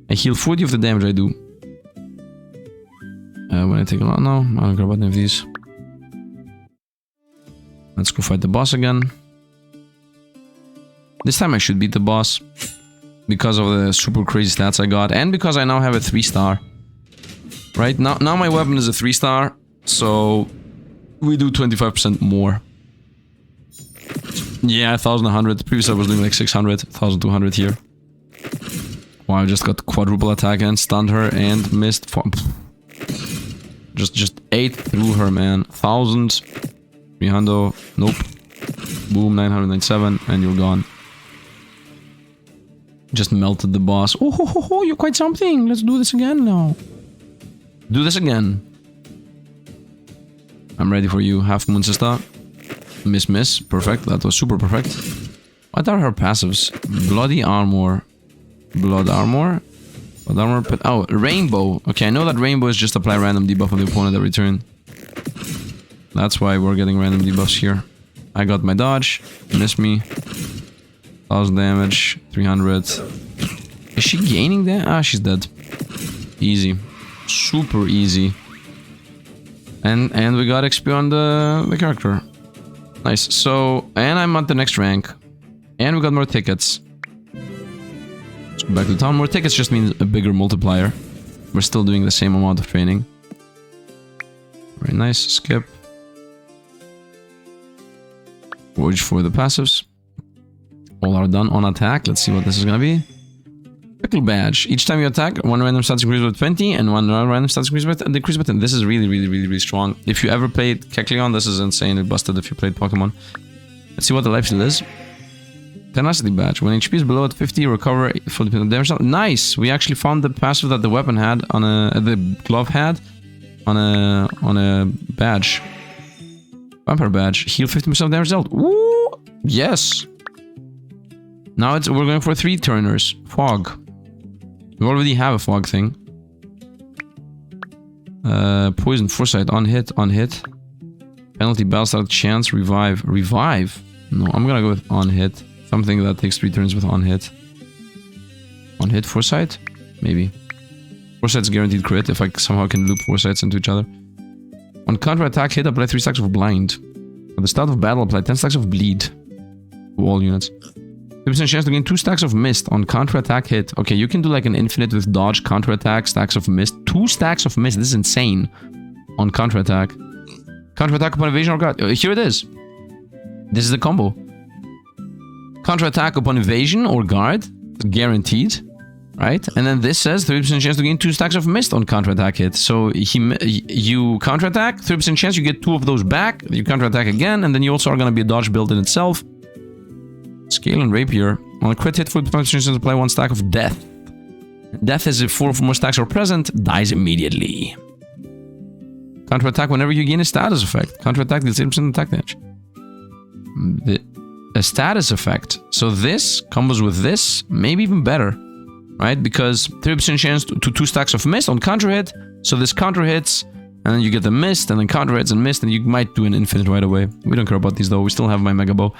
I heal 40 of the damage I do. When I take a lot, no, I don't care about any of these. Let's go fight the boss again. This time I should beat the boss. Because of the super crazy stats I got, and because I now have a 3-star. Right, now my weapon is a 3-star, so we do 25% more. Yeah, 1,100. Previously I was doing like 600, 1,200 here. Wow, I just got quadruple attack and stunned her and missed. Just ate through her, man. 1,000, 300, nope. Boom, 997, and you're gone. Just melted the boss. Oh, ho, ho, ho, you're quite something. Let's do this again now. Do this again. I'm ready for you, Half Moon Sister. Miss. Perfect. That was super perfect. What are her passives? Bloody armor. Blood armor. Blood armor. Oh, rainbow. Okay, I know that rainbow is just apply random debuff on the opponent every turn. That's why we're getting random debuffs here. I got my dodge. Miss me. 1,000 damage. 300. Is she gaining that? Ah, she's dead. Easy. Super easy. And we got XP on the character. Nice. So, and I'm at the next rank. And we got more tickets. Let's go back to town. More tickets just means a bigger multiplier. We're still doing the same amount of training. Very nice. Skip. Forge for the passives. All are done on attack. Let's see what this is gonna be. Pickle badge. Each time you attack, 1 random stats increase with 20 and 1 random stats increase with decrease with 10. This is really strong. If you ever played Kecleon, this is insanely busted if you played Pokemon. Let's see what the life steal is. Tenacity badge. When HP is below at 50, recover 40% damage. Nice! We actually found the passive that the weapon had on the glove had on a badge. Vampire badge. Heal 50% damage dealt. Woo! Yes! Now we're going for 3 turners. Fog. We already have a fog thing. Poison, foresight, on hit. Penalty, battle start, chance, revive. Revive? No, I'm gonna go with on hit. Something that takes 3 turns with on hit. On hit, foresight? Maybe. Foresight's guaranteed crit if I somehow can loop foresights into each other. On counter attack, hit, apply 3 stacks of blind. At the start of battle, apply 10 stacks of bleed to all units. 50% chance to gain 2 stacks of mist on counter attack hit. Okay, you can do like an infinite with dodge, counter attack, stacks of mist. 2 stacks of mist. This is insane. On counter attack. Counter attack upon evasion or guard. Here it is. This is the combo. Counter attack upon evasion or guard. Guaranteed. Right? And then this says 30% chance to gain 2 stacks of mist on counter attack hit. So you counter attack, 30% chance you get 2 of those back. You counter attack again, and then you also are going to be a dodge build in itself. Scale and rapier. On a crit hit, 40% chance to apply 1 stack of death. Death is if 4 or more stacks are present, dies immediately. Counter attack whenever you gain a status effect. Counter attack deals 8% attack damage. A status effect. So this combos with this, maybe even better. Right? Because 30% chance to 2 stacks of mist on counter hit. So this counter hits, and then you get the mist, and then counter hits and mist, and you might do an infinite right away. We don't care about these though. We still have my mega bow.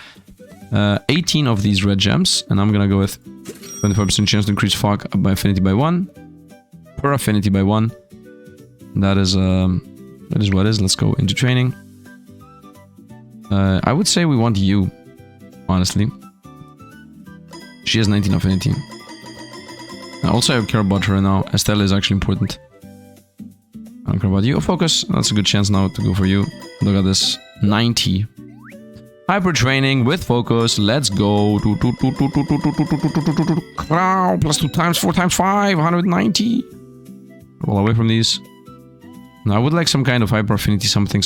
18 of these red gems, and I'm gonna go with 25% chance to increase fog by affinity by 1. Per affinity by 1. That is what it is. Let's go into training. I would say we want you, honestly. She has 19 affinity. Also, I care about her now. Estelle is actually important. I don't care about you. Oh, focus. That's a good chance now to go for you. Look at this. 90. Hyper training with focus. Let's go. Crow. Plus 2 times 4 times 5. 190. Roll away from these. Now, I would like some kind of hyper affinity something.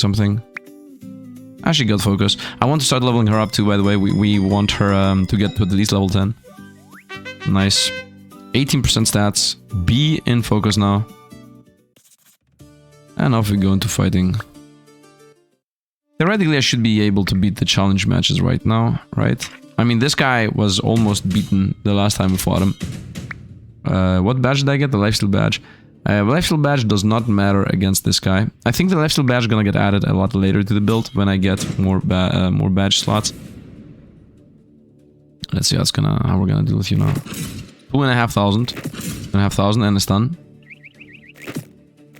Actually, got focus. I want to start leveling her up too, by the way. We want her to get to at least level 10. Nice. 18% stats. Be in focus now. And off we go into fighting. Theoretically, I should be able to beat the challenge matches right now, right? I mean, this guy was almost beaten the last time we fought him. What badge did I get? The lifesteal badge. Lifesteal badge does not matter against this guy. I think the lifesteal badge is gonna get added a lot later to the build when I get more badge slots. Let's see how we're gonna deal with you now. 2,500. 2,500 and a stun.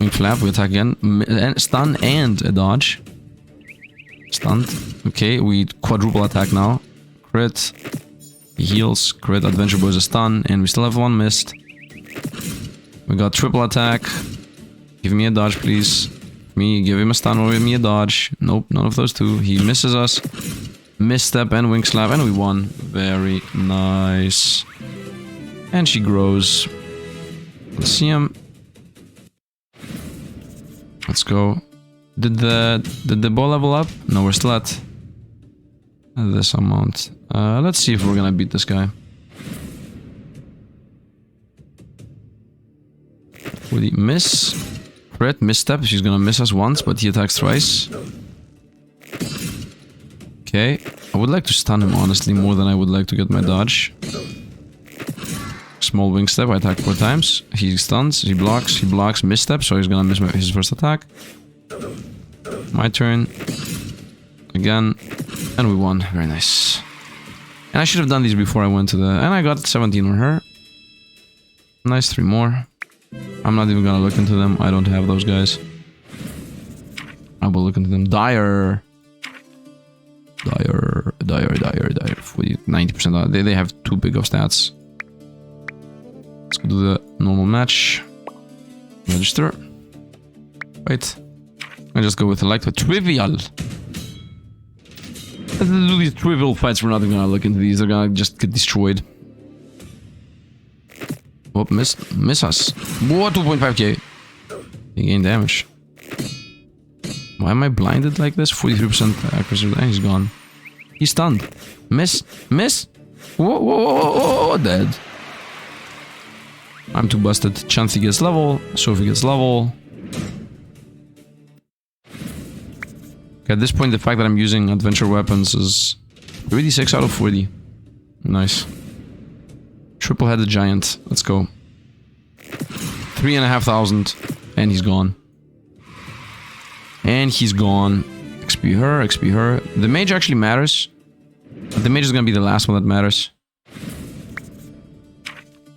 Wing flap, we attack again. Stun and a dodge. Stunned. Okay, we quadruple attack now. Crit. He heals. Crit. Adventure Bow is a stun. And we still have 1 missed. We got triple attack. Give me a dodge, please. Give him a stun or give me a dodge. Nope, none of those two. He misses us. Misstep and wing slap, and we won. Very nice. And she grows. Let's see him. Let's go. Did the bow level up? No, we're still at this amount. Let's see if we're gonna beat this guy. Would he miss? Crit, misstep. She's gonna miss us once, but he attacks twice. Okay. I would like to stun him, honestly, more than I would like to get my dodge. Small wing step, I attack 4 times. He stuns, he blocks, misstep, so he's gonna miss his first attack. My turn. Again. And we won. Very nice. And I should have done these before I went to the... And I got 17 on her. Nice, 3 more. I'm not even gonna look into them. I don't have those guys. I will look into them. Dire. 90%. They have too big of stats. Let's go do the normal match. Register. Wait. I just go with the like the trivial. Let's do these trivial fights. We're not even gonna look into these. They're gonna just get destroyed. Oh, miss us. Whoa, 2.5k. He gained damage. Why am I blinded like this? 43% accuracy. And he's gone. He's stunned. Miss. Whoa, dead. I'm too busted. Chanthi gets level. Sophie gets level. Okay, at this point, the fact that I'm using adventure weapons is 36 out of 40. Nice. Triple-headed giant. Let's go. 3,500. And he's gone. And he's gone. XP her, XP her. The mage actually matters. But the mage is gonna be the last one that matters.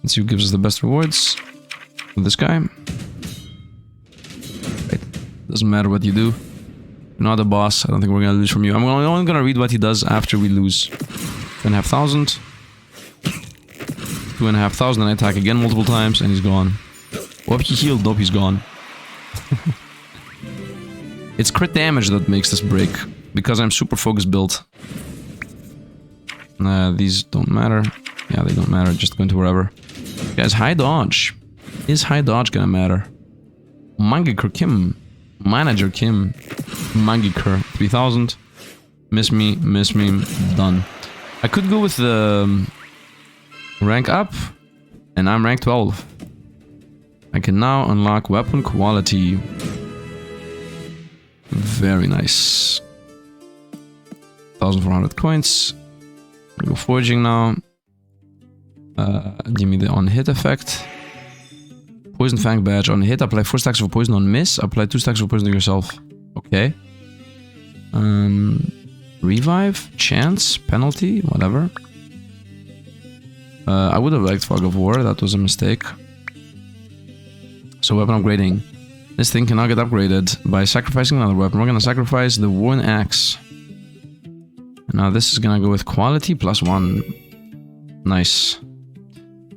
Let's see who gives us the best rewards. With this guy. Right. Doesn't matter what you do. You're not a boss. I don't think we're gonna lose from you. I'm only gonna read what he does after we lose. 2,500. 2,500, and I attack again multiple times, and he's gone. Whoop, he healed. Nope, he's gone. It's crit damage that makes this break, because I'm super focus built. These don't matter. Yeah, they don't matter. Just go into wherever. Guys, high dodge. Is high dodge gonna matter? Magiker Kim. Manager Kim. Magiker. 3,000. Miss me, done. I could go with the rank up, and I'm rank 12. I can now unlock weapon quality. Very nice. 1,400 coins. I'll go forging now. Give me the on hit effect. Poison Fang badge. On hit, apply 4 stacks of poison. On miss, apply 2 stacks of poison to yourself. Okay. Revive, chance, penalty, whatever. I would have liked Fog of War. That was a mistake. So weapon upgrading. This thing cannot get upgraded by sacrificing another weapon. We're gonna sacrifice the Worn Axe. Now this is gonna go with quality +1. Nice.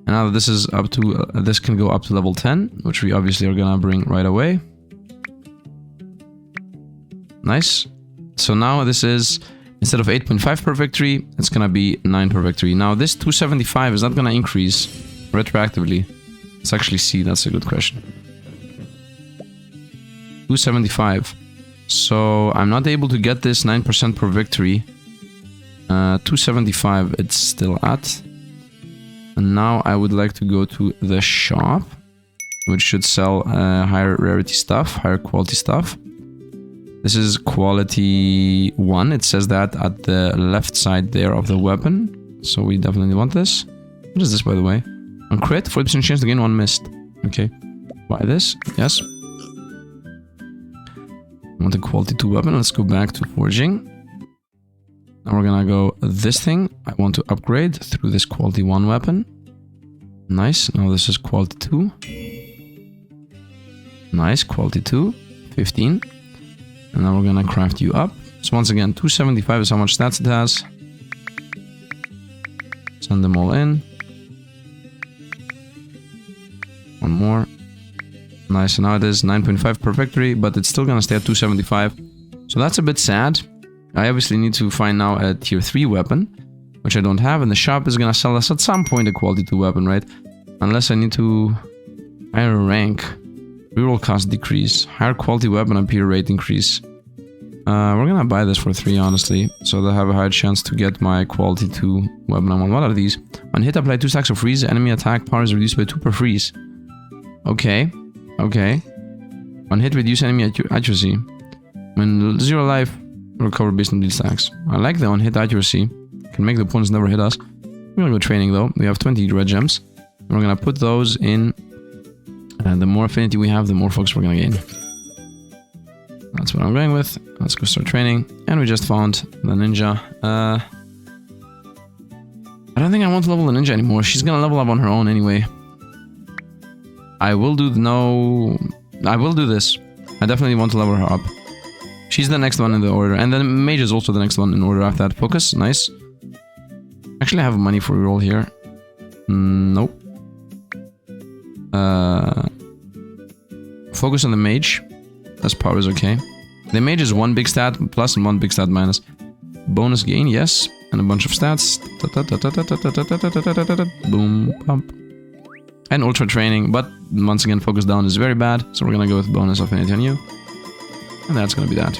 And now that this is up to, this can go up to level 10, which we obviously are gonna bring right away. Nice. So now this is, instead of 8.5 per victory, it's gonna be 9 per victory. Now this 275 is not gonna increase retroactively. Let's actually see, that's a good question. 275. So I'm not able to get this 9% per victory. 275 it's still at. And now I would like to go to the shop, which should sell higher rarity stuff, higher quality stuff. This is quality 1. It says that at the left side there of the weapon. So we definitely want this. What is this, by the way? On crit, 40% chance to gain 1 missed. Okay. Buy this. Yes. I want a quality 2 weapon. Let's go back to forging. Now we're gonna go this thing. I want to upgrade through this quality 1 weapon. Nice. Now this is quality 2. Nice. Quality 2. 15. And now we're gonna craft you up. So once again, 275 is how much stats it has. Send them all in. One more. Nice, so now it is 9.5 per victory, but it's still gonna stay at 275. So that's a bit sad. I obviously need to find now a tier 3 weapon, which I don't have, and the shop is gonna sell us at some point a quality 2 weapon, right? Unless I need to higher rank. Reroll cost decrease. Higher quality weapon appear rate increase. We're gonna buy this for 3, honestly, so that I have a higher chance to get my quality 2 weapon. What are these? On hit, apply 2 stacks of freeze. Enemy attack power is reduced by 2 per freeze. Okay. Okay. On hit, reduce enemy accuracy. When 0 life, recover based on bleed stacks. I like the on hit accuracy. Can make the opponents never hit us. We're gonna go training though. We have 20 red gems. We're gonna put those in. And the more affinity we have, the more focus we're gonna gain. That's what I'm going with. Let's go start training. And we just found the ninja. I don't think I want to level the ninja anymore. She's gonna level up on her own anyway. I will do this. I definitely want to level her up. She's the next one in the order. And then mage is also the next one in order after that. Focus, nice. Actually, I have money for reroll here. Nope. Focus on the mage. That's power is okay. The mage is 1 big stat plus and 1 big stat minus. Bonus gain, yes. And a bunch of stats. Boom, pump. And ultra training, but once again, focus down is very bad. So we're gonna go with bonus affinity on you. And that's gonna be that.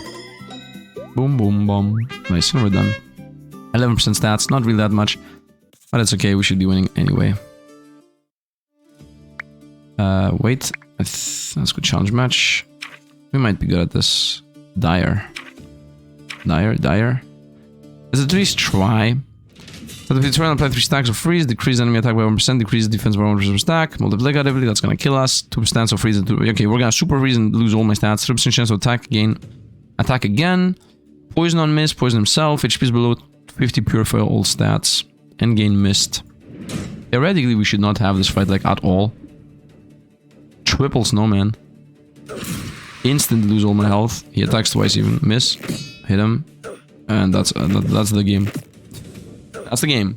Boom, boom, boom. Nice, and we're done. 11% stats, not really that much. But it's okay, we should be winning anyway. Wait. Let's go challenge match. We might be good at this. Dire. Let's at least try. So if you turn and apply 3 stacks of freeze, decrease enemy attack by 1%, decrease defense by 1% per stack, multiplicatively, that's gonna kill us. 2% of freeze. Okay, we're gonna super freeze and lose all my stats. 3% chance to attack again. Attack again. Poison on miss, poison himself. HP is below 50, purify all stats. And gain mist. Theoretically, we should not have this fight like at all. Triple snowman. Instantly lose all my health. He attacks twice even. Miss. Hit him. And that's the game. That's the game.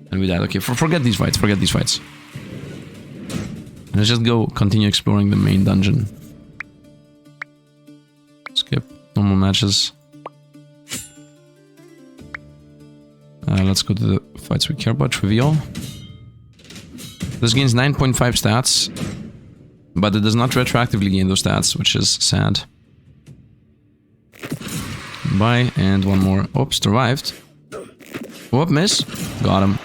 And we died. Okay, forget these fights. Forget these fights. Let's just go continue exploring the main dungeon. Skip. Normal matches. Let's go to the fights we care about. Trivial. This gains 9.5 stats. But it does not retroactively gain those stats, which is sad. Bye. And one more. Oops, survived. Whoop, miss. Got him.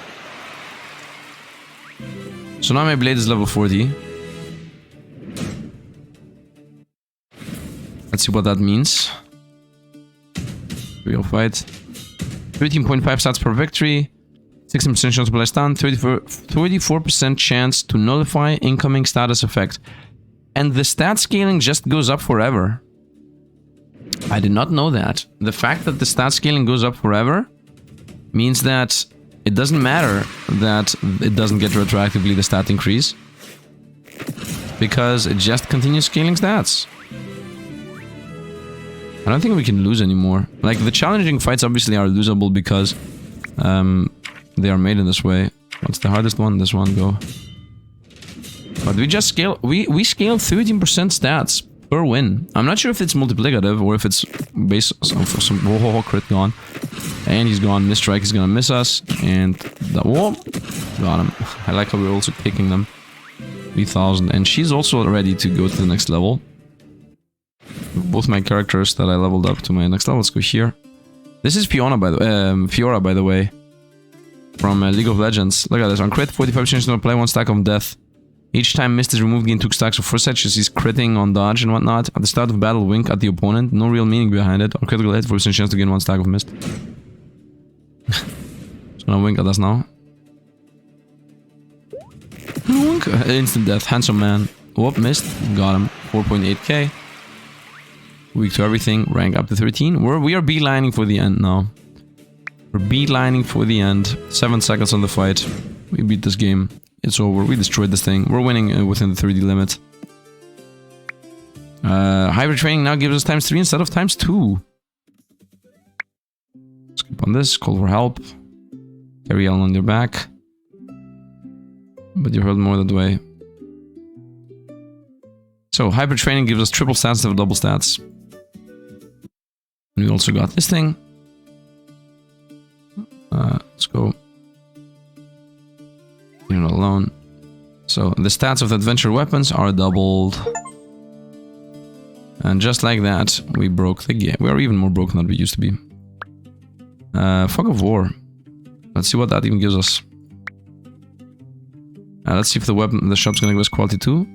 So now my blade is level 40. Let's see what that means. Real fight. 13.5 stats per victory. 16% chance to apply stun. 34% chance to nullify incoming status effect. And the stat scaling just goes up forever. I did not know that. The fact that the stat scaling goes up forever means that it doesn't matter that it doesn't get retroactively the stat increase, because it just continues scaling stats. I don't think we can lose anymore. Like, the challenging fights obviously are losable because they are made in this way. What's the hardest one? This one, go. But we just scale, we scale 13% stats per win. I'm not sure if it's multiplicative or if it's based on some crit gone. And he's gone. Misstrike is gonna miss us. And that got him. I like how we're also kicking them. 3000. And she's also ready to go to the next level. Both my characters that I leveled up to my next level. Let's go here. This is Fiora, by the way. From League of Legends. Look at this. On crit, 45 chance to apply 1 stack of death. Each time mist is removed, gain 2 stacks of foresight. She's critting on dodge and whatnot. At the start of battle, wink at the opponent. No real meaning behind it. On critical hit, 40% chance to gain 1 stack of mist. So now wink at us now. Wink. Instant death. Handsome man. Whoop, missed. Got him. 4.8k. Weak to everything. Rank up to 13. We are beelining for the end now. We're beelining for the end. 7 seconds on the fight. We beat this game. It's over. We destroyed this thing. We're winning within the 3D limit. Hybrid training now gives us ×3 instead of ×2. Skip on this. Call for help. Carry on your back. But you heard more that way. So, hybrid training gives us triple stats instead of double stats. And we also got this thing. Let's go. You're not alone. So, the stats of the adventure weapons are doubled. And just like that, we broke the game. We are even more broken than we used to be. Fog of War. Let's see what that even gives us. Let's see if the shop's gonna give us quality 2.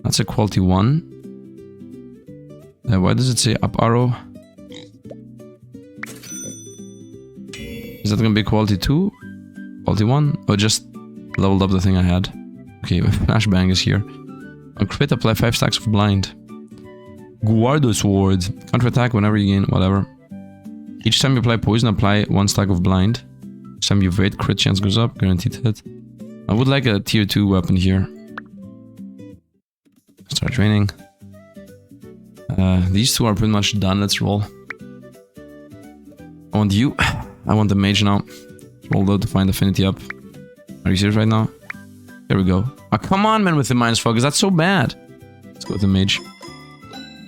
That's a quality 1. Why does it say up arrow? Is that gonna be quality 2? Quality 1? Or just leveled up the thing I had? Okay, flashbang is here. On crit, apply 5 stacks of blind. Guardo sword. Counter attack whenever you gain, whatever. Each time you apply poison, apply 1 stack of blind. Each time you evade, crit chance goes up, guaranteed hit. I would like a tier 2 weapon here. Start training. These two are pretty much done, let's roll. I want you. I want the mage now. Roll out to find affinity up. Are you serious right now? There we go. Oh, come on, man, with the minus focus. That's so bad. Let's go with the mage.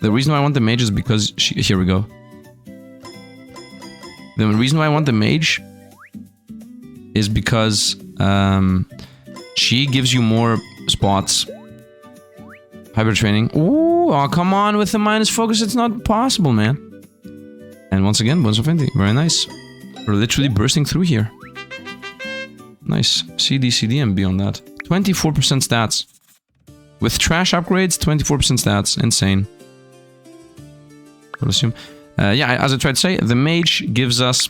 The reason why I want the mage is because here we go. The reason why I want the mage is because she gives you more spots. Hybrid training. Ooh, oh, come on with the minus focus. It's not possible, man. And once again, bonus affinity. Very nice. We're literally bursting through here. Nice. CD, and beyond that. 24% stats. With trash upgrades, 24% stats. Insane. I'll assume. Yeah, as I tried to say, the mage gives us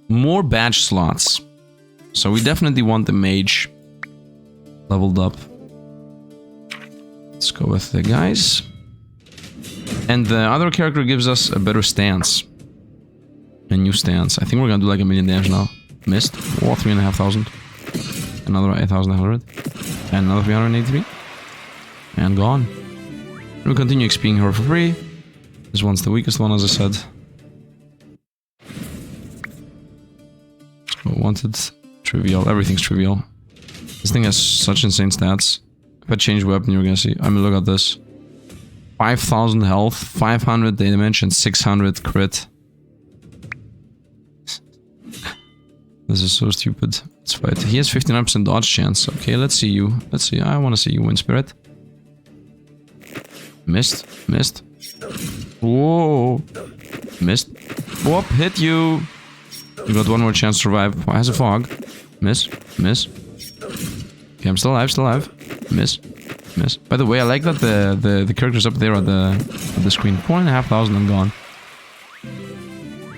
More badge slots. So we definitely want the mage leveled up. Let's go with the guys. And the other character gives us a better stance. A new stance. I think we're gonna do like 1,000,000 damage now. Missed. Oh, 3,500. Another 8,100. And another 383. And gone. And we continue XPing her for free. This one's the weakest one, as I said. So wanted. Trivial. Everything's trivial. This thing has such insane stats. If I change weapon, you're gonna see. I mean, look at this. 5,000 health, 500 damage, and 600 crit. This is so stupid. Let's fight. He has 59% dodge chance. Okay, let's see you. Let's see. I want to see you win, Spirit. Missed. Missed. Whoa. Missed. Whoop. Hit you. You got one more chance to survive. Has a fog. Miss. Miss. Okay, I'm still alive. Still alive. Miss. Miss. By the way, I like that the characters up there at the screen. 4,500 and gone.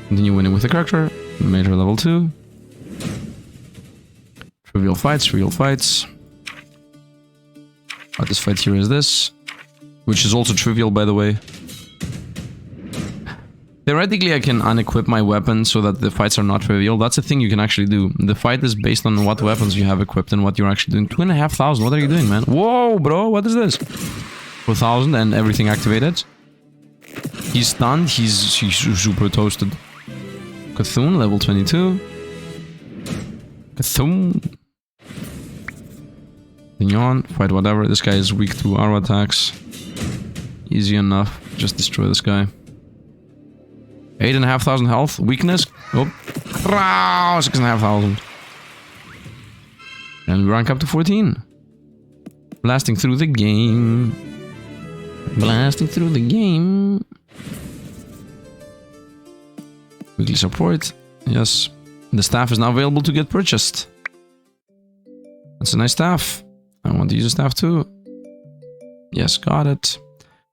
Continue winning with the character. Major level 2. Trivial fights, trivial fights. But this fight here is this. Which is also trivial, by the way. Theoretically, I can unequip my weapon so that the fights are not trivial. That's a thing you can actually do. The fight is based on what weapons you have equipped and what you're actually doing. 2,500, what are you doing, man? Whoa, bro, what is this? 4,000 and everything activated. He's stunned, he's super toasted. Cthulhu, level 22. Cthulhu. Mignon, fight whatever. This guy is weak to our attacks. Easy enough. Just destroy this guy. 8,500 health. Weakness. Oh. 6,500. And we rank up to 14. Blasting through the game. Blasting through the game. Weekly support. Yes. The staff is now available to get purchased. That's a nice staff. I want to use a staff too. Yes, got it.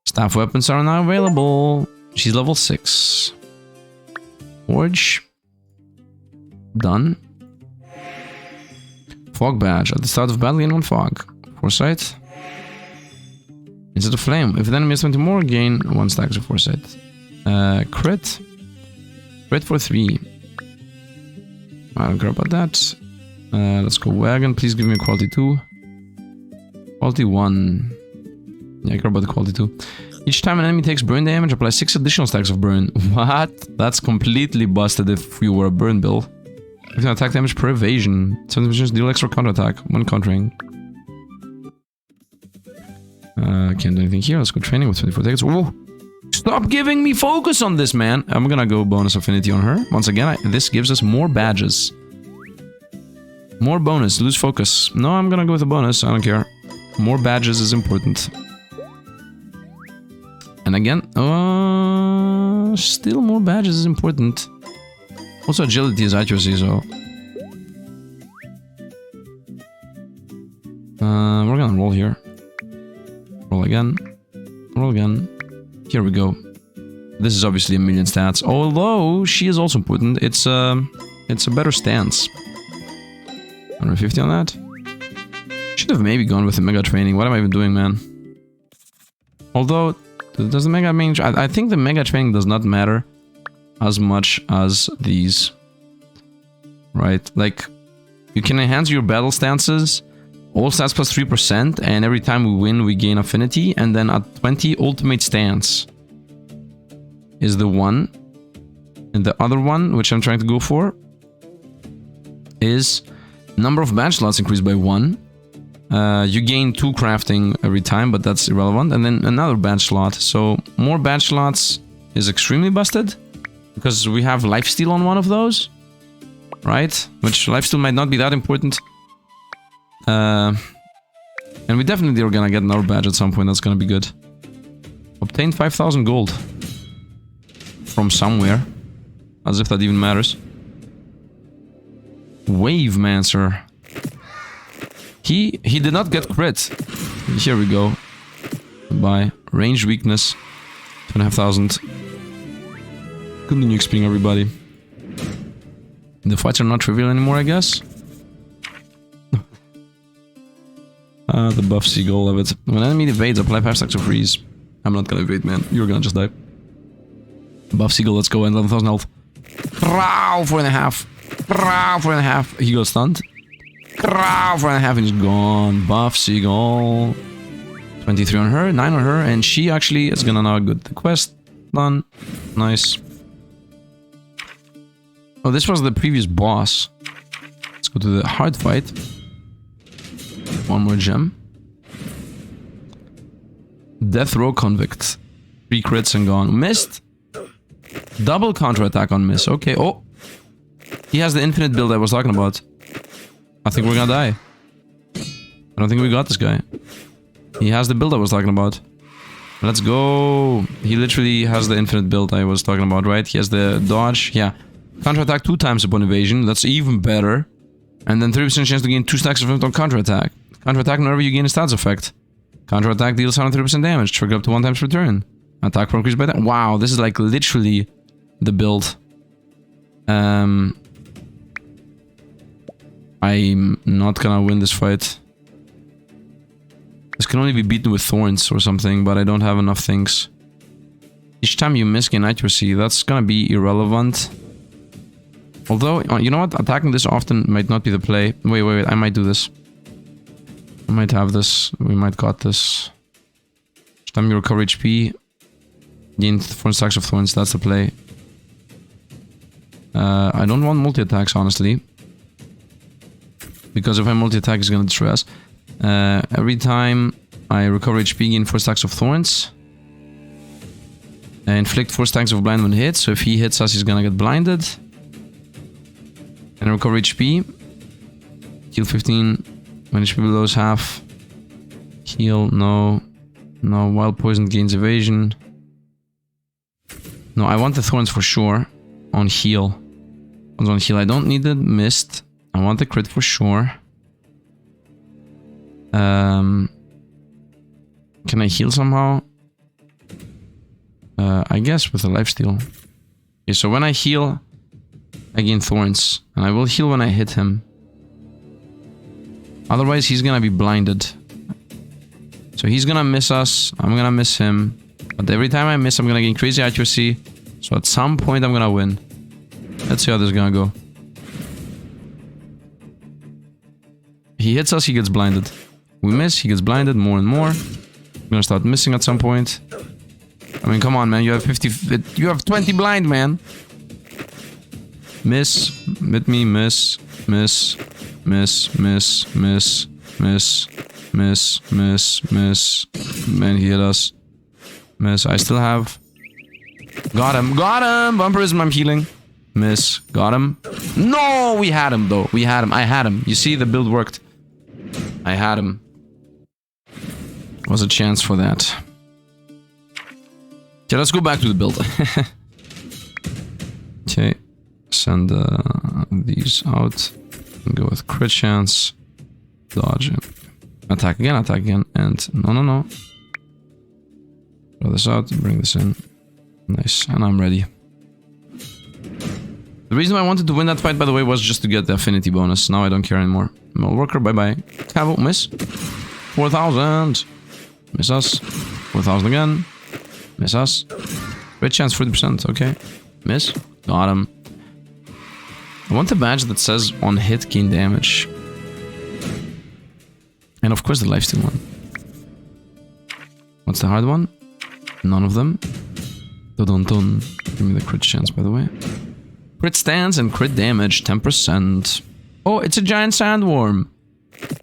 Staff weapons are now available. She's level 6. Forge. Done. Fog badge. At the start of battle, gain 1 fog. Foresight. Instead of flame. If the enemy has 20 more, gain 1 stack of foresight. Crit. Crit for 3. I don't care about that. Let's go wagon. Please give me a quality 2. Quality 1. Yeah, I care about the quality 2. Each time an enemy takes burn damage, apply 6 additional stacks of burn. What? That's completely busted if you were a burn build. You can attack damage per evasion. 7 evasions deal extra counterattack when countering. Can't do anything here. Let's go training with 24 tickets. Whoa! Stop giving me focus on this, man! I'm gonna go bonus affinity on her. Once again, this gives us more badges. More bonus. Lose focus. No, I'm gonna go with a bonus. I don't care. More badges is important. And again, still more badges is important. Also, agility is accuracy, so... we're gonna roll here. Roll again. Roll again. Here we go. This is obviously 1,000,000 stats. Although, she is also important. It's a better stance. 150 on that. Should have maybe gone with the mega training. What am I even doing, man? Although... Does the mega range? I think the mega training does not matter as much as these. Right? Like, you can enhance your battle stances, all stats plus 3%, and every time we win, we gain affinity, and then at 20, ultimate stance is the one. And the other one, which I'm trying to go for, is number of badge slots increased by 1. You gain 2 crafting every time, but that's irrelevant. And then another badge slot. So more badge slots is extremely busted. Because we have lifesteal on one of those. Right? Which lifesteal might not be that important. And we definitely are gonna get another badge at some point. That's gonna be good. Obtain 5,000 gold. From somewhere. As if that even matters. Wavemancer. He did not get crit. Here we go. Goodbye. Range weakness. 2,500. Continue XPing everybody. The fights are not trivial anymore, I guess. The buff seagull, love it. When an enemy evades, apply 5 stacks of freeze. I'm not gonna evade, man. You're gonna just die. Buff seagull, let's go, and 11,000 health. Crow, 4.5. Crow, 4.5. He got stunned. Crow, 4.5, and he's gone. Buff seagull. 23 on her, 9 on her, and she actually is gonna now get the quest done. Nice. Oh, this was the previous boss. Let's go to the hard fight. One more gem. Death row convict. 3 crits and gone. Missed. Double counter attack on miss. Okay. Oh, he has the infinite build I was talking about. I think we're gonna die. I don't think we got this guy. He has the build I was talking about. Let's go. He literally has the infinite build I was talking about, right? He has the dodge. Yeah. Counter-attack 2 times upon evasion. That's even better. And then 30% chance to gain 2 stacks of effect on counter-attack. Counter-attack whenever you gain a stats effect. Counter-attack deals 130% damage. Trigger up to 1 times per turn. Attack for increased by that. Wow, this is like literally the build. I'm not gonna win this fight. This can only be beaten with thorns or something, but I don't have enough things. Each time you miss gain accuracy, that's gonna be irrelevant. Although, you know what? Attacking this often might not be the play. Wait, I might do this. I might have this. We might got this. Each time you recover HP, gain 4 stacks of thorns, that's the play. I don't want multi-attacks, honestly. Because if I multi-attack, it's gonna destroy us. Every time I recover HP, gain 4 stacks of thorns. Inflict 4 stacks of blind when hit, so if he hits us, he's gonna get blinded. And recover HP. Heal 15 when HP below is half. Heal, no. No, wild poison gains evasion. No, I want the thorns for sure. On heal. On heal, I don't need the mist. I want the crit for sure. Can I heal somehow? I guess with a lifesteal. Okay, so when I heal, I gain thorns. And I will heal when I hit him. Otherwise, he's gonna be blinded. So he's gonna miss us. I'm gonna miss him. But every time I miss, I'm gonna gain crazy accuracy. So at some point, I'm gonna win. Let's see how this is gonna go. He hits us, he gets blinded. We miss, he gets blinded more and more. I'm gonna start missing at some point. I mean, come on, man. You have 50... You have 20 blind, man. Miss. Hit me. Miss. Miss. Miss. Miss. Miss. Miss. Miss. Miss. Miss. Man, he hit us. Miss. I still have... Got him. Got him! Vampirism, I'm healing. Miss. Got him. No! We had him, though. We had him. I had him. You see, the build worked. I had him. Was a chance for that. Okay, let's go back to the build. Okay. Send these out. And go with crit chance. Dodge. Attack again. And no. Throw this out. Bring this in. Nice. And I'm ready. The reason why I wanted to win that fight, by the way, was just to get the affinity bonus. Now I don't care anymore. Mole worker, bye-bye. Cavill, miss. 4,000. Miss us. 4,000 again. Miss us. Crit chance 40%, okay. Miss. Got him. I want the badge that says on hit gain damage. And of course the lifesteal one. What's the hard one? None of them. Dun-dun-dun. Give me the crit chance, by the way. Crit stance and crit damage, 10%. Oh, it's a giant sandworm.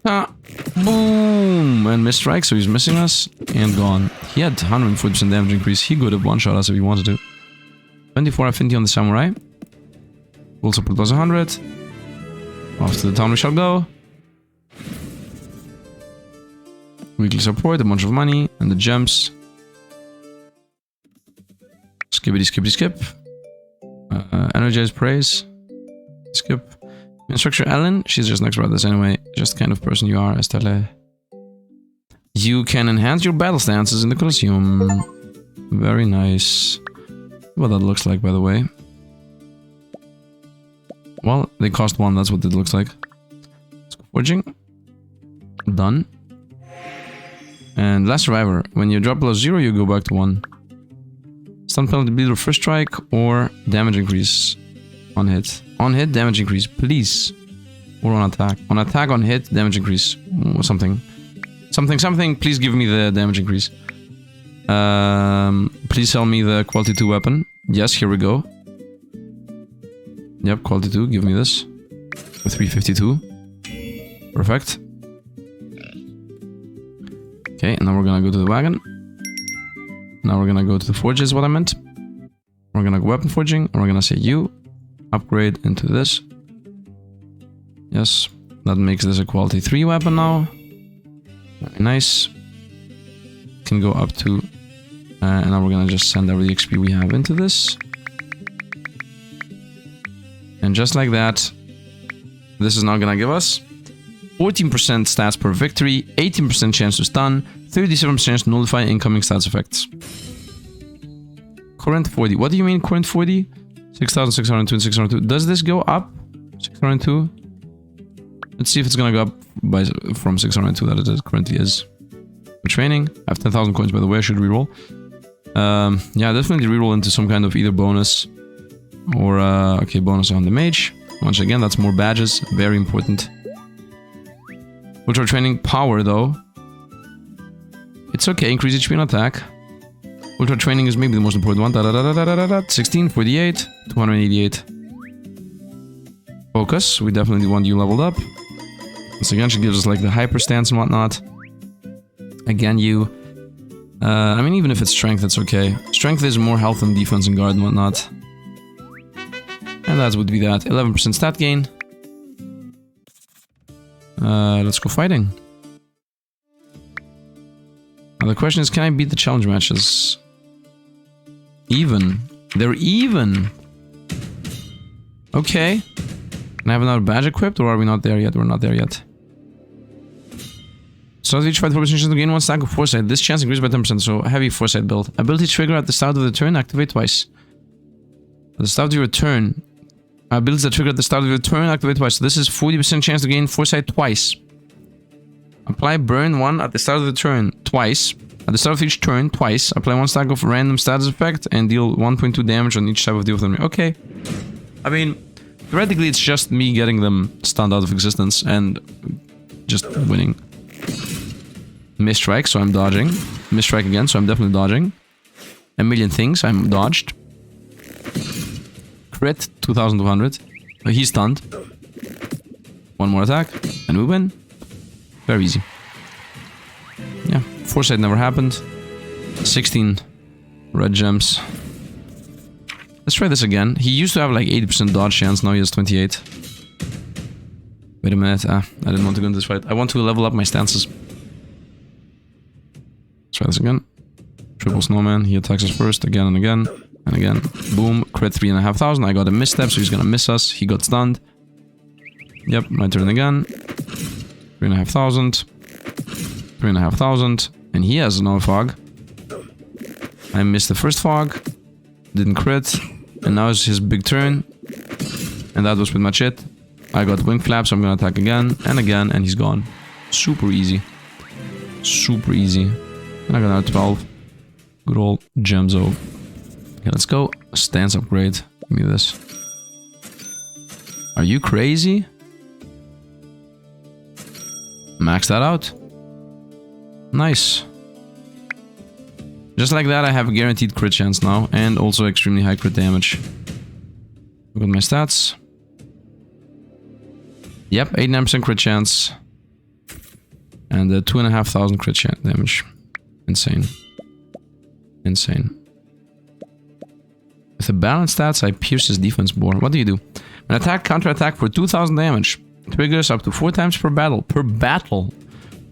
Ah, boom! And misstrike, so he's missing us. And gone. He had 140% damage increase. He could have one-shot us if he wanted to. 24 affinity on the samurai. Full support plus 100. Off to the town we shall go. Weekly support, a bunch of money, and the gems. Skip. Energized praise. Skip. Instructor Ellen, she's just next brothers anyway. Just the kind of person you are, Estelle. You can enhance your battle stances in the Colosseum. Very nice. What that looks like, by the way. Well, they cost 1, that's what it looks like. Let's go forging. Done. And last survivor. When you drop below 0, you go back to 1. Stun penalty bleed or first strike or damage increase on hit. On hit, damage increase, please. Or on attack. On attack, on hit, damage increase. Or something. Something, please give me the damage increase. Please sell me the quality 2 weapon. Yes, here we go. Yep, quality 2, give me this. For 352. Perfect. Okay, now we're gonna go to the wagon. Now we're gonna go to the forge is what I meant. We're gonna go weapon forging, and we're gonna say you upgrade into this. Yes, that makes this a quality 3 weapon now. Very nice. Can go up to... and now we're gonna just send every XP we have into this. And just like that, this is now gonna give us 14% stats per victory, 18% chance to stun, 37% chance to nullify incoming stats effects. Current 40. What do you mean current 40? 6,602 and 602. Does this go up? 602? Let's see if it's gonna go up by from 602 that it currently is. For training, I have 10,000 coins by the way, I should reroll. Yeah, definitely reroll into some kind of either bonus or, okay, bonus on the mage. Once again, that's more badges, very important. Ultra training power though. It's okay, increase HP and attack. Ultra training is maybe the most important one. 16, 48, 288. Focus, we definitely want you leveled up. Once again, she gives us like the hyper stance and whatnot. Again, you. I mean, even if it's strength, it's okay. Strength is more health and defense and guard and whatnot. And that would be that. 11% stat gain. Let's go fighting. Now the question is, can I beat the challenge matches? Even. They're even. Okay. Can I have another badge equipped, or are we not there yet? We're not there yet. So each fight 4% chance to gain 1 stack of foresight. This chance increases by 10%, so heavy foresight build. Ability trigger at the start of the turn, activate twice. At the start of your turn. Abilities that trigger at the start of your turn, activate twice. So this is 40% chance to gain foresight twice. Apply burn 1 at the start of the turn twice. At the start of each turn, twice. Apply 1 stack of random status effect and deal 1.2 damage on each type of deal with enemy. Okay. I mean, theoretically it's just me getting them stunned out of existence and just winning. Misstrike, so I'm dodging. Misstrike again, so I'm definitely dodging. A million things, I'm dodged. Crit, 2200. He's stunned. 1 more attack, and we win. Very easy. Yeah, foresight never happened. 16 red gems. Let's try this again. He used to have like 80% dodge chance, now he has 28. Wait a minute, I didn't want to go into this fight. I want to level up my stances. Try this again. Triple snowman. He attacks us first, again and again. And again. Boom. Crit 3,500. I got a misstep, so he's gonna miss us. He got stunned. Yep, my turn again. 3,500. 3,500. And he has no fog. I missed the first fog. Didn't crit. And now it's his big turn. And that was pretty much it. I got wing flap, so I'm gonna attack again and again, and he's gone. Super easy. Super easy. And I got another 12. Good old Gemzo. Okay, let's go. Stance upgrade. Give me this. Are you crazy? Max that out. Nice. Just like that, I have a guaranteed crit chance now, and also extremely high crit damage. Look at my stats. Yep, 89% crit chance. And 2,500 crit damage. Insane. Insane. With the balanced stats, I pierce his defense more. What do you do? An attack, counter-attack for 2,000 damage. Triggers up to 4 times per battle. Per battle!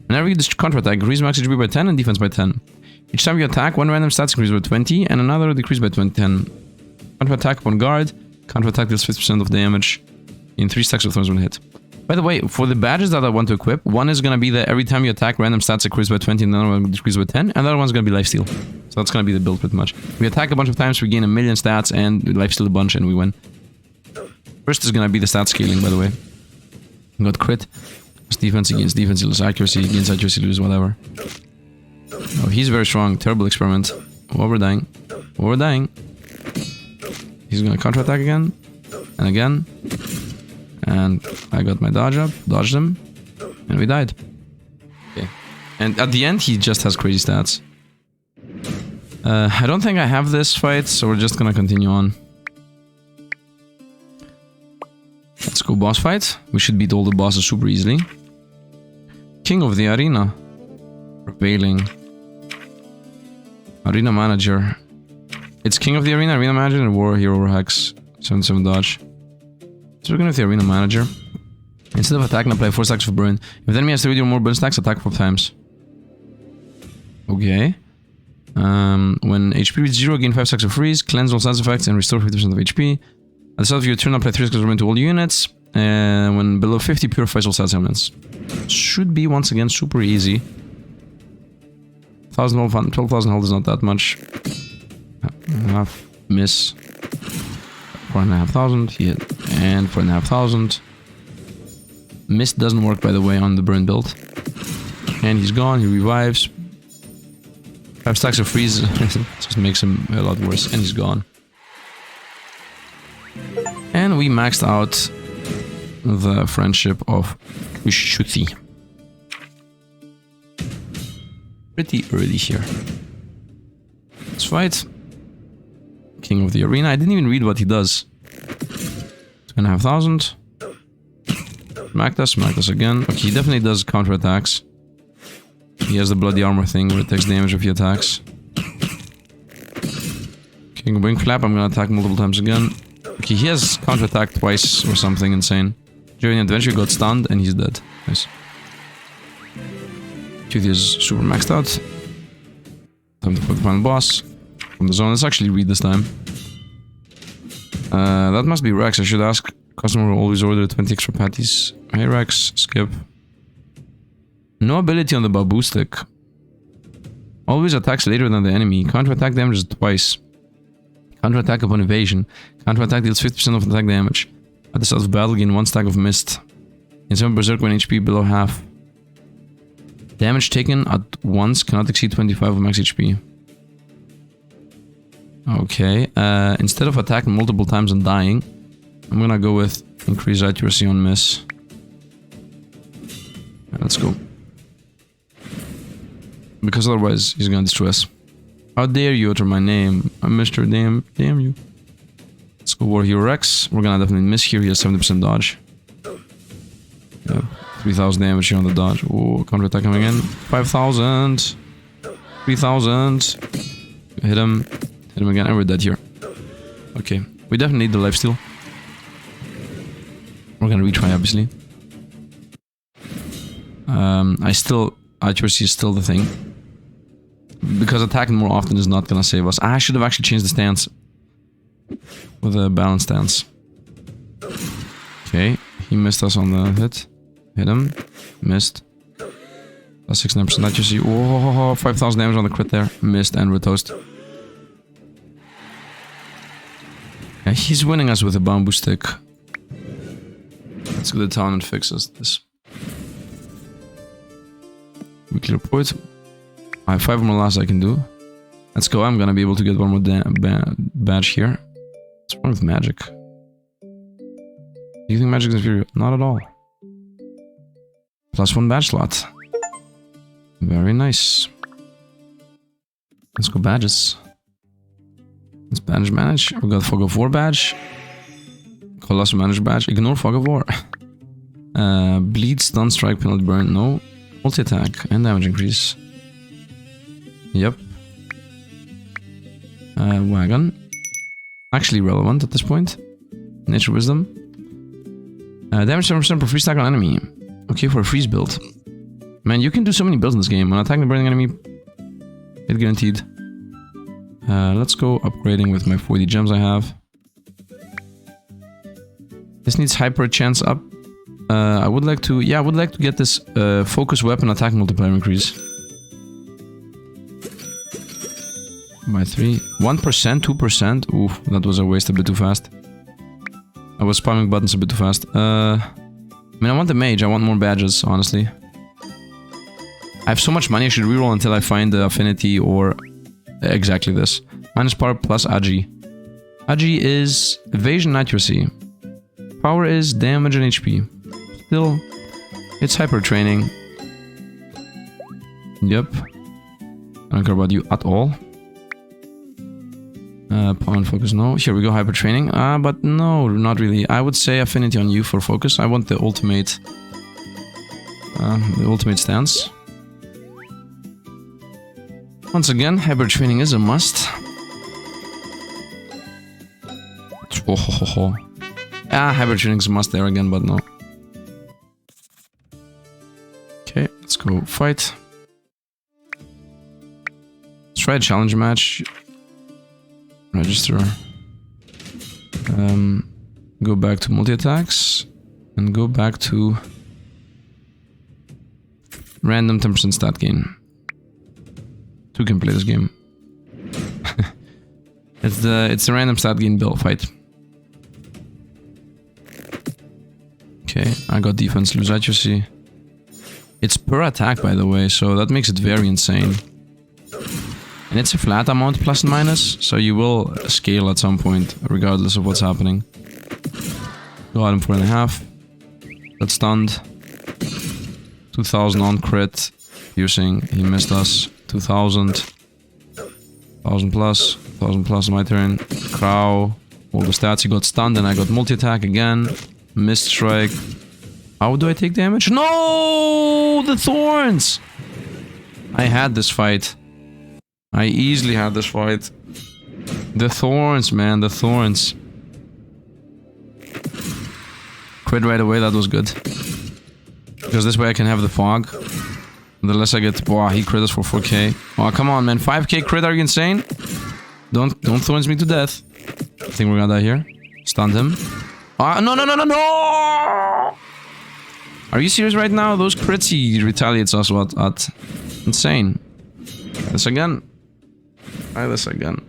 Whenever you counter-attack, increase max HP by 10 and defense by 10. Each time you attack, one random stats increase by 20 and another decrease by 10. Counter-attack upon guard. Counter-attack deals 50% of damage in 3 stacks of throws when hit. By the way, for the badges that I want to equip, one is gonna be that every time you attack, random stats increase by 20 and another one decrease by 10, and the other one's gonna be lifesteal. So that's gonna be the build pretty much. We attack a bunch of times, we gain 1,000,000 stats, and lifesteal a bunch, and we win. First is gonna be the stat scaling, by the way. We got crit. Defense, he gains defense, he loses accuracy, he gains accuracy, loses whatever. Oh, he's very strong. Terrible experiment. Oh, we're dying. Oh, we're dying. He's gonna counter-attack again. And again. And I got my dodge up, dodged him, and we died. Okay. And at the end, he just has crazy stats. I don't think I have this fight, so we're just gonna continue on. Let's go boss fight. We should beat all the bosses super easily. King of the arena. Prevailing. Arena manager. It's king of the arena, arena manager, and war hero hex. 77 dodge. So we're going with the arena manager. Instead of attacking, apply 4 stacks of burn. If the enemy has 3 or more burn stacks, attack 4 times. Okay. When HP reaches 0, gain 5 stacks of freeze, cleanse all stats effects, and restore 50% of HP. At the start of your turn, apply 3 stacks of burn to all units. And when below 50, purifies all stats elements. Should be, once again, super easy. 12,000 health is not that much. Half, miss. 4,500, hit. And 4,500. Mist doesn't work, by the way, on the burn build. And he's gone, he revives. 5 stacks of freeze just makes him a lot worse, and he's gone. And we maxed out the friendship of Ushuthi. Pretty early here. Let's fight. King of the arena. I didn't even read what he does. 2,500. Smacked us again. Okay, he definitely does counter-attacks. He has the bloody armor thing where it takes damage if he attacks. King Wing Clap, I'm gonna attack multiple times again. Okay, he has counter-attacked twice or something insane. During adventure, got stunned and he's dead. Nice. QT is super maxed out. Time to put the final boss from the zone. Let's actually read this time. That must be Rex. I should ask. Customer will always order 20 extra patties. Hey Rex, skip. No ability on the bamboo stick. Always attacks later than the enemy. Counter-attack damages twice. Counter-attack upon evasion. Counter-attack deals 50% of attack damage. At the start of battle, gain 1 stack of mist. In 7 berserk when HP below half. Damage taken at once cannot exceed 25 of max HP. Okay, instead of attacking multiple times and dying, I'm gonna go with increased accuracy on miss. Let's go. Because otherwise, he's gonna destroy us. How dare you utter my name? I'm Mr. Damn you. Let's go War Hero Rex. We're gonna definitely miss here. He has 70% dodge. Yeah, 3,000 damage here on the dodge. Oh, counter-attack coming in. 5,000. 3,000. Hit him. Hit him again. And we're dead here. Okay. We definitely need the lifesteal. We're gonna retry, obviously. Accuracy is still the thing. Because attacking more often is not gonna save us. I should have actually changed the stance. With a balanced stance. Okay, he missed us on the hit. Hit him. Missed. That's 69% accuracy. Oh, 5,000 damage on the crit there. Missed and we're toast. Yeah, he's winning us with a bamboo stick. Let's go to the town and fix this. Weekly report. I have 5 more last I can do. Let's go. I'm gonna be able to get one more badge here. What's wrong with magic? Do you think magic is inferior? Not at all. +1 badge slot. Very nice. Let's go badges. Let's badge manage. We got Fog of War badge. Colossal Manager badge. Ignore Fog of War. Bleed, stun, strike, penalty, burn. No. Multi-attack and damage increase. Yep. Wagon. Actually relevant at this point. Nature Wisdom. Damage 7% per free stack on enemy. Okay, for a freeze build. Man, you can do so many builds in this game. When attacking the burning enemy, hit guaranteed. Let's go upgrading with my 40 gems I have. This needs hyper chance up. I would like to get this focus weapon attack multiplier increase. by 3. 1%, 2%. Oof, that was a waste a bit too fast. I was spamming buttons a bit too fast. I mean, I want the mage. I want more badges, honestly. I have so much money, I should reroll until I find the affinity or exactly this. Minus power plus Agi. Agi is evasion and accuracy. Power is damage and HP. Still, it's hyper training. Yep. I don't care about you at all. Power and focus, no. Here we go, hyper training. But no, not really. I would say affinity on you for focus. I want the ultimate stance. Once again, hyper training is a must. Hyper training is a must there again, but no. Okay, let's go fight. Let's try a challenge match. Register. Go back to multi-attacks. And go back to random 10% stat gain. Two can play this game. It's a random stat gain build fight. Okay, I got defense, lose accuracy. It's per attack, by the way, so that makes it very insane. And it's a flat amount, plus and minus, so you will scale at some point, regardless of what's happening. Got him 4.5. That's stunned. 2000 on crit. Piercing, he missed us. 2000. 1000 plus. 1000 plus, my turn. Crow. All the stats, he got stunned, and I got multi-attack again. Missed strike. How do I take damage? No! The thorns! I had this fight. I easily had this fight. The thorns, man, the thorns. Quit right away, that was good. Because this way I can have the fog. The less I get... Wow, he crit us for 4k. Oh, come on, man. 5k crit, are you insane? Don't thorns me to death. I think we're gonna die here. Stunned him. Ah, no! Are you serious right now? Those crits he retaliates us at. Insane. This again. Try this again.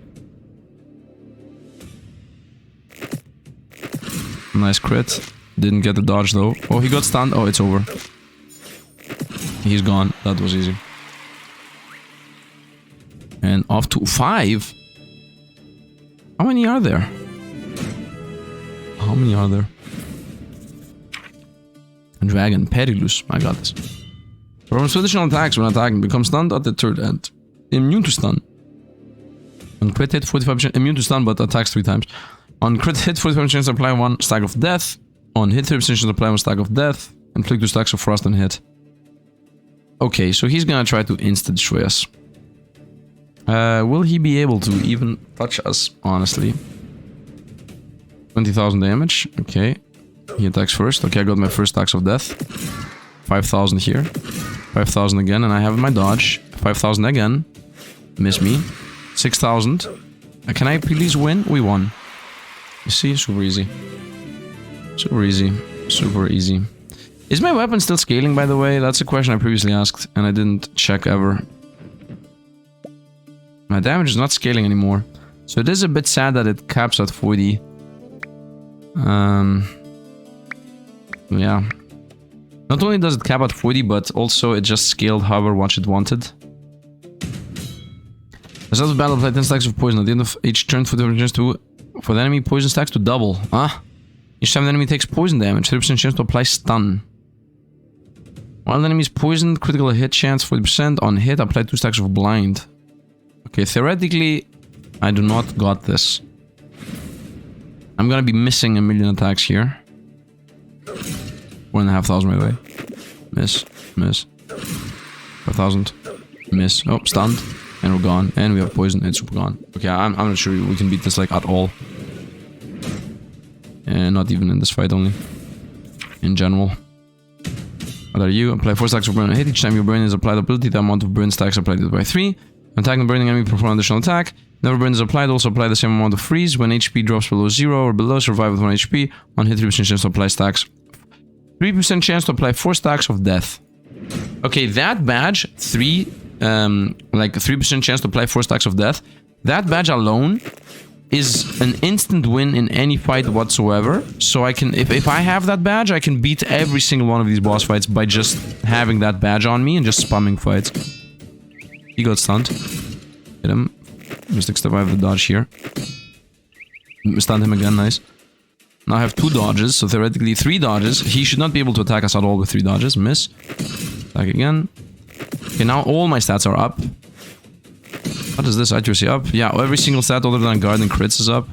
Nice crit. Didn't get the dodge though. Oh, he got stunned. Oh, it's over. He's gone. That was easy. And off to 5. How many are there? How many are there? Dragon, Perilous. I got this. Performs additional attacks when attacking. Becomes stunned at the third end. Immune to stun. On crit hit, 45% immune to stun, but attacks 3 times. On crit hit, 45% chance to apply 1 stack of death. On hit, 30% chance to apply 1 stack of death. Inflict 2 stacks of frost and hit. Okay, so he's gonna try to insta-destroy us. Will he be able to even touch us, honestly? 20,000 damage. Okay. He attacks first. Okay, I got my first stacks of death. 5,000 here. 5,000 again, and I have my dodge. 5,000 again. Miss me. 6,000. Can I please win? We won. You see? Super easy. Super easy. Super easy. Is my weapon still scaling, by the way? That's a question I previously asked, and I didn't check ever. My damage is not scaling anymore. So it is a bit sad that it caps at 40. Yeah. Not only does it cap at 40, but also it just scaled however much it wanted. The start of battle, apply 10 stacks of poison. At the end of each turn, for the enemy, poison stacks to double. Each time the enemy takes poison damage, 30% chance to apply stun. While the enemy is poisoned, critical hit chance 40%. On hit, apply 2 stacks of blind. Okay, theoretically, I do not got this. I'm gonna be missing a million attacks here. 1,500 by the way. Miss. 5,000. Miss. Oh, stunned. And we're gone. And we have poison. It's super gone. Okay, I'm not sure we can beat this like at all. And not even in this fight only. In general. What are you? Apply 4 stacks of burn. Hit each time your burn is applied ability. The amount of burn stacks applied is by 3. Attacking the burning enemy, perform additional attack. Never burn is applied. Also apply the same amount of freeze. When HP drops below 0 or below, survive with 1 HP. On hit, 3% chance to apply stacks. 3% chance to apply 4 stacks of death. Okay, that badge, like 3% chance to apply 4 stacks of death. That badge alone is an instant win in any fight whatsoever. So I can, if I have that badge, I can beat every single one of these boss fights by just having that badge on me and just spamming fights. He got stunned. Hit him. Mystic Step, I have the dodge here. Stunned him again, nice. Now I have 2 dodges, so theoretically 3 dodges. He should not be able to attack us at all with 3 dodges. Miss. Attack again. Okay, now all my stats are up. What is this? Accuracy up? Yeah, every single stat other than guard and crits is up.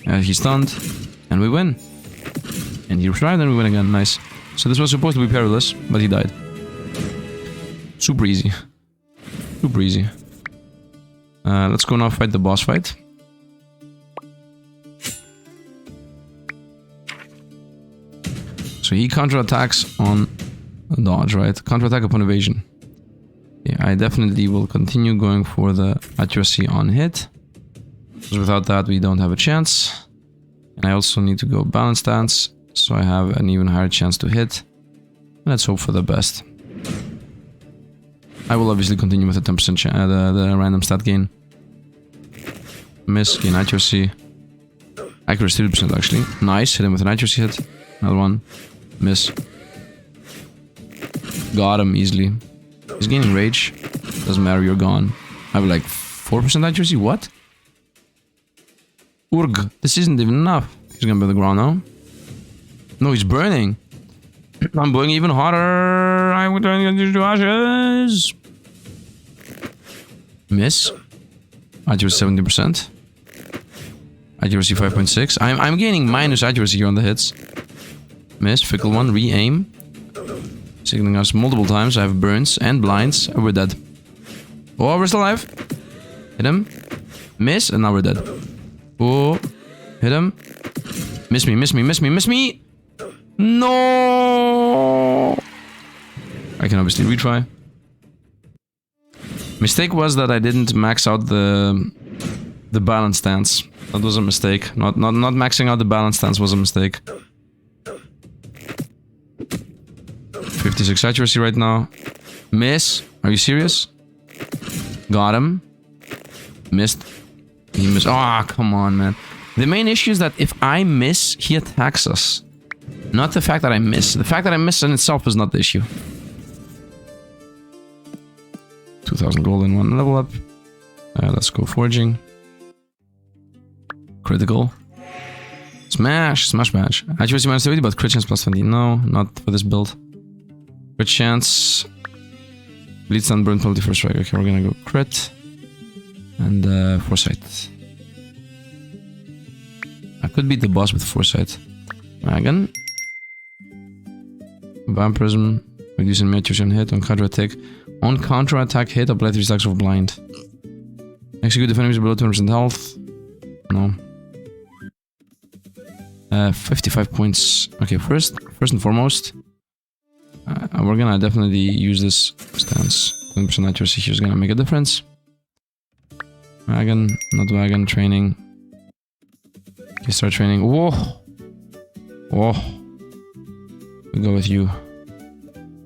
He's stunned. And we win. And he retried and we win again. Nice. So this was supposed to be perilous, but he died. Super easy. Super easy. Let's go now fight the boss fight. So he counterattacks on dodge, right? Counterattack upon evasion. Yeah, I definitely will continue going for the accuracy on hit. Because without that, we don't have a chance. And I also need to go balance stance, so I have an even higher chance to hit. Let's hope for the best. I will obviously continue with the 10% the random stat gain. Miss, gain accuracy. Accuracy 30% actually. Nice, hit him with an accuracy hit. Another one. Miss. Got him easily. He's gaining rage. Doesn't matter, you're gone. I have like 4% accuracy? What? Urg, this isn't even enough. He's gonna be on the ground now. No, he's burning. I'm going even hotter. I will turn you to ashes. Miss. Accuracy 70%. Accuracy 5.6. I'm gaining minus accuracy here on the hits. Missed. Fickle one. Re-aim. Signaling us multiple times. I have burns and blinds. And we're dead. Oh, we're still alive. Hit him. Miss. And now we're dead. Oh. Hit him. Miss me. Miss me. Miss me. Miss me. No. I can obviously retry. Mistake was that I didn't max out the balance stance. That was a mistake. Not maxing out the balance stance was a mistake. 56 accuracy right now. Miss. Are you serious? Got him. Missed. He missed. Ah, oh, come on, man. The main issue is that if I miss, he attacks us. Not the fact that I miss. The fact that I miss in itself is not the issue. 2000 gold in 1 level up. Let's go forging. Critical. Smash! Smash badge. Accuracy minus 30, but crit chance plus 20. No, not for this build. Crit chance. Bleed stun, burn penalty for strike. Okay, we're gonna go crit. And foresight. I could beat the boss with foresight. Wagon. Vampirism. Reducing accuracy on hit on counter attack. On counter attack hit, apply 3 stacks of blind. Execute if enemies below 20% health. No. 55 points. Okay, first and foremost, we're gonna definitely use this stance. 20% accuracy here is gonna make a difference. Wagon, not wagon, training. Okay, start training. Whoa! Whoa. We'll go with you.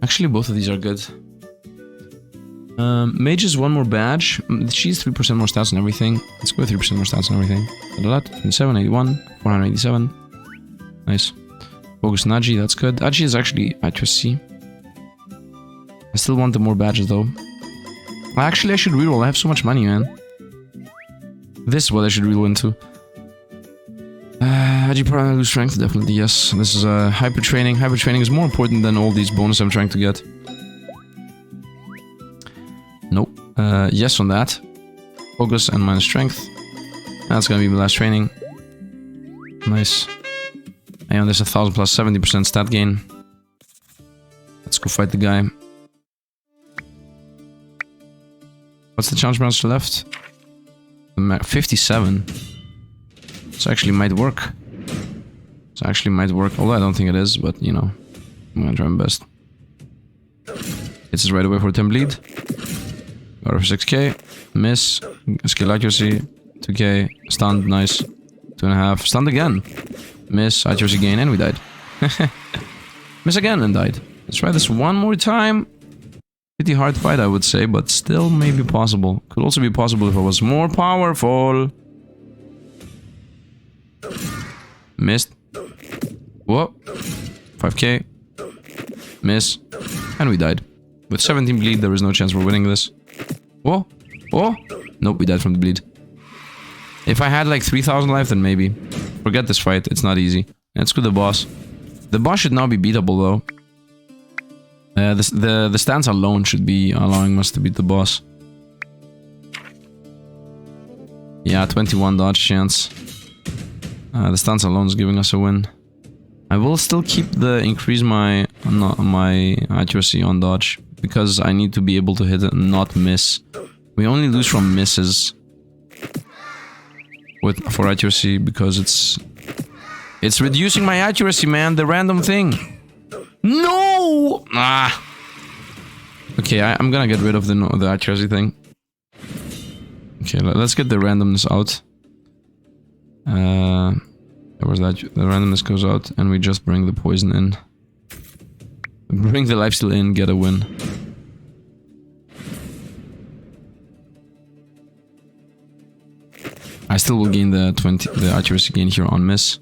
Actually, both of these are good. Mage is 1 more badge. She's 3% more stats on everything. Let's go with 3% more stats on everything. A lot. 27, 81, 487. Nice. Focus on Agi, that's good. Agi is actually accuracy. I still want the more badges though. Actually, I should reroll. I have so much money, man. This is what I should reroll into. Agi probably lose strength, definitely, yes. This is hyper training. Hyper training is more important than all these bonuses I'm trying to get. Nope. Yes on that. Focus and minus strength. That's gonna be my last training. Nice. I own this 1000 plus 70% stat gain. Let's go fight the guy. What's the challenge monster left? 57. This actually might work. This actually might work. Although I don't think it is, but you know. I'm gonna try my best. Hits us right away for 10 bleed. Got her for 6k. Miss. Skill accuracy. 2k. Stunned. Nice. 2.5. Stunned again. Miss. Accuracy gain. And we died. Miss again and died. Let's try this one more time. Pretty hard fight, I would say, but still maybe possible. Could also be possible if I was more powerful. Missed. Whoa. 5k. Miss. And we died. With 17 bleed, there is no chance we're winning this. Whoa. Whoa. Nope, we died from the bleed. If I had like 3000 life, then maybe. Forget this fight, it's not easy. Let's go to the boss. The boss should now be beatable though. The stance alone should be allowing us to beat the boss. Yeah, 21 dodge chance. The stance alone is giving us a win. I will still keep the increase my accuracy on dodge because I need to be able to hit it and not miss. We only lose from misses for accuracy because it's reducing my accuracy, man. The random thing. No! Ah. Okay, I'm gonna get rid of the accuracy thing. Okay, let's get the randomness out. Where's that? The randomness goes out, and we just bring the poison in. Bring the lifesteal in, get a win. I still will gain the accuracy gain here on miss.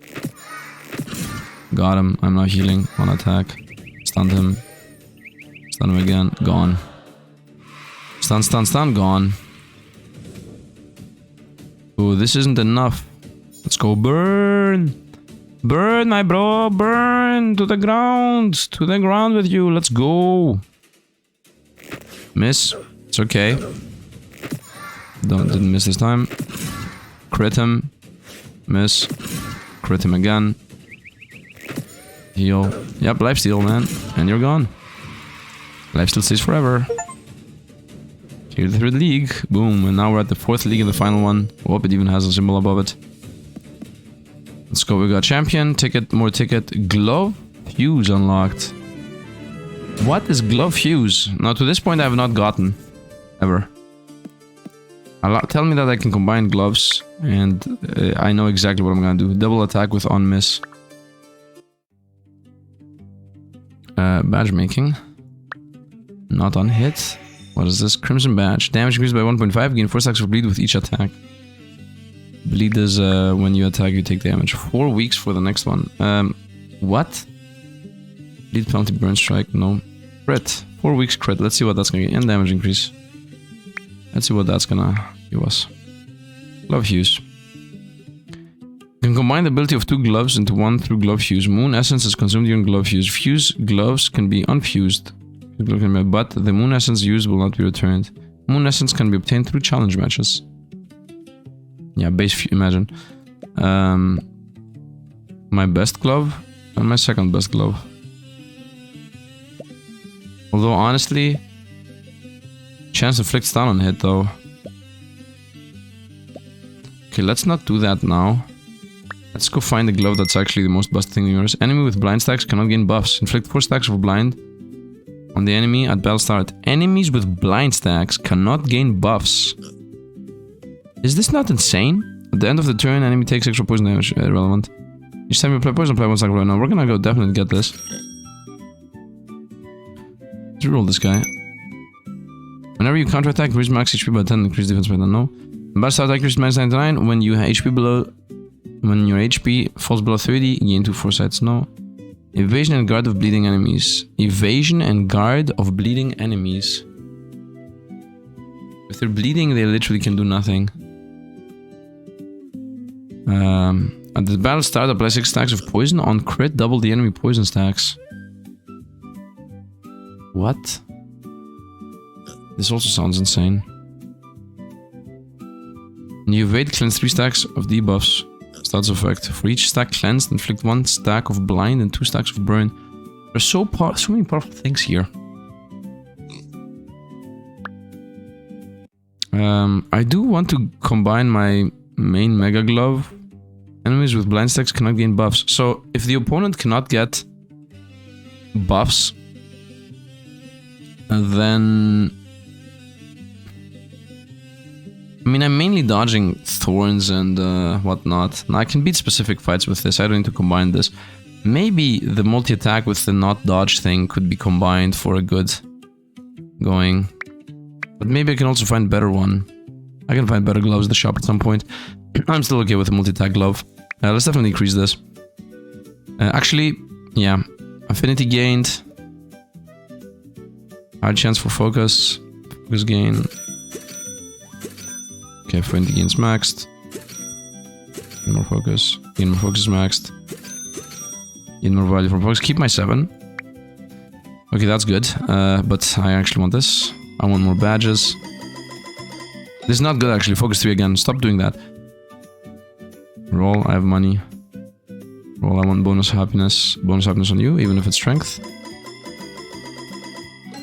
Got him. I'm now healing on attack. Stunned him. Stun him again. Gone. Stun, stun, stun. Gone. Oh, this isn't enough. Let's go burn. Burn, my bro. Burn to the ground. To the ground with you. Let's go. Miss. It's okay. Didn't miss this time. Crit him. Miss. Crit him again. Heal. Yep, lifesteal, man. And you're gone. Lifesteal stays forever. Clear the third league. Boom. And now we're at the fourth league and the final one. Oh, it even has a symbol above it. Let's go. We got champion. Ticket. More ticket. Glove fuse unlocked. What is glove fuse? Now, to this point, I have not gotten. Ever. Tell me that I can combine gloves. And I know exactly what I'm gonna do. Double attack with on miss. Badge making. Not on hit. What is this? Crimson badge. Damage increased by 1.5. Gain 4 stacks of bleed with each attack. Bleed is when you attack, you take damage. 4 weeks for the next one. What? Bleed penalty, burn strike. No. Crit. 4 weeks crit. Let's see what that's gonna get. And damage increase. Let's see what that's gonna give us. Glove fuse. You can combine the ability of 2 gloves into 1 through glove fuse. Moon essence is consumed during glove fuse. Fuse gloves can be unfused, but the moon essence used will not be returned. Moon essence can be obtained through challenge matches. Yeah, imagine. My best glove and my second best glove. Although honestly, chance inflict stun on hit though. Okay, let's not do that now. Let's go find the glove that's actually the most busted thing in the universe. Enemy with blind stacks cannot gain buffs. Inflict 4 stacks of blind on the enemy at battle start. Enemies with blind stacks cannot gain buffs. Is this not insane? At the end of the turn, enemy takes extra poison damage. Irrelevant. Each time you apply poison, apply 1 stack right now. We're gonna go definitely get this. Let's reroll this guy. Whenever you counterattack, increase max HP by 10, increase defense by 10. No. Battle start accuracy minus 99. When you HP below. When your HP falls below 30, gain 2 foresights. No. Evasion and guard of bleeding enemies. Evasion and guard of bleeding enemies. If they're bleeding, they literally can do nothing. At the battle start, apply 6 stacks of poison. On crit, double the enemy poison stacks. What? This also sounds insane. When you evade, cleanse 3 stacks of debuffs. Stats effect. For each stack cleansed, inflict 1 stack of blind and 2 stacks of burn. There's so many powerful things here. I do want to combine my main Mega Glove. Enemies with blind stacks cannot gain buffs. So, if the opponent cannot get buffs, then... I mean, I'm mainly dodging thorns and whatnot. Now, I can beat specific fights with this. I don't need to combine this. Maybe the multi-attack with the not dodge thing could be combined for a good going. But maybe I can also find better one. I can find better gloves at the shop at some point. I'm still okay with a multi-attack glove. Let's definitely increase this. Actually, yeah. Affinity gained. High chance for focus. Focus gain. Okay, affinity gain's maxed. Gain more focus. Gain more focus is maxed. Gain more value from focus. Keep my 7. Okay, that's good. But I actually want this. I want more badges. This is not good actually. Focus 3 again. Stop doing that. Roll, I have money. Roll, I want bonus happiness. Bonus happiness on you, even if it's strength.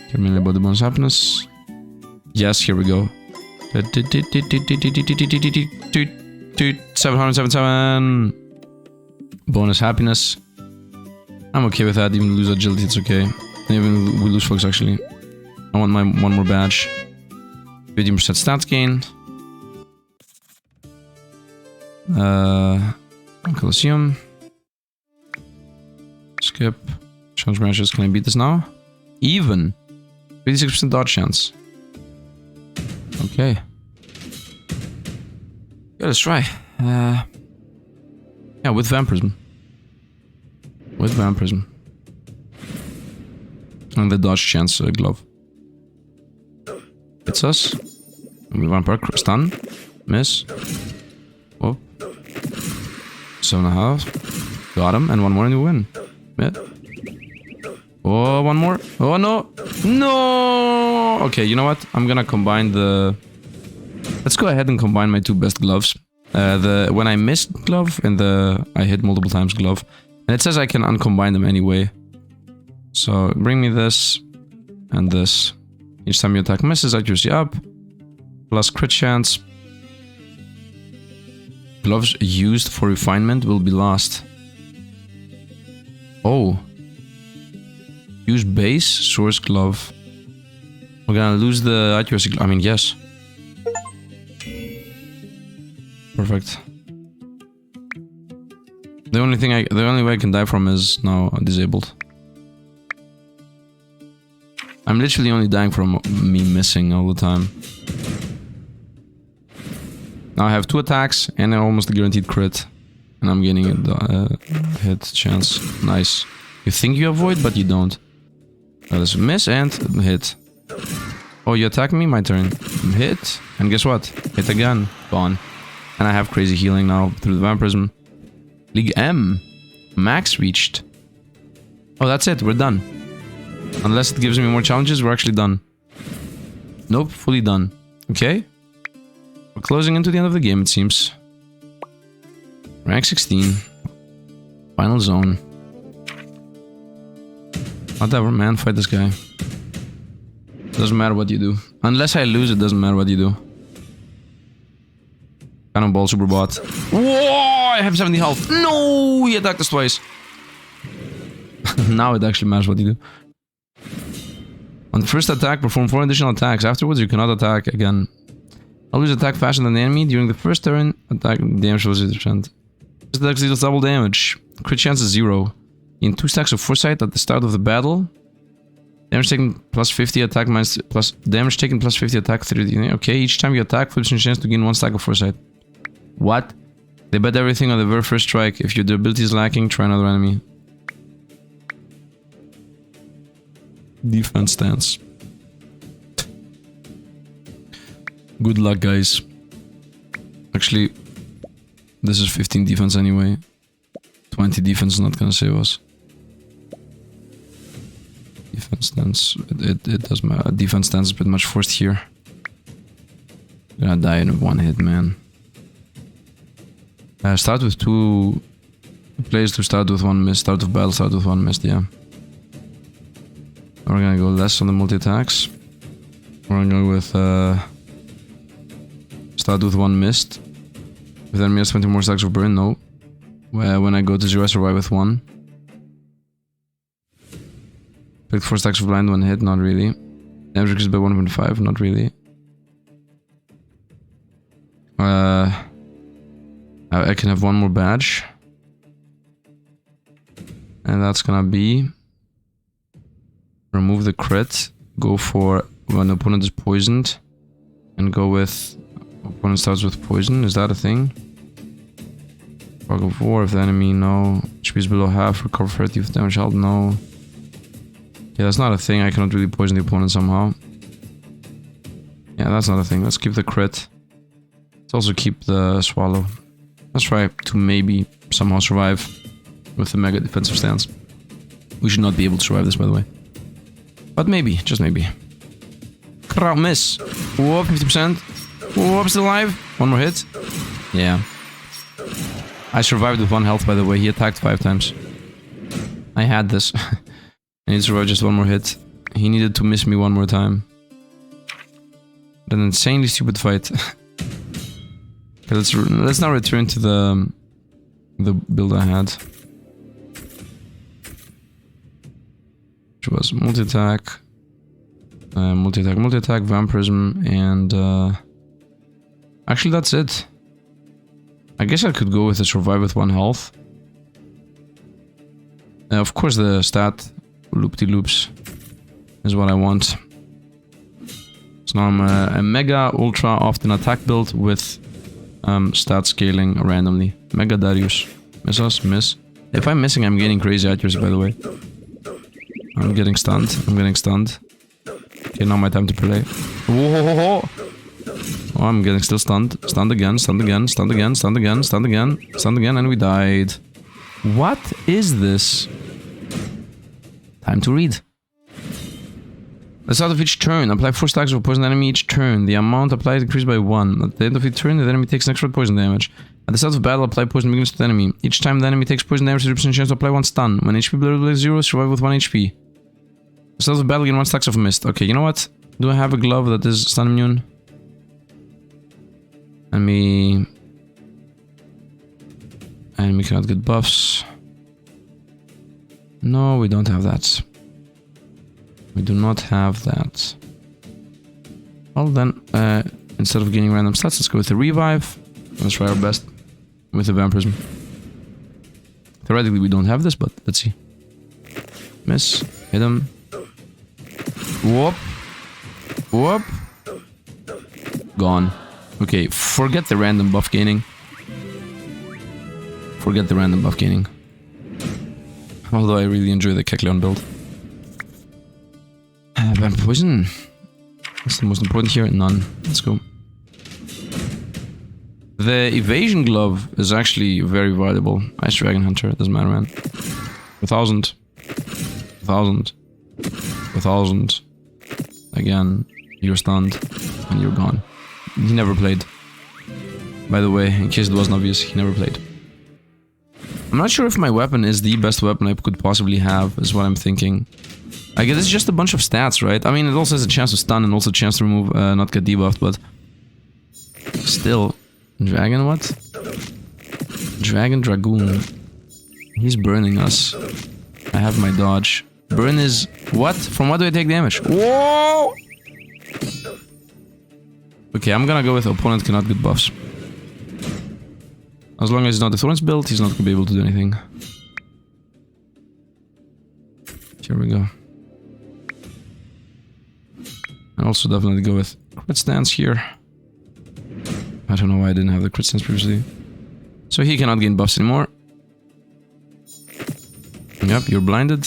Care mainly about the bonus happiness. Yes, here we go. 777. Bonus happiness. I'm okay with that. Even lose agility, it's okay. Even we lose focus actually. I want my one more badge. 15% stats gain. Colosseum. Skip. Challenge matches. Can I beat this now? Even. 56% dodge chance. Okay. Yeah, let's try. Yeah, with Vampirism. With Vampirism. And the dodge chance glove. Hits us. Vampire stun. Miss. Oh. 7.5. Got him. And one more and we win. Yeah. Oh, one more. Oh, no. No! Okay, you know what? I'm gonna combine the... Let's go ahead and combine my two best gloves. When I missed glove and I hit multiple times glove. And it says I can uncombine them anyway. So bring me this and this. Each time you attack misses, accuracy up. Plus crit chance. Gloves used for refinement will be lost. Oh. Use base, source glove. We're gonna lose the accuracy glove. I mean, yes. Perfect. The only way I can die from is now disabled. I'm literally only dying from me missing all the time. Now I have 2 attacks and almost a guaranteed crit. And I'm getting a hit chance. Nice. You think you avoid, but you don't. Let's miss and hit. Oh, you attack me? My turn. Hit. And guess what? Hit again. Gone. And I have crazy healing now through the Vampirism. League M. Max reached. Oh, that's it. We're done. Unless it gives me more challenges, we're actually done. Nope, fully done. Okay. We're closing into the end of the game, it seems. Rank 16. Final zone. Whatever, man. Fight this guy. Doesn't matter what you do. Unless I lose, it doesn't matter what you do. Cannonball Superbot. Whoa! I have 70 health. No! He attacked us twice. Now it actually matters what you do. On the first attack, perform 4 additional attacks. Afterwards, you cannot attack again. Always attack faster than the enemy. During the first turn, attack damage was 0%. This attack deals double damage. Crit chance is 0. In 2 stacks of foresight at the start of the battle. Damage taken plus 50, attack minus plus damage taken plus 50, attack 30. Okay, each time you attack, flips your chance to gain 1 stack of foresight. What? They bet everything on the very first strike. If your durability is lacking, try another enemy. Defense stance. Good luck, guys. Actually, this is 15 defense anyway. 20 defense is not gonna save us. Defense stance, it does matter. Defense stance is pretty much forced here. Gonna die in 1 hit, man. Start with 2 players to start with 1 miss. Start of battle, start with 1 missed, yeah. We're gonna go less on the multi-attacks. We're gonna go with start with 1 missed. With enemy has 20 more stacks of burn, no. When I go to 0, I survive with 1. Picked 4 stacks of blind, 1 hit, not really. Damage increased by 1.5, not really. I can have 1 more badge. And that's gonna be... Remove the crit. Go for when the opponent is poisoned and go with opponent starts with poison. Is that a thing? Fog of War, if the enemy no HP is below half, recover 30 with damage held, no. Yeah, that's not a thing. I cannot really poison the opponent somehow. Yeah, that's not a thing. Let's keep the crit. Let's also keep the swallow. Let's try to maybe somehow survive with the mega defensive stance. We should not be able to survive this, by the way. But maybe, just maybe. Crowd miss. Whoop, 50%. Whoop, still alive. One more hit. Yeah. I survived with 1 health, by the way. He attacked 5 times. I had this. I need to survive just 1 more hit. He needed to miss me 1 more time. An insanely stupid fight. Okay, let's now return to the build I had. Which was multi-attack, multi-attack, vampirism, and actually that's it. I guess I could go with a survive with 1 health. Of course the stat loop-de-loops is what I want. So now I'm a mega ultra often attack build with stat scaling randomly. Mega Darius. Miss us, miss. If I'm missing, I'm getting crazy accuracy, by the way. I'm getting stunned. I'm getting stunned. Okay, now my time to play. Whoa! Oh, I'm getting still stunned. Stunned again, stunned again, stunned again, stunned again, stunned again, stunned again, and we died. What is this? Time to read. At the start of each turn, apply 4 stacks of poison enemy each turn. The amount applied increased by 1. At the end of each turn, the enemy takes an extra poison damage. At the start of battle, apply poison begins to the enemy. Each time the enemy takes poison damage, 30% chance to apply 1 stun. When HP below 0, survive with 1 HP. At the start of battle, gain 1 stacks of mist. Okay, you know what? Do I have a glove that is stun immune? Enemy cannot get buffs. No, we don't have that. We do not have that. Well then, instead of gaining random stats, let's go with the revive. Let's try our best with the vampirism. Theoretically we don't have this, but let's see. Miss. Hit him. Whoop. Whoop. Gone. Okay, forget the random buff gaining. Forget the random buff gaining. Although I really enjoy the Kekleon build. Vamp poison. What's the most important here? None. Let's go. The evasion glove is actually very valuable. Ice Dragon Hunter, doesn't matter, man. 1,000. 1,000. 1,000. Again, you're stunned and you're gone. He never played. By the way, in case it wasn't obvious, he never played. I'm not sure if my weapon is the best weapon I could possibly have, is what I'm thinking. I guess it's just a bunch of stats, right? I mean, it also has a chance to stun and also a chance to remove, not get debuffed, but... Still. Dragon what? Dragon Dragoon. He's burning us. I have my dodge. Burn is... What? From what do I take damage? Whoa! Okay, I'm gonna go with opponent cannot get buffs. As long as he's not the Thorns build, he's not gonna be able to do anything. Here we go. And also definitely go with crit stance here. I don't know why I didn't have the crit stance previously. So he cannot gain buffs anymore. Yep, you're blinded.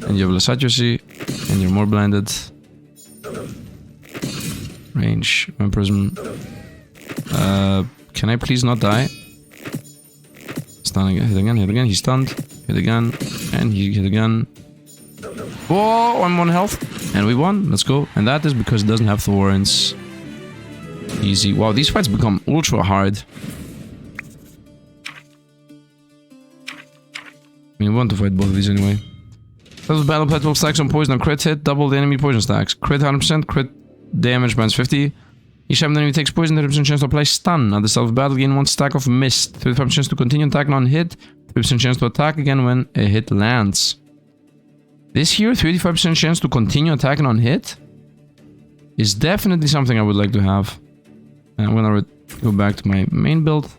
And you have less accuracy. And you're more blinded. Range, vampirism. Can I please not die? Stun again, hit again, hit again. He's stunned. Hit again. And he hit again. Whoa, I'm 1 health. And we won. Let's go. And that is because it doesn't have Thorns. Easy. Wow, these fights become ultra hard. I mean, we want to fight both of these anyway. Total battle plat 12 stacks on poison on crit hit, double the enemy poison stacks. Crit 100%, crit damage minus 50. Each time the enemy takes poison, 30% chance to apply stun. At the start of battle, gain 1 stack of mist. 35% chance to continue attacking on hit. 30% chance to attack again when a hit lands. This here, 35% chance to continue attacking on hit, is definitely something I would like to have. And I'm gonna go back to my main build,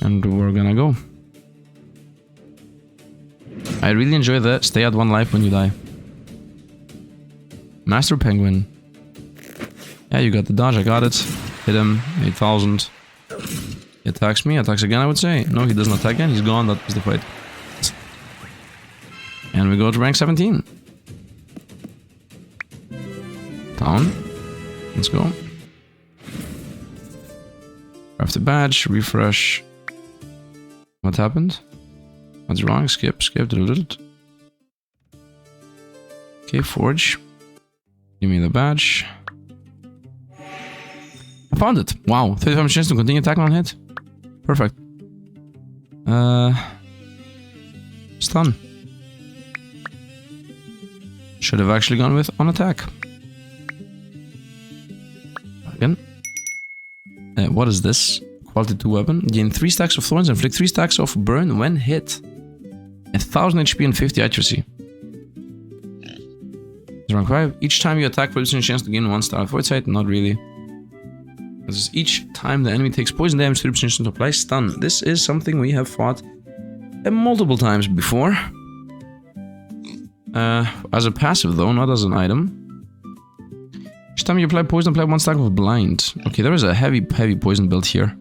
and we're gonna go. I really enjoy the stay at 1 life when you die. Master Penguin. Yeah, you got the dodge, I got it. Hit him, 8,000. He attacks me, attacks again, I would say. No, he doesn't attack again, he's gone, that was the fight. And we go to rank 17. Down. Let's go. Craft a badge, refresh. What happened? What's wrong? Skip. Okay, forge. Give me the badge. I found it. Wow, 35% chance to continue attacking on hit. Perfect. Stun. Should have actually gone with on attack. Again. What is this? Quality 2 weapon. Gain 3 stacks of thorns and inflict 3 stacks of burn when hit. 1000 HP and 50 accuracy. Rank 5. Each time you attack, produces a chance to gain 1 star of void sight. Not really. This is each time the enemy takes poison damage, 30% chance to apply stun. This is something we have fought multiple times before. As a passive though, not as an item. Each time you apply poison, apply 1 stack of blind. Okay, there is a heavy poison build here.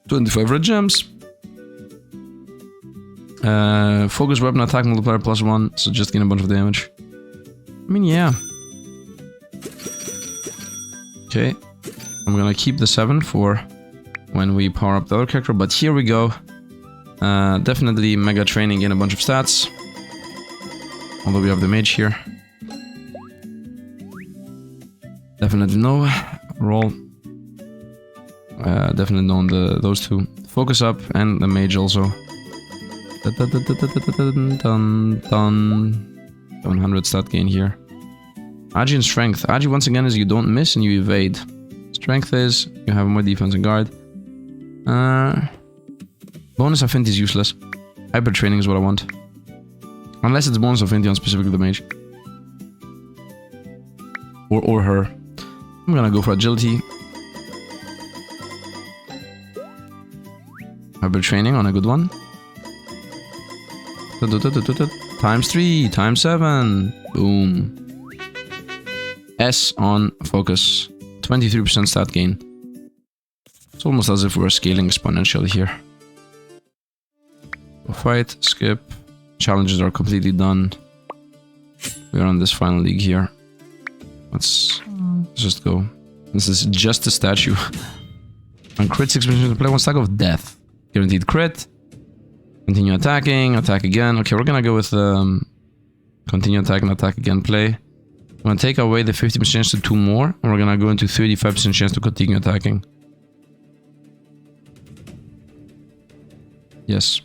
25 red gems. Focus weapon attack multiplier +1, so just gain a bunch of damage. I mean, yeah. Okay, I'm gonna keep the 7 for when we power up the other character, but here we go. Definitely mega training, gain a bunch of stats. Although we have the mage here. Definitely no roll. Definitely no on those two. Focus up and the mage also. 100 stat gain here. Agi and strength. Agi once again is you don't miss and you evade. Strength is you have more defense and guard. Bonus affinity is useless. Hyper training is what I want. Unless it's bonus affinity on specifically the mage. Or her. I'm gonna go for agility. Hyper training on a good one. Times 3, times 7. Boom. S on focus. 23% stat gain. It's almost as if we're scaling exponentially here. Go fight, skip. Challenges are completely done. We're on this final league here. Let's just go. This is just a statue. On crit 6% to play 1 stack of death. Guaranteed crit. Continue attacking, attack again. Okay, we're gonna go with continue attacking, attack again play. I'm gonna take away the 50% chance to 2 more, and we're gonna go into 35% chance to continue attacking. Yes.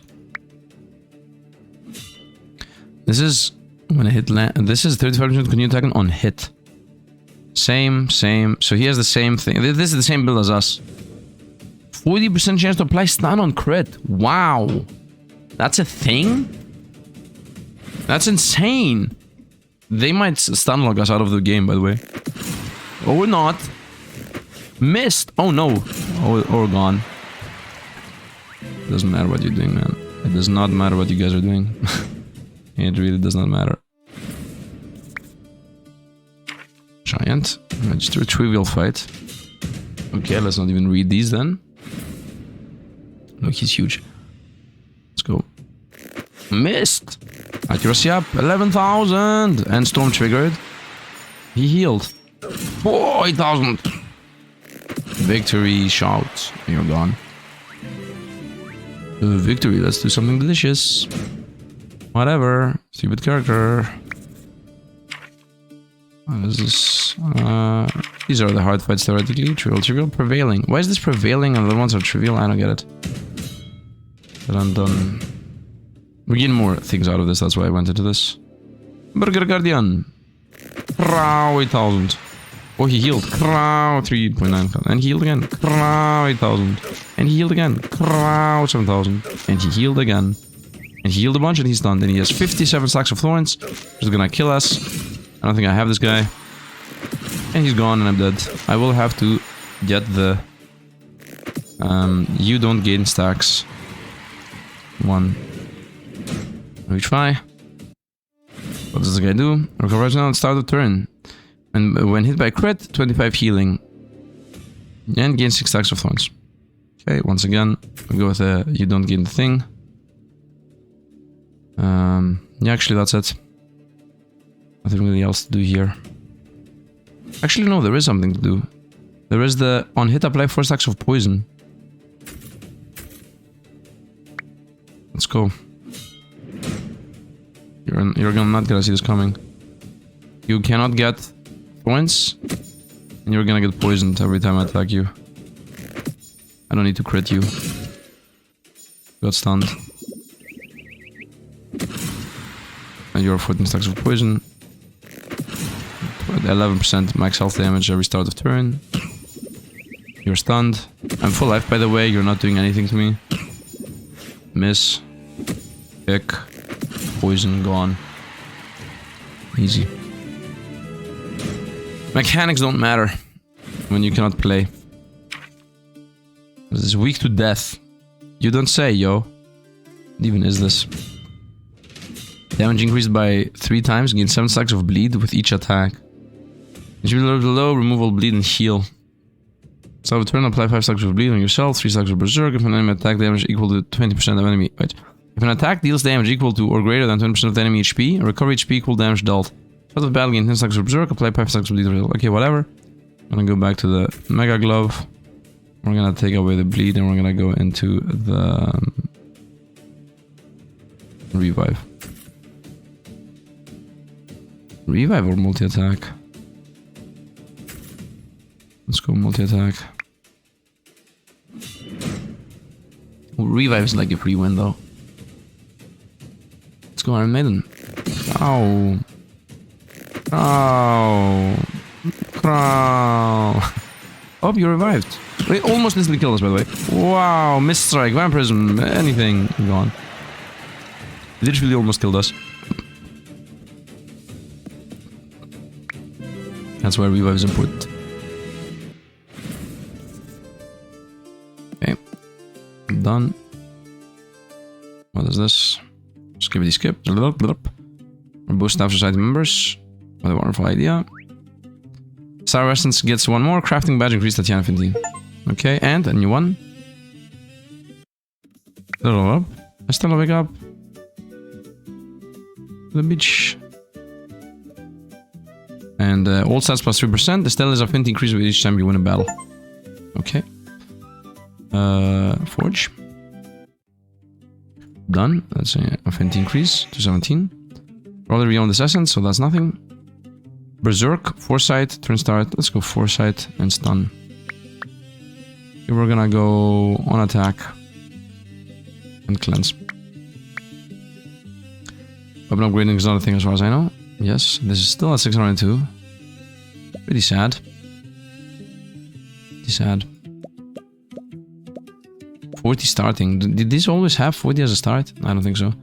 This is when I hit land. This is 35% to continue attacking on hit. Same. So he has the same thing. This is the same build as us. 40% chance to apply stun on crit. Wow. That's a thing? That's insane. They might stun lock us out of the game, by the way. Or not. Missed. Oh no. Or gone. It doesn't matter what you're doing, man. It does not matter what you guys are doing. It really does not matter. Giant. Just a trivial fight. Okay, let's not even read these then. Look, he's huge. Let's go. Missed! Accuracy up, 11,000! And storm triggered. He healed. Oh, 8,000! Victory shout. You're gone. Victory, let's do something delicious. Whatever. Stupid character. This is, these are the hard fights theoretically. Trivial, prevailing. Why is this prevailing and the other ones are trivial? I don't get it. But I'm done. We're getting more things out of this, that's why I went into this. Burger Guardian. Crow 8,000. Oh, he healed. Crow 3.9. And he healed again. Crow 8,000. And he healed again. Crow 7,000. And he healed again. And he healed a bunch and he's done. Then he has 57 stacks of thorns. Which is gonna kill us. I don't think I have this guy. And he's gone and I'm dead. I will have to get the... you don't gain stacks. 1. We try. What does the guy do? Recover now at start of turn. And when hit by crit, 25 healing. And gain 6 stacks of thorns. Okay, once again, we go with you don't gain the thing. Yeah, actually that's it. Nothing really else to do here. Actually, no, there is something to do. There is the on hit apply 4 stacks of poison. Let's go. You're gonna not gonna see this coming. You cannot get points, and you're gonna get poisoned every time I attack you. I don't need to crit you. Got stunned. And you're 14 stacks of poison. 11% max health damage every start of turn. You're stunned. I'm full life, by the way. You're not doing anything to me. Miss. Pick. Poison gone. Easy. Mechanics don't matter when you cannot play. This is weak to death. You don't say, yo. What even is this? Damage increased by 3 times. Gain 7 stacks of bleed with each attack. If you below, removal, bleed, and heal. So turn, apply 5 stacks of bleed on yourself, 3 stacks of berserk. If an enemy attack damage equal to 20% of enemy. Wait. If an attack deals damage equal to or greater than 20% of the enemy HP, recover HP equal damage dealt. Start of battle, gain 10 stacks of berserk, apply 5 stacks of bleed. Okay, whatever. I'm gonna go back to the Mega Glove. We're gonna take away the bleed and we're gonna go into the revive. Revive or multi-attack? Let's go multi-attack. Revive is like a free win though. Let's go Iron Maiden. Ow. Ow. Ow. Oh, you revived. Wait, almost instantly killed us, by the way. Wow, mist strike, vampirism, anything gone. Literally almost killed us. That's where revive is important. Okay. Done. What is this? Skippity skip. Both staff society members. What a wonderful idea. Star Essence gets 1 more. Crafting badge increased Tatiana 15. Okay, and a new one. Level up. I still wake up. The beach. And all stats plus 3%. The Stella's affinity increases with each time you win a battle. Okay. Forge. Done. That's an affinity increase to 17. Already beyond this essence, so that's nothing. Berserk, Foresight, turn start. Let's go Foresight and stun. Okay, we're gonna go on attack and cleanse. Weapon upgrading is not a thing as far as I know. Yes, this is still at 602. Pretty sad. Pretty sad. 40 starting. Did this always have 40 as a start? I don't think so.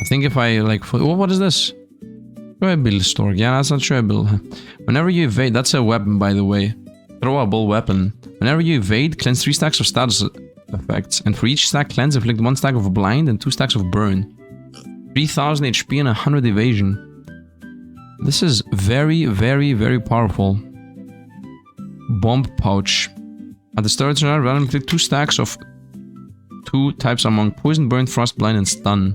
I think if I like... Oh, what is this? Throwable store. Yeah, that's not throwable. Whenever you evade... That's a weapon, by the way. Throwable weapon. Whenever you evade, cleanse 3 stacks of status effects. And for each stack cleanse, inflict 1 stack of blind and 2 stacks of burn. 3000 HP and 100 evasion. This is very, very, very powerful. Bomb pouch. At the start of the turn, randomly click 2 stacks of 2 types among poison, burn, frost, blind, and stun.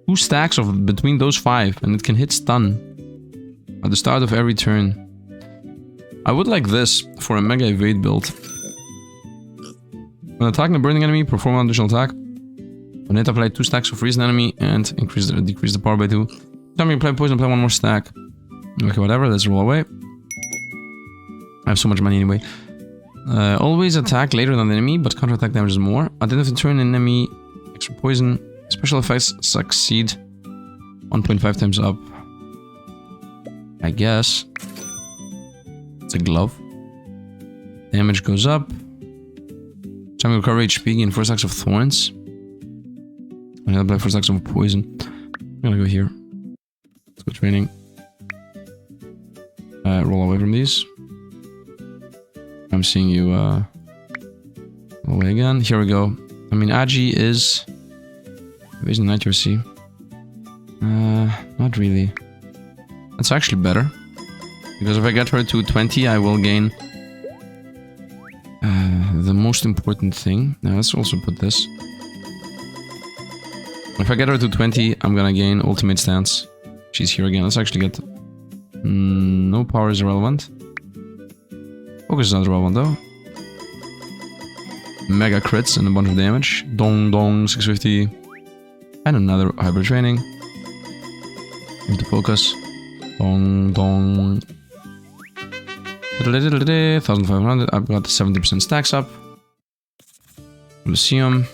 2 stacks of between those 5, and it can hit stun at the start of every turn. I would like this for a mega evade build. When attacking a burning enemy, perform an additional attack. When hit, apply 2 stacks of freeze an enemy and decrease the power by 2. Time you apply poison, apply 1 more stack. Okay, whatever, let's roll away. I have so much money anyway. Always attack later than the enemy, but counterattack damages more. At the end of the turn, enemy extra poison. Special effects succeed 1.5 times up. I guess. It's a glove. Damage goes up. Time to recover HP, gain 4 stacks of thorns. I apply 4 stacks of poison. I'm gonna go here. Let's go training. Roll away from these. I'm seeing you roll away again. Here we go. I mean, Agi is evasion accuracy. Not really. That's actually better. Because if I get her to 20, I will gain the most important thing. Now let's also put this. If I get her to 20, I'm gonna gain ultimate stance. She's here again. Let's actually get... no power is irrelevant. Focus is not relevant though. Mega crits and a bunch of damage. Dong dong, 650. And another hybrid training. Into focus. Dong dong. 1500. I've got 70% stacks up. Lyceum.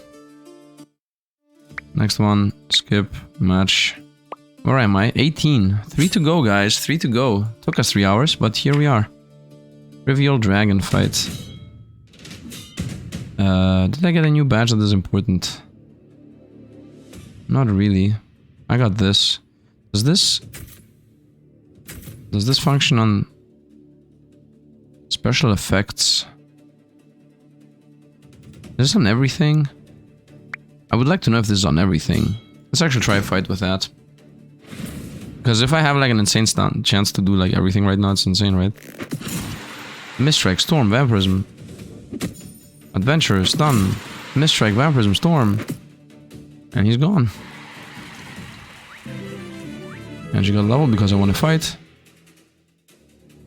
Next one. Skip. Match. Where am I? 18. 3 to go, guys. 3 to go. Took us 3 hours, but here we are. Trivial dragon fight. Did I get a new badge that is important? Not really. I got this. Does this function on special effects? Is this on everything? I would like to know if this is on everything. Let's actually try a fight with that. Because if I have like an insane chance to do like everything right now, it's insane, right? Mistrike, Storm, Vampirism. Adventure, Stun. Mistrike, Vampirism, Storm. And he's gone. And she got level because I won a fight.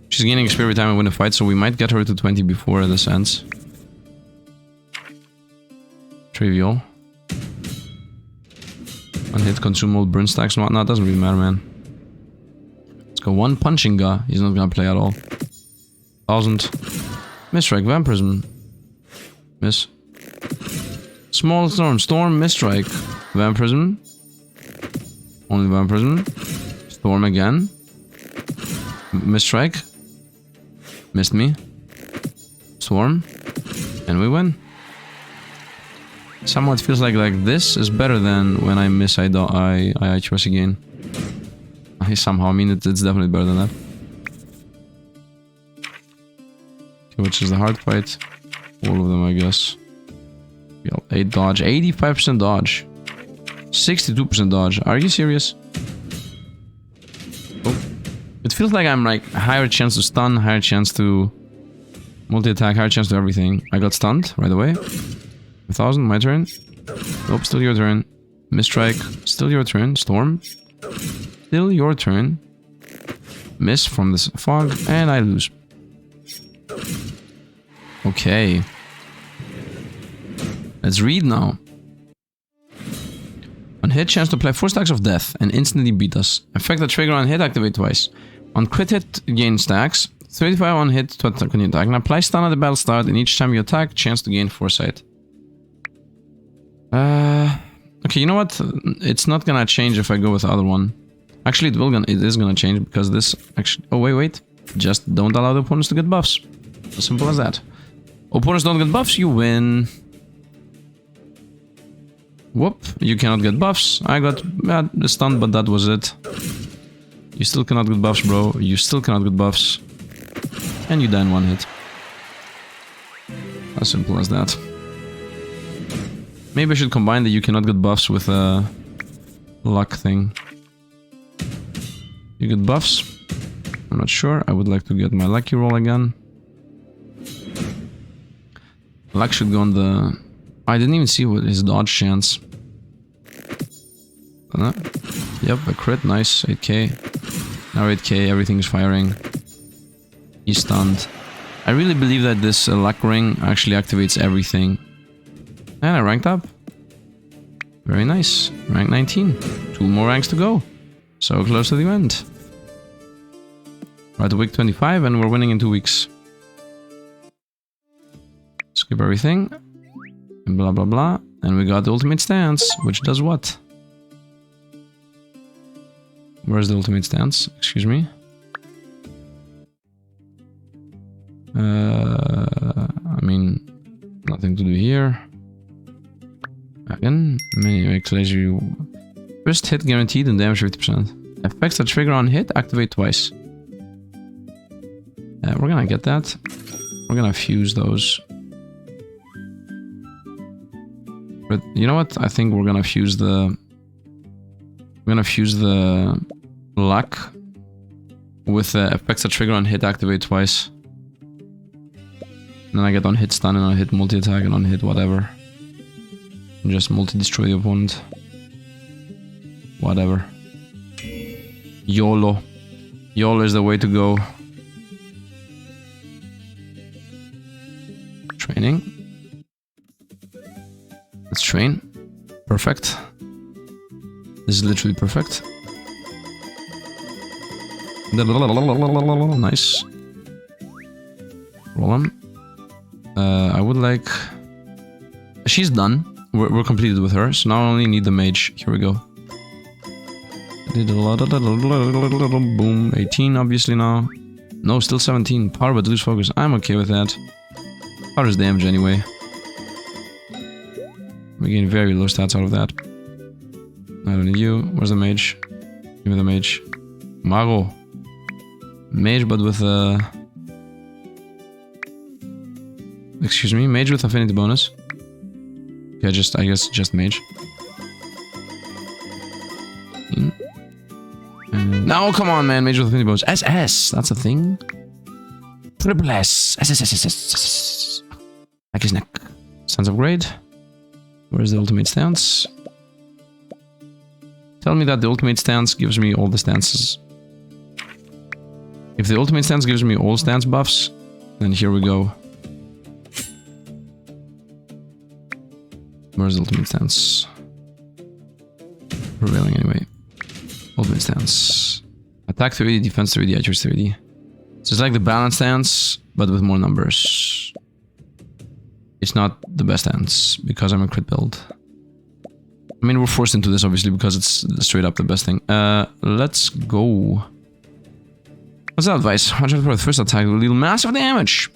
She's gaining XP every time I win a fight, so we might get her to 20 before this ends. Trivial. One hit, consume all burn stacks and whatnot, doesn't really matter, man. Let's go one punching guy. He's not gonna play at all. 1000. Mistrike, Vampirism. Miss. Small Storm, Storm, Mistrike. Vampirism. Only Vampirism. Storm again. Mistrike. Missed me. Storm. And we win. Somehow it feels like this is better than when I miss I choose again. Somehow, I mean, it's definitely better than that. Okay, which is the hard fight? All of them, I guess. 8 dodge, 85% dodge. 62% dodge. Are you serious? Oh. It feels like I'm like higher chance to stun, higher chance to multi-attack, higher chance to everything. I got stunned right away. 1000, my turn. Nope, still your turn. Mistrike, still your turn. Storm, still your turn. Miss from this fog, and I lose. Okay. Let's read now. On hit, chance to apply 4 stacks of death and instantly beat us. Effect the trigger on hit, activate twice. On crit hit, gain stacks. 35 on hit to attack when you attack. And apply stun at the battle start, and each time you attack, chance to gain foresight. Okay, you know what? It's not gonna change if I go with the other one. Actually, it is gonna change because this actually... Oh, wait. Just don't allow the opponents to get buffs. As simple as that. Opponents don't get buffs, you win. Whoop, you cannot get buffs. I got stunned, but that was it. You still cannot get buffs, bro. You still cannot get buffs. And you die in 1 hit. As simple as that. Maybe I should combine the you cannot get buffs with a luck thing. You get buffs? I'm not sure. I would like to get my lucky roll again. Luck should go on the... I didn't even see what his dodge chance. Yep, a crit, nice, 8k. Now 8k, everything is firing. He's stunned. I really believe that this luck ring actually activates everything. And I ranked up. Very nice. Rank 19. 2 more ranks to go. So close to the end. We're at week 25 and we're winning in 2 weeks. Skip everything. And blah blah blah. And we got the ultimate stance, which does what? Where's the ultimate stance? Excuse me. I mean, nothing to do here. Again, makes you first hit guaranteed and damage 50%. Effects that trigger on hit activate twice. We're gonna get that. We're gonna fuse those. But you know what? I think we're gonna fuse the I'm gonna fuse the luck with the effects that trigger on hit activate twice. And then I get on hit stun and on hit multi-attack and on hit whatever. And just multi-destroy the opponent. Whatever. YOLO. YOLO is the way to go. Training. Let's train. Perfect. This is literally perfect. Nice. Roll him. I would like... She's done. We're completed with her, so now I only need the mage. Here we go. Boom. 18 obviously now. No, still 17. Power but lose focus. I'm okay with that. Power is damage anyway. We gain very low stats out of that. I don't need you. Where's the mage? Give me the mage. Mago. Mage but with a... Excuse me, mage with affinity bonus. Okay, I guess just mage. No, come on, man, mage with affinity bonus. SS, that's a thing. Triple S. SS. Like his neck. Stance upgrade. Where's the ultimate stance? Tell me that the ultimate stance gives me all the stances. If the ultimate stance gives me all stance buffs, then here we go. Where's the ultimate stance? Prevailing anyway. Ultimate stance. Attack 30, defense 30, accuracy 30. So it's like the balance stance, but with more numbers. It's not the best stance, because I'm a crit build. I mean, we're forced into this, obviously, because it's straight up the best thing. Let's go. What's that advice? Watch out for the first attack will deal massive damage.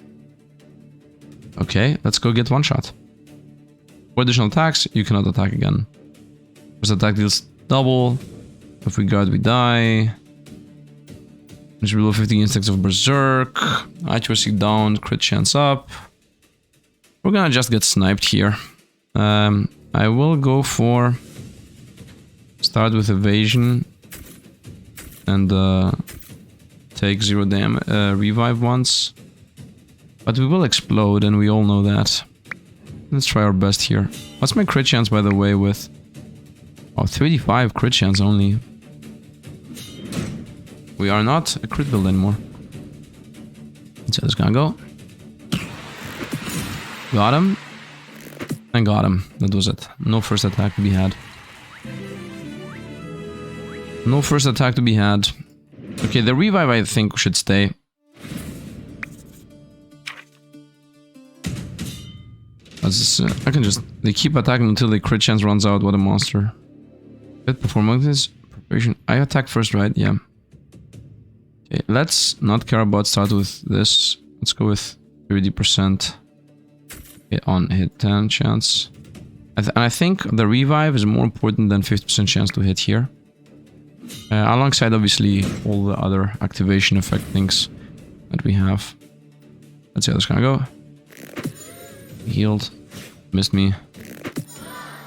Okay, let's go get one shot. 4 additional attacks, you cannot attack again. First attack deals double. If we guard, we die. Which below 50 instincts of berserk. Accuracy down, crit chance up. We're gonna just get sniped here. I will go for... Start with evasion. And take 0 damage, revive once. But we will explode, and we all know that. Let's try our best here. What's my crit chance, by the way, with... Oh, 35 crit chance only. We are not a crit build anymore. So this gonna go. Got him. And got him. That was it. No first attack to be had. No first attack to be had. Okay, the revive I think should stay. I can just... They keep attacking until the crit chance runs out. What a monster. Good performance. Preparation. I attack first, right? Yeah. Okay, let's not care about start with this. Let's go with 30%. Okay, on hit 10 chance. I think the revive is more important than 50% chance to hit here. Alongside, obviously, all the other activation effect things that we have. Let's see how this is gonna go. Healed. Missed me.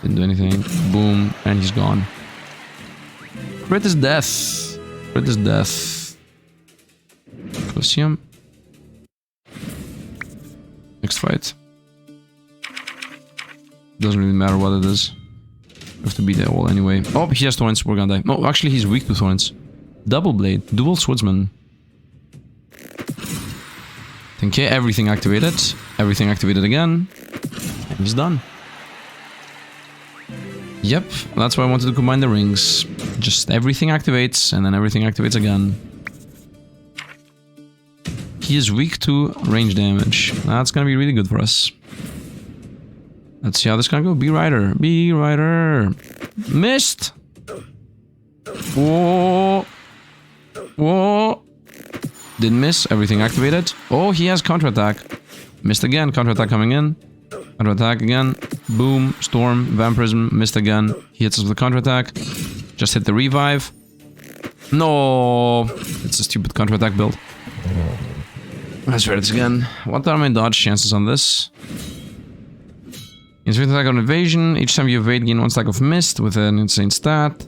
Didn't do anything. Boom. And he's gone. Crit is death. Crit is death. Coliseum. Next fight. Doesn't really matter what it is. We have to beat the wall anyway. Oh, he has thorns. We're gonna die. No, actually, he's weak to thorns. Double blade. Dual swordsman. Okay, everything activated. Everything activated again. And he's done. Yep, that's why I wanted to combine the rings. Just everything activates, and then everything activates again. He is weak to range damage. That's gonna be really good for us. Let's see how this is gonna go. B-Rider. B-Rider. Missed! Whoa! Whoa! Didn't miss. Everything activated. Oh, he has counterattack. Missed again. Counterattack coming in. Counterattack again. Boom. Storm. Vampirism. Missed again. He hits us with a counterattack. Just hit the revive. No! It's a stupid counterattack build. Let's try this again. What are my dodge chances on this? Instant attack on evasion. Each time you evade, gain 1 stack of mist with an insane stat.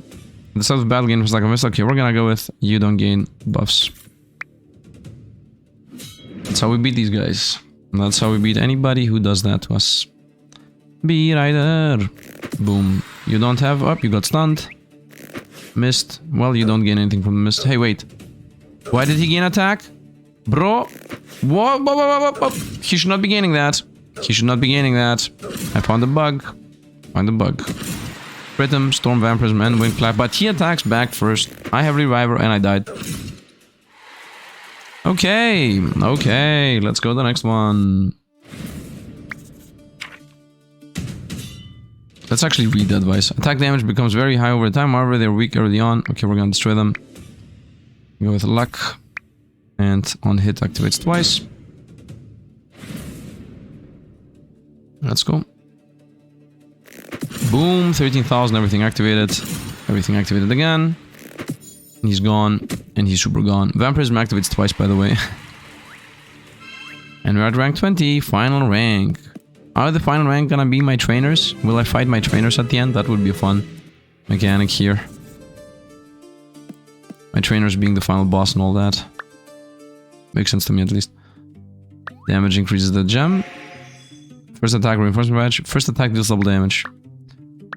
The start of the battle gain was like a mist. Okay, we're gonna go with you don't gain buffs. That's how we beat these guys. And that's how we beat anybody who does that to us. Be right there. Boom. You don't have up, you got stunned. Missed. Well, you don't gain anything from the mist. Hey, wait. Why did he gain attack? Bro. Whoa. He should not be gaining that. He should not be gaining that. I found a bug. Find the bug. Crit him, Storm Vampirism, and Wind Clap. But he attacks back first. I have Reviver and I died. Okay. Okay. Let's go to the next one. Let's actually read the advice. Attack damage becomes very high over time. However, they're weak early on. Okay, we're gonna destroy them. Go with luck. And on hit activates twice. Let's go. Boom, 13,000, everything activated. Everything activated again. He's gone, and he's super gone. Vampirism activates twice, by the way. And we're at rank 20, final rank. Are the final rank gonna be my trainers? Will I fight my trainers at the end? That would be a fun mechanic here. My trainers being the final boss and all that. Makes sense to me, at least. Damage increases the gem. First attack, reinforcement badge. First attack deals double damage.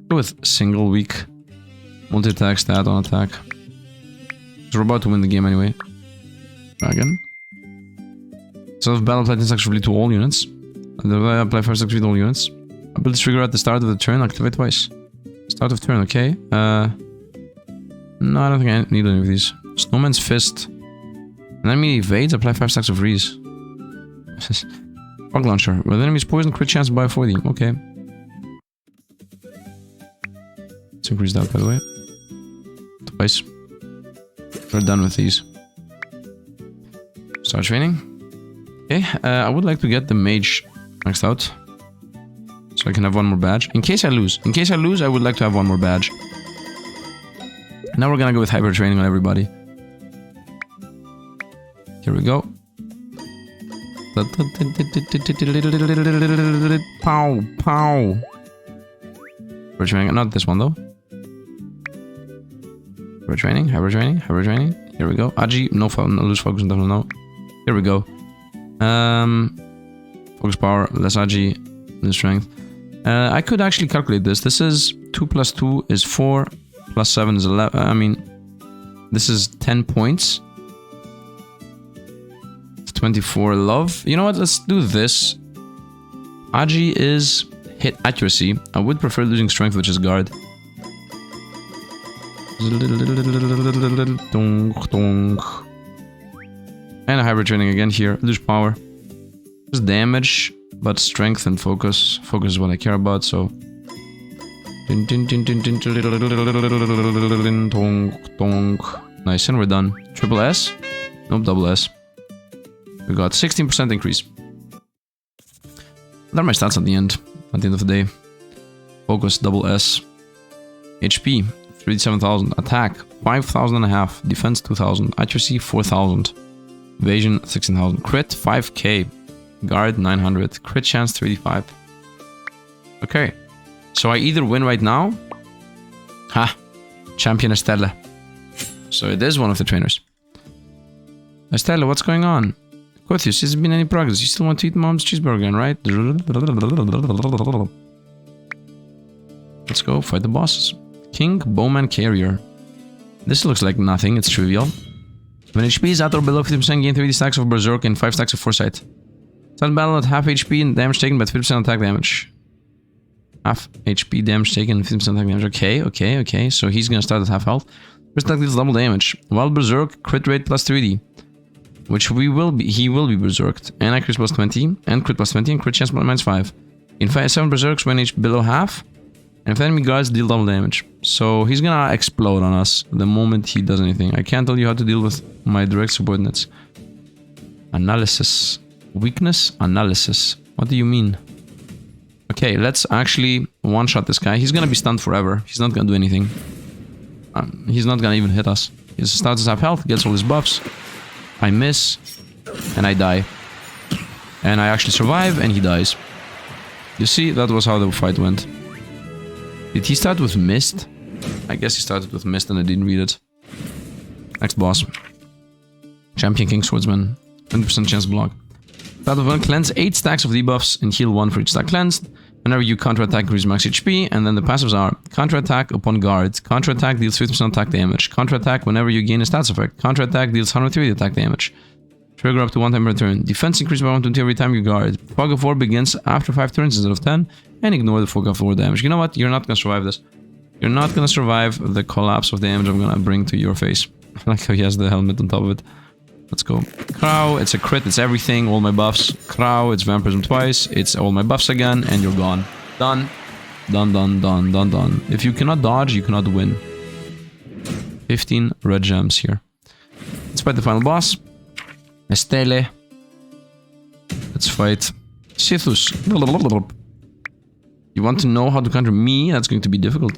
Go with single weak. Multi-attack, stat on attack. So we're about to win the game anyway. Dragon. So if battle platinum successfully to all units. Apply 5 successfully to all units. Ability trigger at the start of the turn, activate twice. Start of turn, okay. No, I don't think I need any of these. Snowman's Fist. Enemy evades, apply 5 stacks of Reese. Bug launcher. With enemies poison, crit chance by 40. Okay. Let's increase that, by the way. Twice. We're done with these. Start training. Okay, I would like to get the mage maxed out. So I can have one more badge. In case I lose. In case I lose, I would like to have one more badge. Now we're gonna go with hyper training on everybody. Here we go. Pow, pow. Hyper training, not this one though. Hyper training, hyper training, hyper training. Here we go. Agi, no lose focus, definitely no. Here we go. Focus power, less Agi, less strength. I could actually calculate this. This is 2 plus 2 is 4, plus 7 is 11. I mean, this is 10 points. 24 love. You know what? Let's do this. Agi is hit accuracy. I would prefer losing strength, which is guard. And a hybrid training again here. Lose power. Just damage, but strength and focus. Focus is what I care about, so. Nice, and we're done. Triple S? Nope, double S. We got 16% increase. There are my stats at the end of the day. Focus, double S. HP, 37,000. Attack, 5,500. Defense, 2,000. Accuracy, 4,000. Evasion, 16,000. Crit, 5k. Guard, 900. Crit chance, 35. Okay. So I either win right now. Ha! Champion Estella. So it is one of the trainers. Estella, what's going on? Cotius, has there been any progress? You still want to eat mom's cheeseburger, right? Let's go fight the bosses. King, Bowman, Carrier. This looks like nothing, it's trivial. When HP is at or below 50%, gain 30 stacks of Berserk and 5 stacks of Foresight. Start battle at half HP and damage taken by 50% attack damage. Half HP damage taken, 50% attack damage. Okay. So he's gonna start at half health. First attack deals double damage. While Berserk, crit rate plus 3D. Which he will be berserked. And accuracy plus 20, and crit plus 20, and crit chance minus 5. In 7 berserks when HP below half, and if enemy guards deal double damage. So he's gonna explode on us the moment he does anything. I can't tell you how to deal with my direct subordinates. Analysis. Weakness analysis. What do you mean? Okay, let's actually one-shot this guy. He's gonna be stunned forever. He's not gonna do anything. He's not gonna even hit us. He starts to have health, gets all his buffs. I miss, and I die. And I actually survive, and he dies. You see, that was how the fight went. Did he start with Mist? I guess he started with Mist and I didn't read it. Next boss. Champion King Swordsman. 20% chance to block. Start of 1, cleanse 8 stacks of debuffs and heal 1 for each stack cleansed. Whenever you counter-attack, increase max HP, and then the passives are counter-attack upon guard, counter-attack deals 50% attack damage, counter-attack whenever you gain a stats effect, counter-attack deals 130 attack damage, trigger up to 1 time per turn, defense increase by 120 every time you guard, fog of war begins after 5 turns instead of 10, and ignore the fog of war damage. You know what? You're not gonna survive this. You're not gonna survive the collapse of damage I'm gonna bring to your face. I like how he has the helmet on top of it. Let's go. Crow, it's a crit, it's everything, all my buffs. Crow, it's Vampirism twice, it's all my buffs again, and you're gone. Done. Done, done, done, done, done. If you cannot dodge, you cannot win. 15 red gems here. Let's fight the final boss. Estele. Let's fight Sithus. You want to know how to counter me? That's going to be difficult.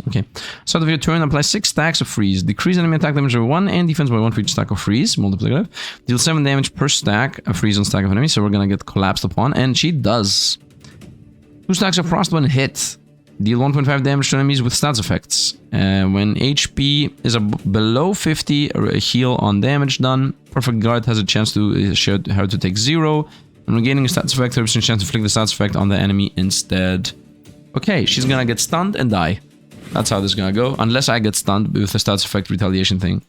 Okay. Start of your turn, apply 6 stacks of freeze. Decrease enemy attack damage by 1 and defense by 1 for each stack of freeze. Multiplicative. Deal 7 damage per stack of freeze on stack of enemy. So we're gonna get collapsed upon. And she does. 2 stacks of frost when hit. Deal 1.5 damage to enemies with stats effects. When HP is below 50, heal on damage done. Perfect Guard has a chance to show her to take 0. And regaining a stats effect, 30% chance to inflict the stats effect on the enemy instead. Okay, she's gonna get stunned and die. That's how this is gonna go. Unless I get stunned with the stats effect retaliation thing.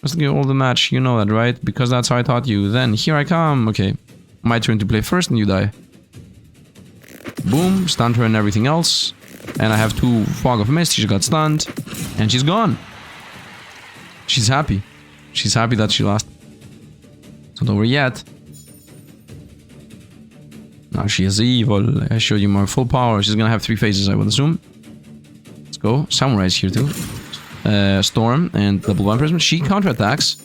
Let's get all the match, you know that, right? Because that's how I taught you. Then, here I come. Okay, my turn to play first and you die. Boom, stunned her and everything else. And I have 2 Fog of Mist, she got stunned. And she's gone. She's happy. She's happy that she lost. It's not over yet. Now she is evil. I showed you my full power. She's gonna have 3 phases, I would assume. Let's go. Samurai's here too. Storm and double Vampirism. She counterattacks.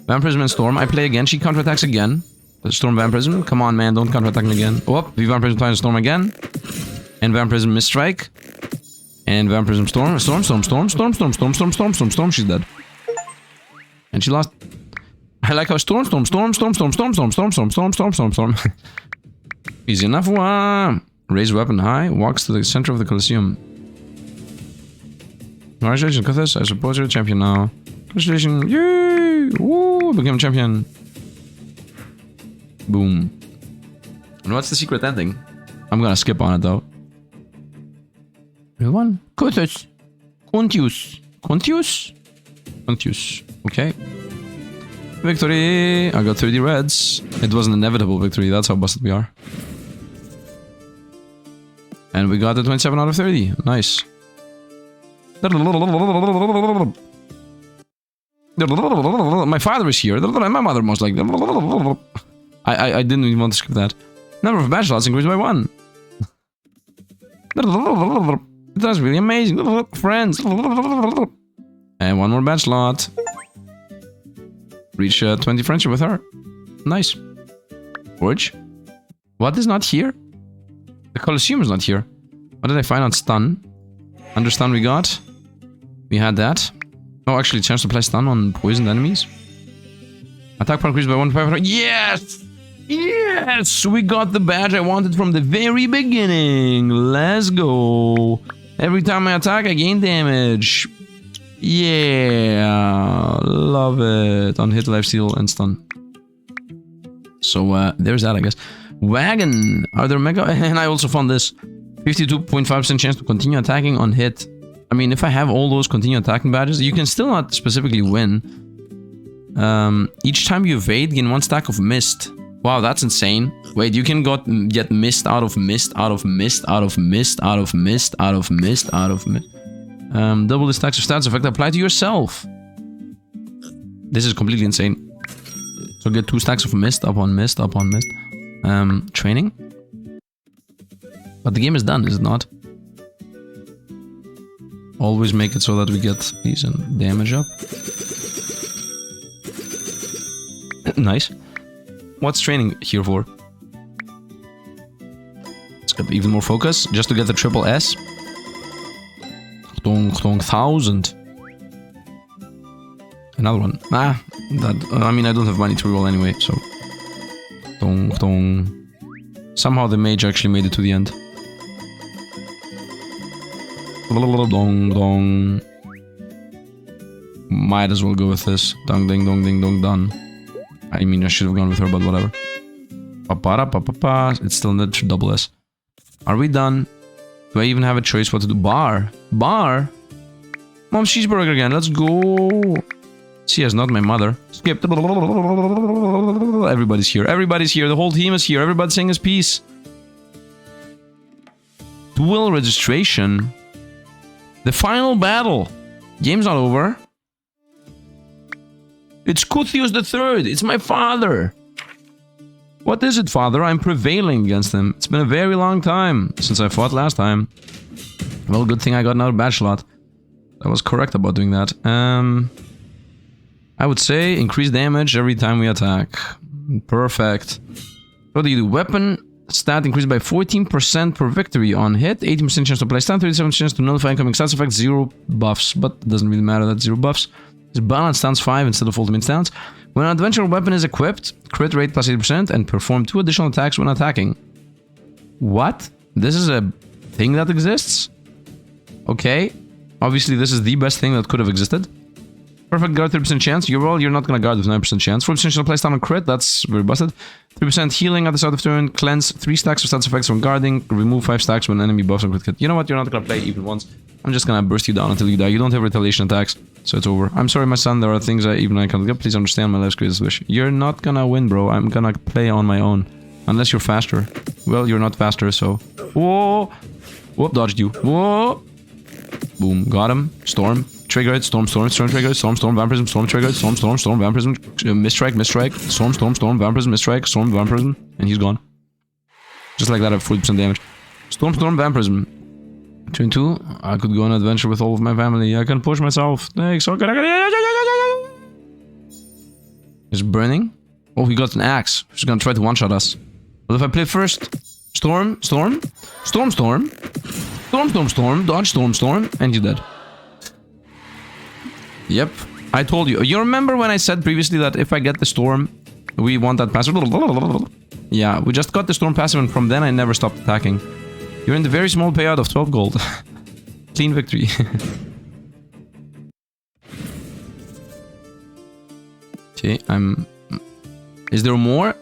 Vampirism and Storm. I play again. She counterattacks again. Storm Vampirism. Come on, man. Don't counterattack me again. Oh, V Vampirism tries to Storm again. And Vampirism Misstrike. And Vampirism Storm. Storm. She's dead. And she lost. I like how Storm. Easy enough. Raise weapon high. Walks to the center of the Colosseum. Congratulations, Kuthis. I suppose you're a champion now. Congratulations. Yay! Woo! Became a champion. Boom. And what's the secret ending? I'm gonna skip on it though. Real one. Kuthis. Contius. Okay. Victory! I got 30 reds. It was an inevitable victory, that's how busted we are. And we got a 27 out of 30. Nice. My father is here. My mother most likely. I didn't even want to skip that. Number of badge slots increased by 1. That's really amazing. Friends. And 1 more badge slot. Reach 20 friendship with her. Nice. Forge. What is not here? The Colosseum is not here. What did I find on stun? Under stun we got. We had that. Oh, actually, chance to play stun on poisoned enemies. Attack power increased by 1.5. Yes! Yes! We got the badge I wanted from the very beginning. Let's go. Every time I attack, I gain damage. Yeah, love it. On hit, lifesteal, and stun. So there's that, I guess. Wagon. Are there mega? And I also found this 52.5% chance to continue attacking on hit. I mean, if I have all those continue attacking badges, you can still not specifically win. Each time you evade, gain 1 stack of mist. Wow, that's insane. Wait, you can get mist out of mist, out of mist, out of mist, out of mist, out of mist, out of mist. Double the stacks of stats effect apply to yourself. This is completely insane. So get 2 stacks of mist upon mist upon mist. Training. But the game is done, is it not? Always make it so that we get decent damage up. Nice. What's training here for? Let's get even more focus, just to get the triple S. 1000. Another one. Ah, that. I mean, I don't have money to roll anyway, so. Somehow the mage actually made it to the end. Dong dong. Might as well go with this. Dong ding dong ding dong done. I mean, I should have gone with her, but whatever. Pa-pa-da-pa-pa-pa. It's still in the double S. Are we done? Do I even have a choice what to do? Bar? Bar? Mom, cheeseburger again. Let's go. She is not my mother. Skip. Everybody's here. Everybody's here. The whole team is here. Everybody's saying his piece. Duel registration. The final battle. Game's not over. It's Kuthios III. It's my father. What is it, father? I'm prevailing against him. It's been a very long time since I fought last time. Well, good thing I got another badge slot. I was correct about doing that. I would say increase damage every time we attack. Perfect. What do you do? Weapon stat increased by 14% per victory on hit. 18% chance to apply stun. 37% chance to nullify incoming stats effects. 0 buffs. But it doesn't really matter that 0 buffs. It's balance stance 5 instead of ultimate stance. When an adventure weapon is equipped, crit rate plus 80% and perform 2 additional attacks when attacking. What? This is a thing that exists? Okay. Obviously, this is the best thing that could have existed. Perfect guard, 30% chance. You're not gonna guard with 9% chance. 4% shall play stun on crit, that's very busted. 3% healing at the start of turn. Cleanse 3 stacks of stats effects from guarding. Remove 5 stacks when enemy buffs on crit hit. You know what? You're not gonna play even once. I'm just gonna burst you down until you die. You don't have retaliation attacks, so it's over. I'm sorry, my son. There are things I can't get. Please understand my life's greatest wish. You're not gonna win, bro. I'm gonna play on my own. Unless you're faster. Well, you're not faster, so... Whoa! Whoop, dodged you. Whoa! Boom, got him. Storm. Trigger it. Storm, storm, storm, trigger it. Storm, storm, vampirism. Storm, trigger it. Storm, storm, storm, vampirism. Mistrike, mistrike. Storm, storm, storm, vampirism. Mistrike. Storm, vampirism. And he's gone. Just like that, I have 40% damage. Storm, storm, vampirism. Turn 2. I could go on an adventure with all of my family. I can push myself. Thanks. He's burning. Oh, he got an axe. He's gonna try to one-shot us. What if I play first? Storm, storm. Storm, storm. Storm, storm, storm. Dodge, storm, storm. And you're dead. Yep. I told you. You remember when I said previously that if I get the storm, we want that passive? Yeah, we just got the storm passive and from then I never stopped attacking. You're in the very small payout of 12 gold. Clean victory. Okay, Is there more?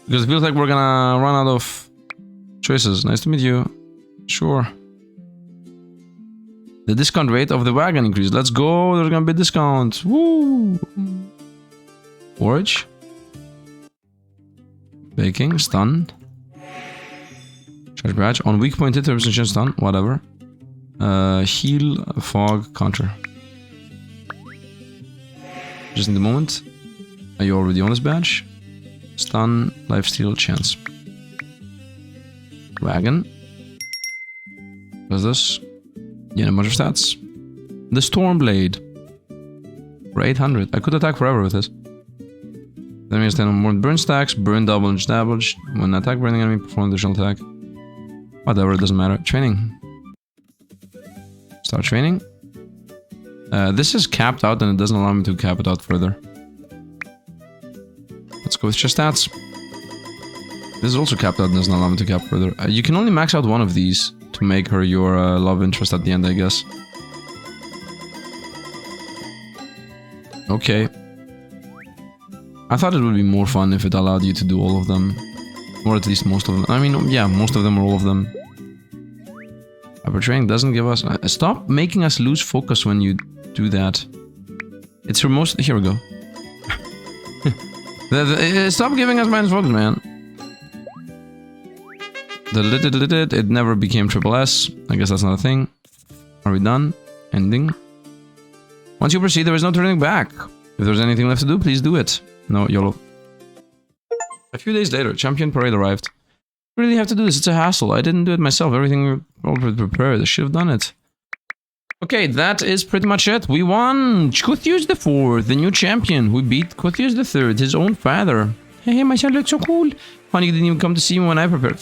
Because it feels like we're gonna run out of choices. Nice to meet you. Sure. The discount rate of the wagon increased. Let's go. There's gonna be a discount. Woo! Forage. Baking. Stun. Charge badge. On weak point hit, 30% chance stun. Whatever. Heal. Fog. Counter. Just in the moment. Are you already on this badge? Stun. Lifesteal. Chance. Wagon. What's this? Yeah, a bunch of stats. The Storm Blade. For 800. I could attack forever with this. That means 10 more burn stacks, burn double and damage. When attack burning enemy, perform additional attack. Whatever, it doesn't matter. Training. Start training. This is capped out and it doesn't allow me to cap it out further. Let's go with your stats. This is also capped out and doesn't allow me to cap further. You can only max out one of these to make her your love interest at the end, I guess. Okay. I thought it would be more fun if it allowed you to do all of them. Or at least most of them. I mean, yeah, most of them or all of them. Hyper training doesn't give us... stop making us lose focus when you do that. It's for most... Here we go. Stop giving us minus focus, man. It never became triple S. I guess that's not a thing. Are we done? Ending. Once you proceed, there is no turning back. If there's anything left to do, please do it. No, YOLO. A few days later, Champion Parade arrived. You really have to do this, it's a hassle. I didn't do it myself, everything already prepared. I should have done it. Okay, that is pretty much it. We won! Kuthios IV, the new champion. We beat Kuthios III, his own father. Hey, my son looks so cool. Honey didn't even come to see me when I prepared.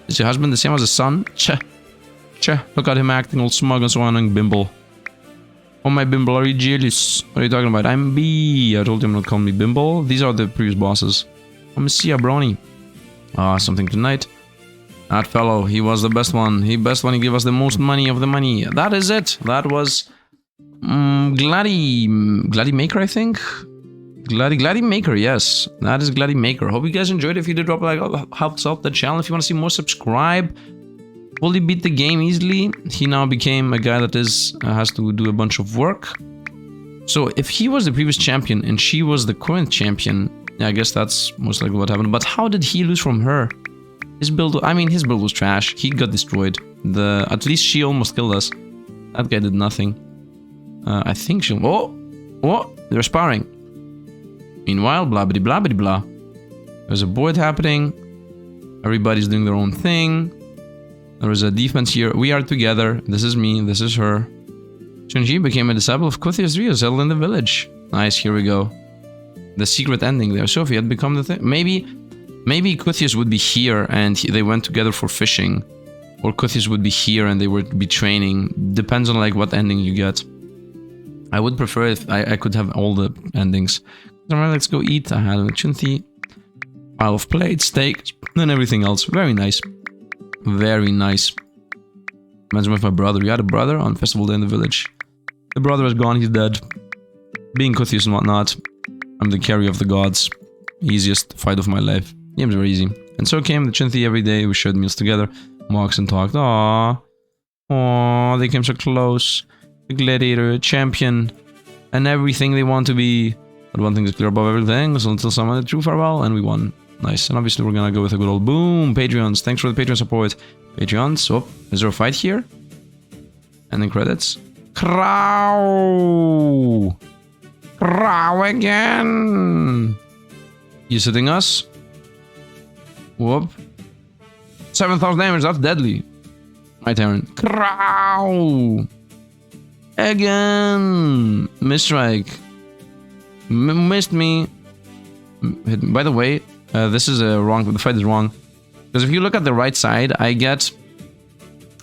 Is your husband the same as his son? Cha. Cha. Look at him acting all smug and so on, Bimble. Oh, my Bimble, are you jealous? What are you talking about? I'm B. I told him not to call me Bimble. These are the previous bosses. I'm C. Brony. Ah, something tonight. That fellow, he was the best one. He gave us the most money of the money. That is it. That was GLADIMAKER, I think. GLADIMAKER, yes. That is GLADIMAKER. Hope you guys enjoyed. If you did, drop a like, helps out the channel. If you want to see more, subscribe. Fully beat the game easily. He now became a guy that has to do a bunch of work. So if he was the previous champion and she was the current champion, yeah, I guess that's most likely what happened. But how did he lose from her? His build was trash. He got destroyed. At least she almost killed us. That guy did nothing. I think she... Oh! They're sparring. Meanwhile, blah blah blah blah blah. There's a board happening. Everybody's doing their own thing. There is a defense here. We are together. This is me. This is her. Chunji became a disciple of Kuthius Rio, settled in the village. Nice, here we go. The secret ending there. Sophie had become the thing. Maybe Kuthius would be here and they went together for fishing. Or Kuthius would be here and they would be training. Depends on like what ending you get. I would prefer if I could have all the endings. Alright, let's go eat. I had a chunti. Pile of plates, steak, and everything else. Very nice. Very nice. Reminds me of my brother. You had a brother on festival day in the village. The brother is gone, he's dead. Being Kuthius and whatnot, I'm the carrier of the gods. Easiest fight of my life. Game's very easy. And so came the Chinthi every day. We shared meals together. Mocks and talked. Aww. Aww, they came so close. The gladiator, champion, and everything they want to be. But one thing is clear above everything, so until someone did true farewell, and we won. Nice. And obviously we're gonna go with a good old boom. Patreons. Thanks for the Patreon support. Patreons. Oh, is there a fight here? And then credits. Crow! Crow again! You sitting us? Whoop. 7,000 damage, that's deadly. My turn. Crow! Again! Misstrike. Missed me. By the way, this is wrong. The fight is wrong. Because if you look at the right side, I get...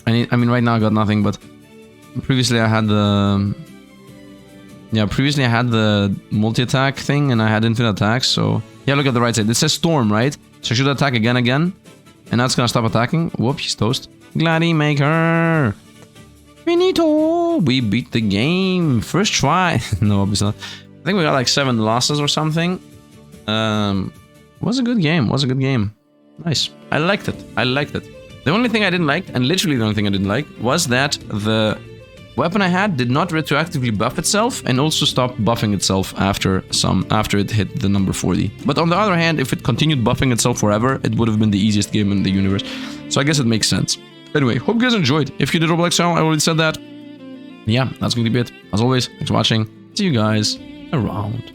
I mean, right now I got nothing, but... Previously I had the... Yeah, previously I had the multi-attack thing, and I had infinite attacks, so... Yeah, look at the right side. It says storm, right? So I should attack again. And that's gonna stop attacking. Whoop, he's toast. GLADIMAKER! Finito! We beat the game. First try. No, obviously not. I think we got like 7 losses or something. Was a good game. Was a good game. Nice. I liked it. I liked it. The only thing I didn't like, and literally the only thing I didn't like, was that the weapon I had did not retroactively buff itself and also stopped buffing itself after it hit the number 40. But on the other hand, if it continued buffing itself forever, it would have been the easiest game in the universe. So I guess it makes sense. Anyway, hope you guys enjoyed. If you did Roblox channel, I already said that. Yeah, that's going to be it. As always, thanks for watching. See you guys around.